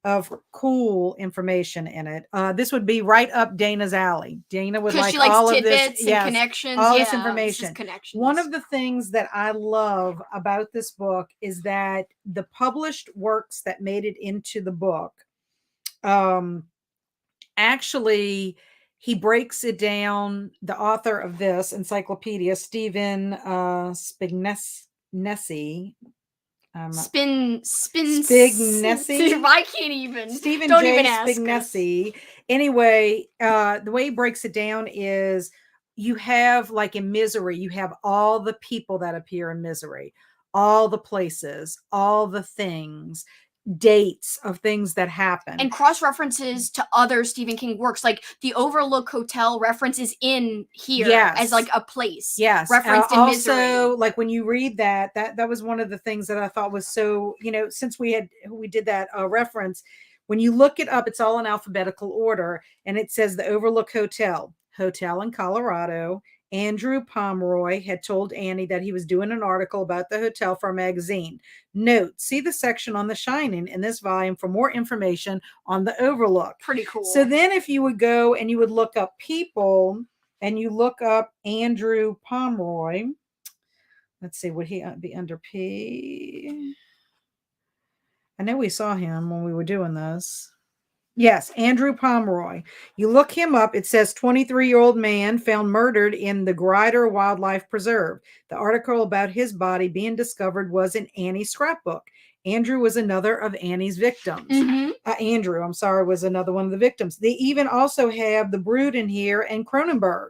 of cool information in it. This would be right up Dana's alley. Dana would like she likes all of tidbits this, and connections. all Yeah, this information. This is connections. One of the things that I love about this book is that the published works that made it into the book, actually, he breaks it down. The author of this encyclopedia, Stephen Spignesi. Spignesi. I can't even. Stephen Don't J. even ask Spignesi. Anyway, the way he breaks it down is you have, like in Misery, you have all the people that appear in Misery, all the places, all the things, dates of things that happen, and cross references to other Stephen King works, like the Overlook Hotel reference is in here as like a place. Yes, referenced in also, Misery. like when you read that was one of the things that I thought was so, since we did that reference, when you look it up, it's all in alphabetical order, and it says the Overlook Hotel in Colorado. Andrew Pomeroy had told Annie that he was doing an article about the hotel for a magazine. Note, see the section on The Shining in this volume for more information on the Overlook. Pretty cool. So then if you would go and you would look up people and you look up Andrew Pomeroy, let's see, would he be under P? I know we saw him when we were doing this. Yes, Andrew Pomeroy. You look him up, it says 23-year-old man found murdered in the Grider Wildlife Preserve. The article about his body being discovered was in Annie's scrapbook. Andrew was another of Annie's victims. Mm-hmm. Andrew, I'm sorry, was another one of the victims. They even also have The Brood in here and Cronenberg.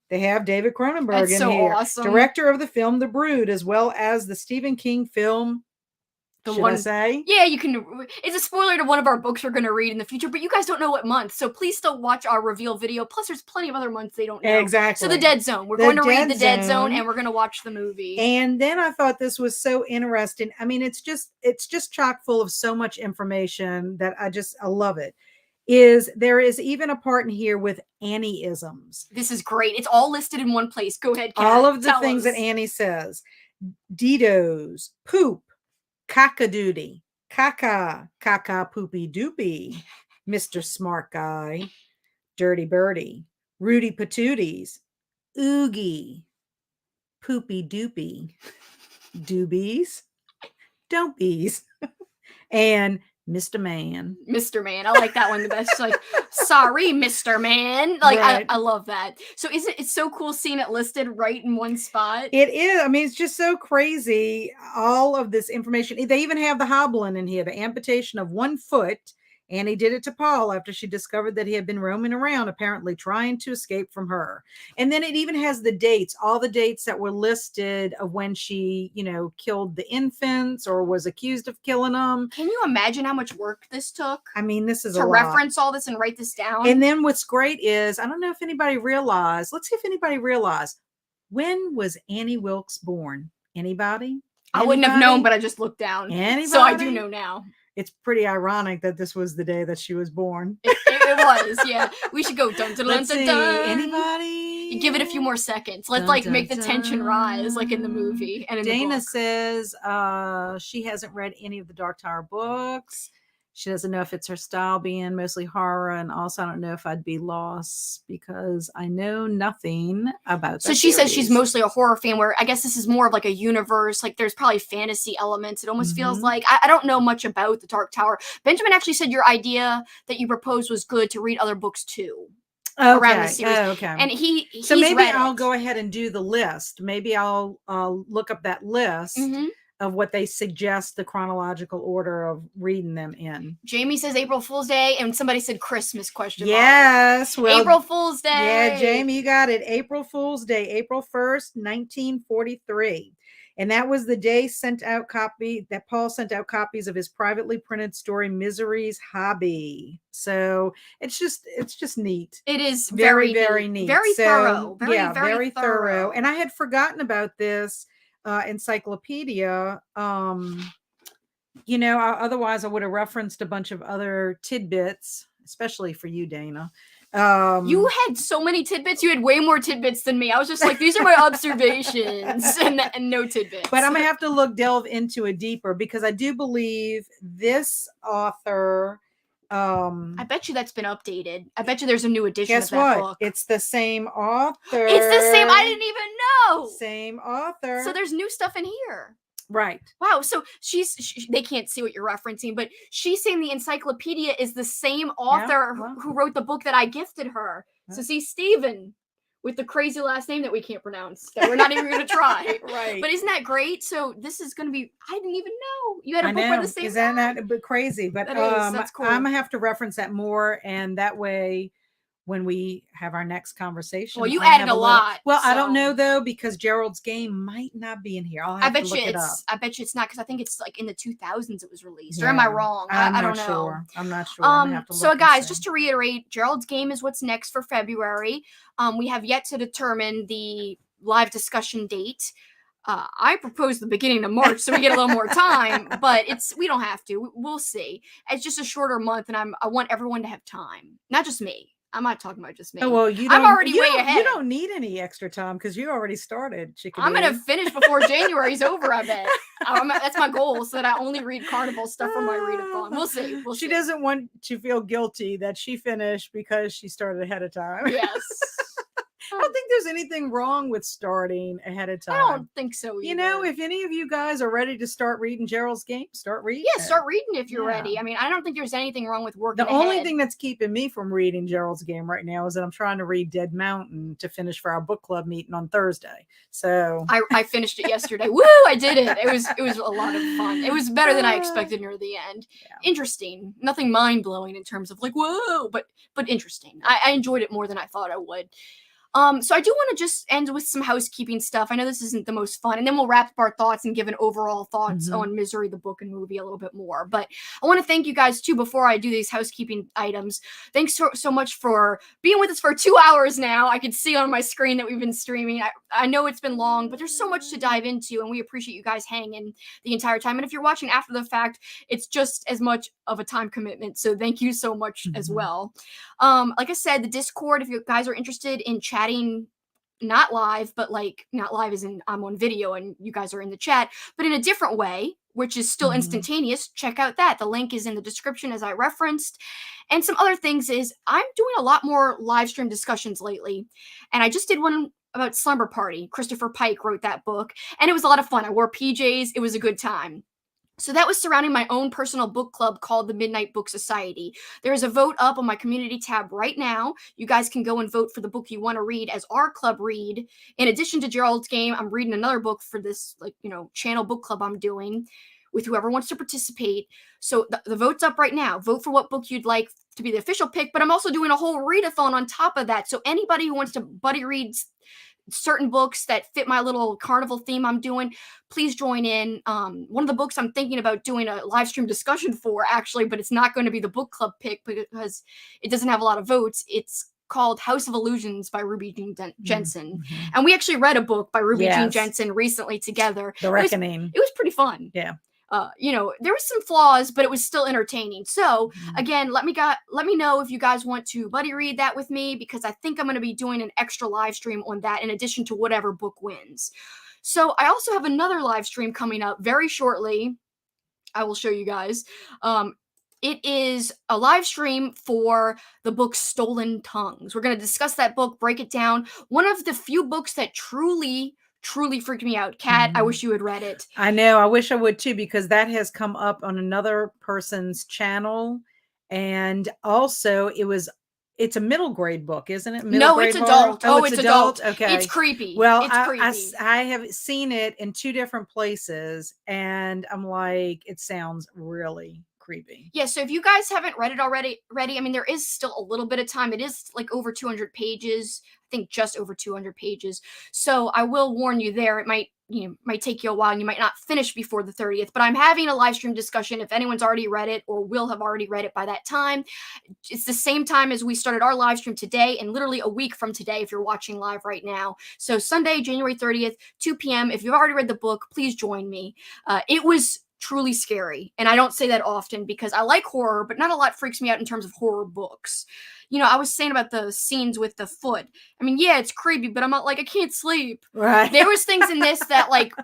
They have David Cronenberg That's in so here. awesome. Director of the film The Brood, as well as the Stephen King film. I say? Yeah, you can. It's a spoiler to one of our books we're going to read in the future, but you guys don't know what month, so please still watch our reveal video. Plus, there's plenty of other months they don't know. Exactly. So The Dead Zone. We're going to read The Dead Zone, and we're going to watch the movie. And then I thought this was so interesting. I mean, it's just chock full of so much information that I love it. There is even a part in here with Annie-isms. This is great. It's all listed in one place. Go ahead, Kat. All of the things that Annie says. Didos, poop, cock-a-doodie, caca, poopy doopy, Mr. Smart Guy, Dirty Birdie, Rudy Patooties, oogie, poopy doopy, doobies, don't bees, and Mr. Man. Mr. Man. I like that one the best. Like, sorry, Mr. Man. Like, right. I love that. So it's so cool seeing it listed right in one spot. It is. I mean, it's just so crazy. All of this information. They even have the hobbling in here, the amputation of 1 foot. Annie did it to Paul after she discovered that he had been roaming around, apparently trying to escape from her. And then it even has the dates, all the dates that were listed of when she, killed the infants or was accused of killing them. Can you imagine how much work this took? I mean, this is to reference all this and write this down. And then what's great is, I don't know if anybody realized, let's see if anybody realized, when was Annie Wilkes born? Anybody? I wouldn't have known, but I just looked down. Anybody? So I do know now. It's pretty ironic that this was the day that she was born. It was, yeah. We should go dun dun dun dun dun. Anybody? You give it a few more seconds. Let's make the tension rise, like in the movie and in Dana the book. says she hasn't read any of the Dark Tower books. She doesn't know if it's her style being mostly horror, and also I don't know if I'd be lost because I know nothing about So that she says she's series. mostly a horror fan, where I guess this is more of like a universe. Like there's probably fantasy elements. It almost feels like I don't know much about the Dark Tower. Benjamin actually said your idea that you proposed was good to read other books too. Around the series. Okay. And so maybe read I'll it. go ahead and do the list. Maybe I'll look up that list of what they suggest the chronological order of reading them in. Jamie says April Fool's Day, and somebody said Christmas question yes mark. Well, April Fool's Day. Yeah, Jamie, you got it. April Fool's Day, April 1st, 1943. And that was the day that Paul sent out copies of his privately printed story, Misery's Hobby. So it's just neat. It is very neat. Very thorough. Very thorough. And I had forgotten about this encyclopedia. Otherwise I would have referenced a bunch of other tidbits, especially for you, Dana. You had so many tidbits. You had way more tidbits than me. I was just like, these are my observations and no tidbits. But I'm gonna have to delve into it deeper because I do believe this author. I bet you that's been updated. I bet you there's a new edition of that book. It's the same author. It's the same. I didn't even know. Same author. So there's new stuff in here. Right. Wow. So they can't see what you're referencing, but she's saying the encyclopedia is the same author who wrote the book that I gifted her. So see, Stephen, with the crazy last name that we can't pronounce, that we're not even going to try. Right. But isn't that great? So this is going to be, I didn't even know. You had a book by the same Isn't that a bit crazy? But that's cool. I'm going to have to reference that more. And that way, when we have our next conversation. Well, you added a lot. I don't know though, because Gerald's Game might not be in here. I bet you it's not, because I think it's like in the 2000s it was released. Or am I wrong? I don't know. Sure. I'm not sure. So guys, just to reiterate, Gerald's Game is what's next for February. We have yet to determine the live discussion date. I propose the beginning of March so we get a little more time, but we don't have to. We'll see. It's just a shorter month, and I want everyone to have time, not just me. I'm not talking about just me. Oh, well, I'm already way ahead. You don't need any extra time because you already started. I'm going to finish before January's over, I bet. That's my goal, so that I only read Carnival stuff from my readathon. We'll see. She doesn't want to feel guilty that she finished because she started ahead of time. Yes. I don't think there's anything wrong with starting ahead of time. I don't think so either. If any of you guys are ready to start reading Gerald's Game, start reading. Yeah, start reading if you're ready. I mean, I don't think there's anything wrong with working The only thing that's keeping me from reading Gerald's Game right now is that I'm trying to read Dead Mountain to finish for our book club meeting on Thursday. So I finished it yesterday. Woo! I did it. It was a lot of fun. It was better than I expected near the end. Yeah. Interesting. Nothing mind blowing in terms of like whoa, but interesting. I enjoyed it more than I thought I would. So I do want to just end with some housekeeping stuff. I know this isn't the most fun, and then we'll wrap up our thoughts and give an overall thoughts on Misery, the book and movie, a little bit more. But I want to thank you guys too before I do these housekeeping items. Thanks so much for being with us for 2 hours now. I can see on my screen that we've been streaming. I know it's been long, but there's so much to dive into, and we appreciate you guys hanging the entire time. And if you're watching after the fact, it's just as much of a time commitment. So thank you so much as well. Like I said, the Discord, if you guys are interested in chatting, not live, but like not live as in I'm on video and you guys are in the chat, but in a different way, which is still instantaneous, check out that. The link is in the description as I referenced. And some other things is I'm doing a lot more live stream discussions lately. And I just did one about Slumber Party. Christopher Pike wrote that book, and it was a lot of fun. I wore PJs. It was a good time. So that was surrounding my own personal book club called the Midnight Book Society. There is a vote up on my community tab right now. You guys can go and vote for the book you want to read as our club read. In addition to Gerald's Game, I'm reading another book for this, channel book club I'm doing with whoever wants to participate. So the vote's up right now. Vote for what book you'd like to be the official pick, but I'm also doing a whole readathon on top of that. So anybody who wants to buddy read certain books that fit my little carnival theme I'm doing, please join in. One of the books I'm thinking about doing a live stream discussion for, actually, but it's not going to be the book club pick because it doesn't have a lot of votes. It's called House of Illusions by Ruby Jean Jensen. And we actually read a book by Ruby Jean Jensen recently together. The Reckoning. It was pretty fun. Yeah. There was some flaws, but it was still entertaining. So again, let me know if you guys want to buddy read that with me, because I think I'm going to be doing an extra live stream on that in addition to whatever book wins. So I also have another live stream coming up very shortly. I will show you guys. It is a live stream for the book Stolen Tongues. We're going to discuss that book, break it down. One of the few books that truly freaked me out. Kat, I wish you had read it. I know. I wish I would too, because that has come up on another person's channel. And also it's a middle grade book, isn't it? No, it's adult. Oh, it's adult. Okay. It's creepy. Well, it's creepy. I have seen it in 2 different places, and I'm like, it sounds really creepy. Yeah, so if you guys haven't read it already, I mean, there is still a little bit of time. It is like over 200 pages. I think just over 200 pages. So I will warn you there. It might take you a while and you might not finish before the 30th, but I'm having a live stream discussion if anyone's already read it or will have already read it by that time. It's the same time as we started our live stream today, and literally a week from today if you're watching live right now. So Sunday, January 30th, 2 p.m. If you've already read the book, please join me. It was truly scary, and I don't say that often because I like horror, but not a lot freaks me out in terms of horror books. I was saying about the scenes with the foot. I mean, yeah, it's creepy, but I'm not like, I can't sleep. Right. There was things in this that like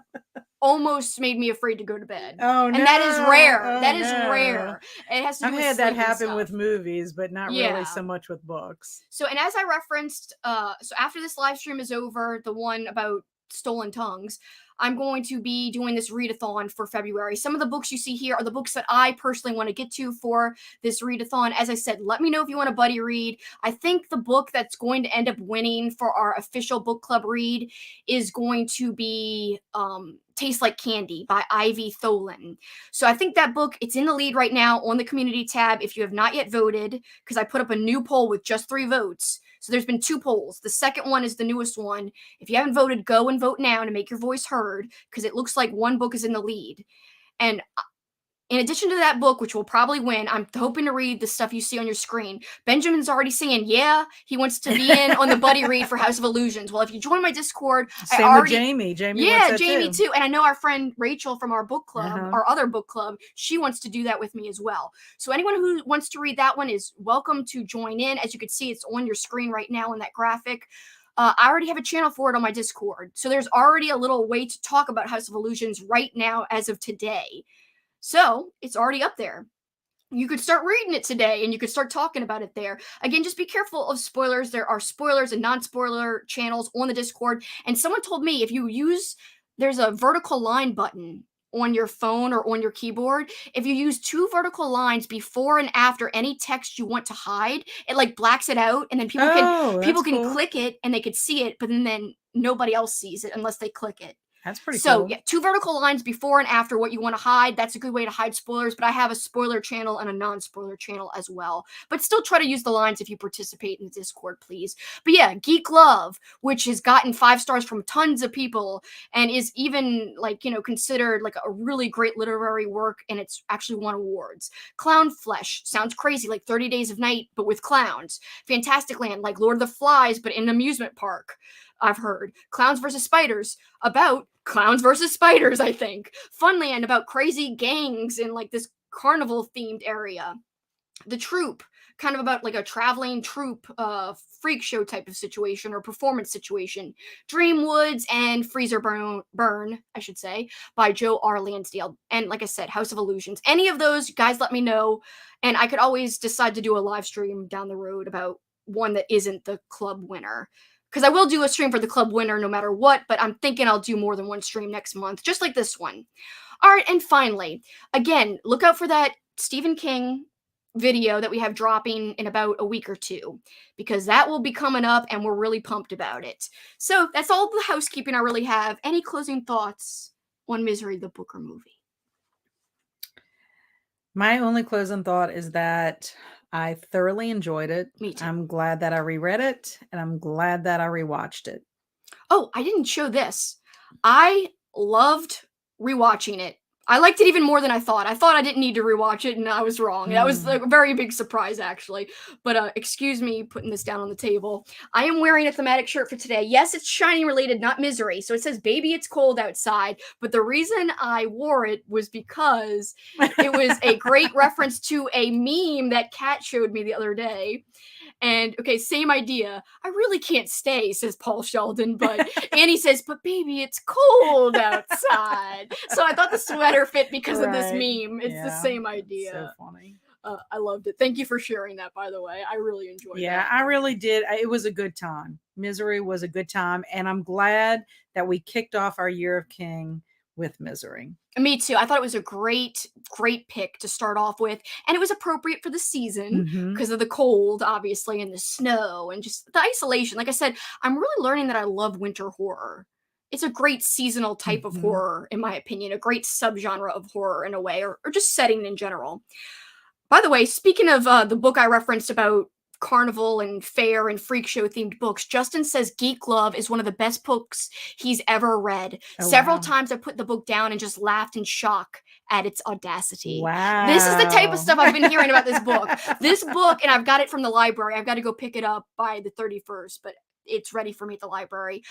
almost made me afraid to go to bed. Oh, no. And that is rare. Oh, that is no. rare. It has to do I've with had that sleep and happen stuff. with movies, but not Yeah. really so much with books. So, and as I referenced, so after this live stream is over, the one about Stolen Tongues, I'm going to be doing this readathon for February. Some of the books you see here are the books that I personally want to get to for this readathon. As I said, let me know if you want a buddy read. I think the book that's going to end up winning for our official book club read is going to be Tastes Like Candy by Ivy Tholen. So I think that book, it's in the lead right now on the community tab. If you have not yet voted, because I put up a new poll with just 3 votes. So there's been 2 polls. The second one is the newest one. If you haven't voted, go and vote now to make your voice heard, because it looks like one book is in the lead. And in addition to that book, which will probably win, I'm hoping to read the stuff you see on your screen. Benjamin's already saying, yeah, he wants to be in on the buddy read for House of Illusions. Well, if you join my Discord, Same with Jamie. Jamie wants that Jamie too. And I know our friend Rachel from our book club, Uh-huh. our other book club, she wants to do that with me as well. So anyone who wants to read that one is welcome to join in. As you can see, it's on your screen right now in that graphic. I already have a channel for it on my Discord. So there's already a little way to talk about House of Illusions right now as of today. So it's already up there. You could start reading it today and you could start talking about it there. Again, just be careful of spoilers. There are spoilers and non-spoiler channels on the Discord. And someone told me there's a vertical line button on your phone or on your keyboard. If you use 2 vertical lines before and after any text you want to hide, it like blacks it out, and then people can click it and they could see it, but then nobody else sees it unless they click it. That's pretty cool. So, yeah, 2 vertical lines before and after what you want to hide. That's a good way to hide spoilers, but I have a spoiler channel and a non-spoiler channel as well. But still try to use the lines if you participate in the Discord, please. But yeah, Geek Love, which has gotten 5 stars from tons of people and is even considered like a really great literary work, and it's actually won awards. Clown Flesh sounds crazy, like 30 Days of Night, but with clowns. Fantastic Land, like Lord of the Flies, but in an amusement park. I've heard. Clowns vs. Spiders, about clowns versus spiders, I think. Funland, about crazy gangs in like this carnival themed area. The Troop, kind of about like a traveling troupe freak show type of situation or performance situation. Dreamwoods and Freezer Burn, I should say, by Joe R. Lansdale. And like I said, House of Illusions. Any of those, guys, let me know. And I could always decide to do a live stream down the road about one that isn't the club winner. Because I will do a stream for the club winner no matter what, but I'm thinking I'll do more than one stream next month, just like this one. All right, and finally, again, look out for that Stephen King video that we have dropping in about a week or 2, because that will be coming up and we're really pumped about it. So that's all the housekeeping I really have. Any closing thoughts on Misery, the book or movie? My only closing thought is that I thoroughly enjoyed it. Me too. I'm glad that I reread it, and I'm glad that I rewatched it. Oh, I didn't show this. I loved rewatching it. I liked it even more than I thought. I thought I didn't need to rewatch it, and I was wrong. That was a very big surprise, actually. But excuse me putting this down on the table. I am wearing a thematic shirt for today. Yes, it's Shining related, not Misery. So it says, "Baby, it's cold outside." But the reason I wore it was because it was a great reference to a meme that Kat showed me the other day. And okay, same idea. "I really can't stay," says Paul Sheldon, but Annie says, "But baby, it's cold outside." So I thought the sweater fit because of this meme. It's the same idea. So funny. I loved it. Thank you for sharing that, by the way. I really enjoyed Yeah, that. I really did. It was a good time. Misery was a good time. And I'm glad that we kicked off our Year of King with Misery. Me too. I thought it was a great, great pick to start off with. And it was appropriate for the season Mm-hmm. because of the cold, obviously, and the snow and just the isolation. Like I said, I'm really learning that I love winter horror. It's a great seasonal type of Mm-hmm. horror, in my opinion, a great subgenre of horror in a way, or just setting in general. By the way, speaking of the book I referenced about carnival and fair and freak show themed books, Justin says Geek Love is one of the best books he's ever read. Oh, Several wow. times I put the book down and just laughed in shock at its audacity. Wow. This is the type of stuff I've been hearing about this book. This book, and I've got it from the library. I've got to go pick it up by the 31st, but it's ready for me at the library.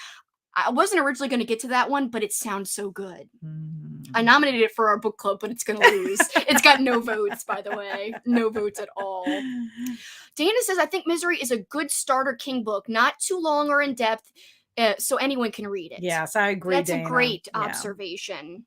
I wasn't originally going to get to that one, but it sounds so good. I nominated it for our book club, but it's going to lose. It's got no votes, by the way. No votes at all. Dana says, I think Misery is a good starter King book, not too long or in depth, so anyone can read it. Yes, I agree, That's Dana. a great observation.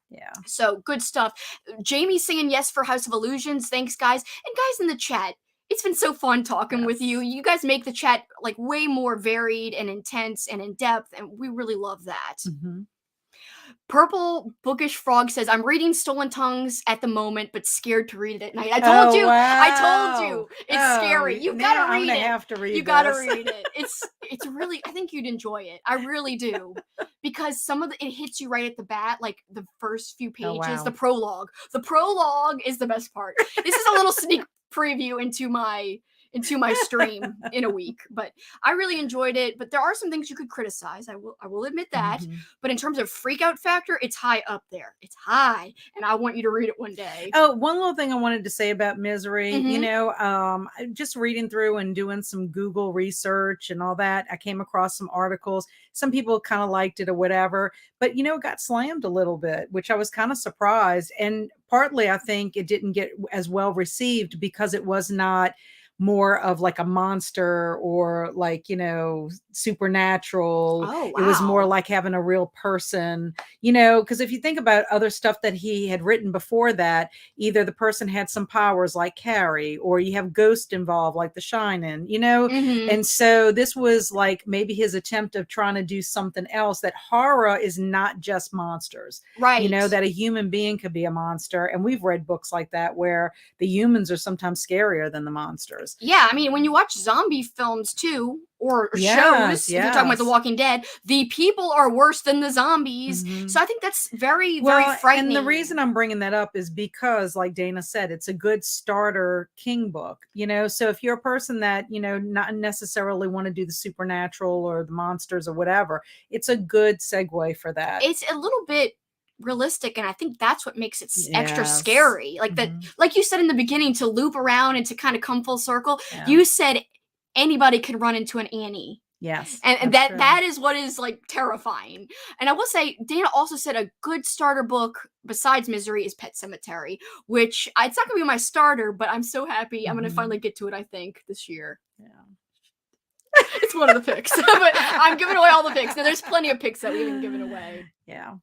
Yeah. So good stuff. Jamie's saying yes for House of Illusions. Thanks, guys. And guys in the chat, it's been so fun talking with you. You guys make the chat like way more varied and intense and in depth, and we really love that. Mm-hmm. Purple Bookish Frog says, I'm reading Stolen Tongues at the moment, but scared to read it at night. I told you. Wow. I told you. It's scary. You've got to read it. I'm gonna have to read You got to this. read it. It's really, I think you'd enjoy it. I really do. Because some of it hits you right at the bat, like the first few pages, wow. the prologue. The prologue is the best part. This is a little sneak preview into my stream in a week, but I really enjoyed it. But there are some things you could criticize. I will admit that. Mm-hmm. But in terms of freak out factor, it's high up there. It's high, and I want you to read it one day. Oh, one little thing I wanted to say about Misery. Mhm. You know, just reading through and doing some Google research and all that, I came across some articles. Some people kind of liked it or whatever, but you know, it got slammed a little bit, which I was kind of surprised. And partly, I think it didn't get as well received because it was not more of like a monster or like, you know, supernatural. Oh, wow. It was more like having a real person, you know, because if you think about other stuff that he had written before that, either the person had some powers like Carrie, or you have ghost involved like The Shining, you know. Mhm. And so this was like maybe his attempt of trying to do something else, that horror is not just monsters, Right. you know, that a human being could be a monster. And we've read books like that where the humans are sometimes scarier than the monsters. Yeah, I mean, when you watch zombie films too, or Yes, shows, if you're talking about The yes. Walking Dead, the people are worse than the zombies. Mhm. So I think that's very, Well, very frightening. and the reason I'm bringing that up is because, like Dana said, it's a good starter King book, you know. So if you're a person that, you know, not necessarily want to do the supernatural or the monsters or whatever, it's a good segue for that. It's a little bit realistic, and I think that's what makes it extra Yes. scary. Like that, Mhm. like you said in the beginning, to loop around and to kind of come full circle. Yeah. You said anybody can run into an Annie. Yes, And that's true. that is what is like terrifying. And I will say, Dana also said a good starter book besides Misery is Pet Cemetery, which it's not gonna be my starter, but I'm so happy I'm gonna Mhm. finally get to it, I think, this year. Yeah. It's one of the picks. But I'm giving away all the picks. Now there's plenty of picks that we haven't given away. Yeah.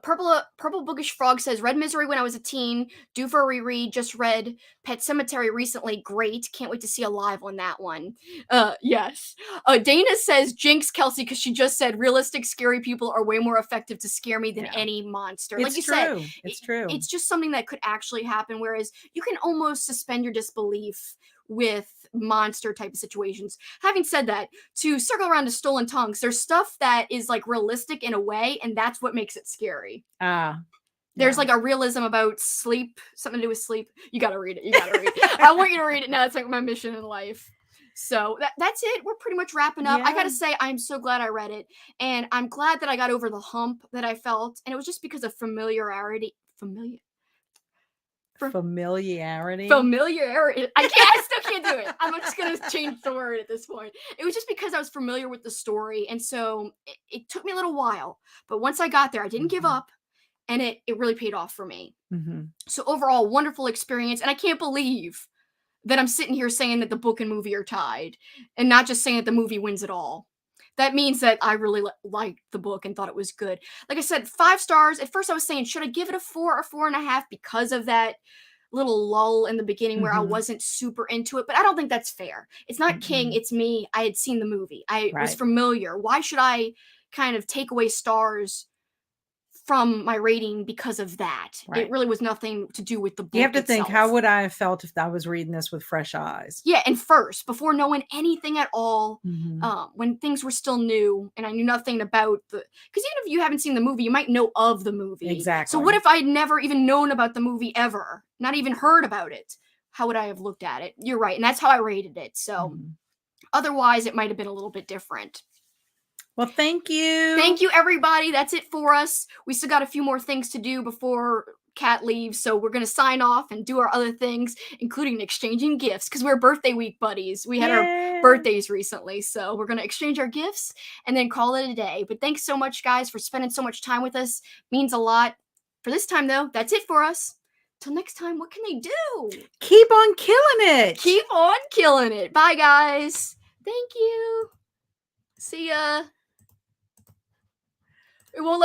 Purple Bookish Frog says, read Misery when I was a teen, due for a reread, just read Pet Cemetery recently, great, can't wait to see a live on that one. Yes. Dana says, jinx Kelsi, because she just said realistic scary people are way more effective to scare me than any monster. Like you said, it's true. It's just something that could actually happen, whereas you can almost suspend your disbelief with monster type of situations. Having said that, to circle around to Stolen Tongues, there's stuff that is like realistic in a way, and that's what makes it scary. There's like a realism about sleep, something to do with sleep. You gotta read it. You gotta read it. I want you to read it now. It's like my mission in life. So that's it. We're pretty much wrapping up. I gotta say, I'm so glad I read it, and I'm glad that I got over the hump that I felt, and it was just because of familiarity. Familiarity. I still can't do it. I'm just gonna change the word at this point. It was just because I was familiar with the story, and so it took me a little while. But once I got there, I didn't give up, and it really paid off for me. So overall, wonderful experience, and I can't believe that I'm sitting here saying that the book and movie are tied, and not just saying that the movie wins it all. That means that I really liked the book and thought it was good. Like I said, 5 stars. At first I was saying, should I give it a 4 or 4.5 because of that little lull in the beginning where I Mhm. wasn't super into it, but I don't think that's fair. It's not King, Mhm. it's me. I had seen the movie. I was Right. familiar. Why should I kind of take away stars from my rating because of that? It Right. really was nothing to do with the You have book to think, how itself. would I have felt if I was reading this with fresh eyes? Yeah, and first, before knowing anything at all, Mhm. when things were still new and I knew nothing about the, because even if you haven't seen the movie, you might know of the movie. So what Exactly. if I had never even known about the movie ever, not even heard about it? How would I have looked at it? You're right, and that's how I rated it. So Mhm. otherwise, it might have been a little bit different. Well, thank you. Thank you, everybody. That's it for us. We still got a few more things to do before Kat leaves, so we're gonna sign off and do our other things, including exchanging gifts, because we're birthday week buddies. We had our Yeah. birthdays recently, so we're gonna exchange our gifts and then call it a day. But thanks so much, guys, for spending so much time with us. Means a lot. For this time, though, that's it for us. Till next time, what can they do? Keep on killing it. Keep on killing it. Bye, guys. Thank you. See ya. It won't let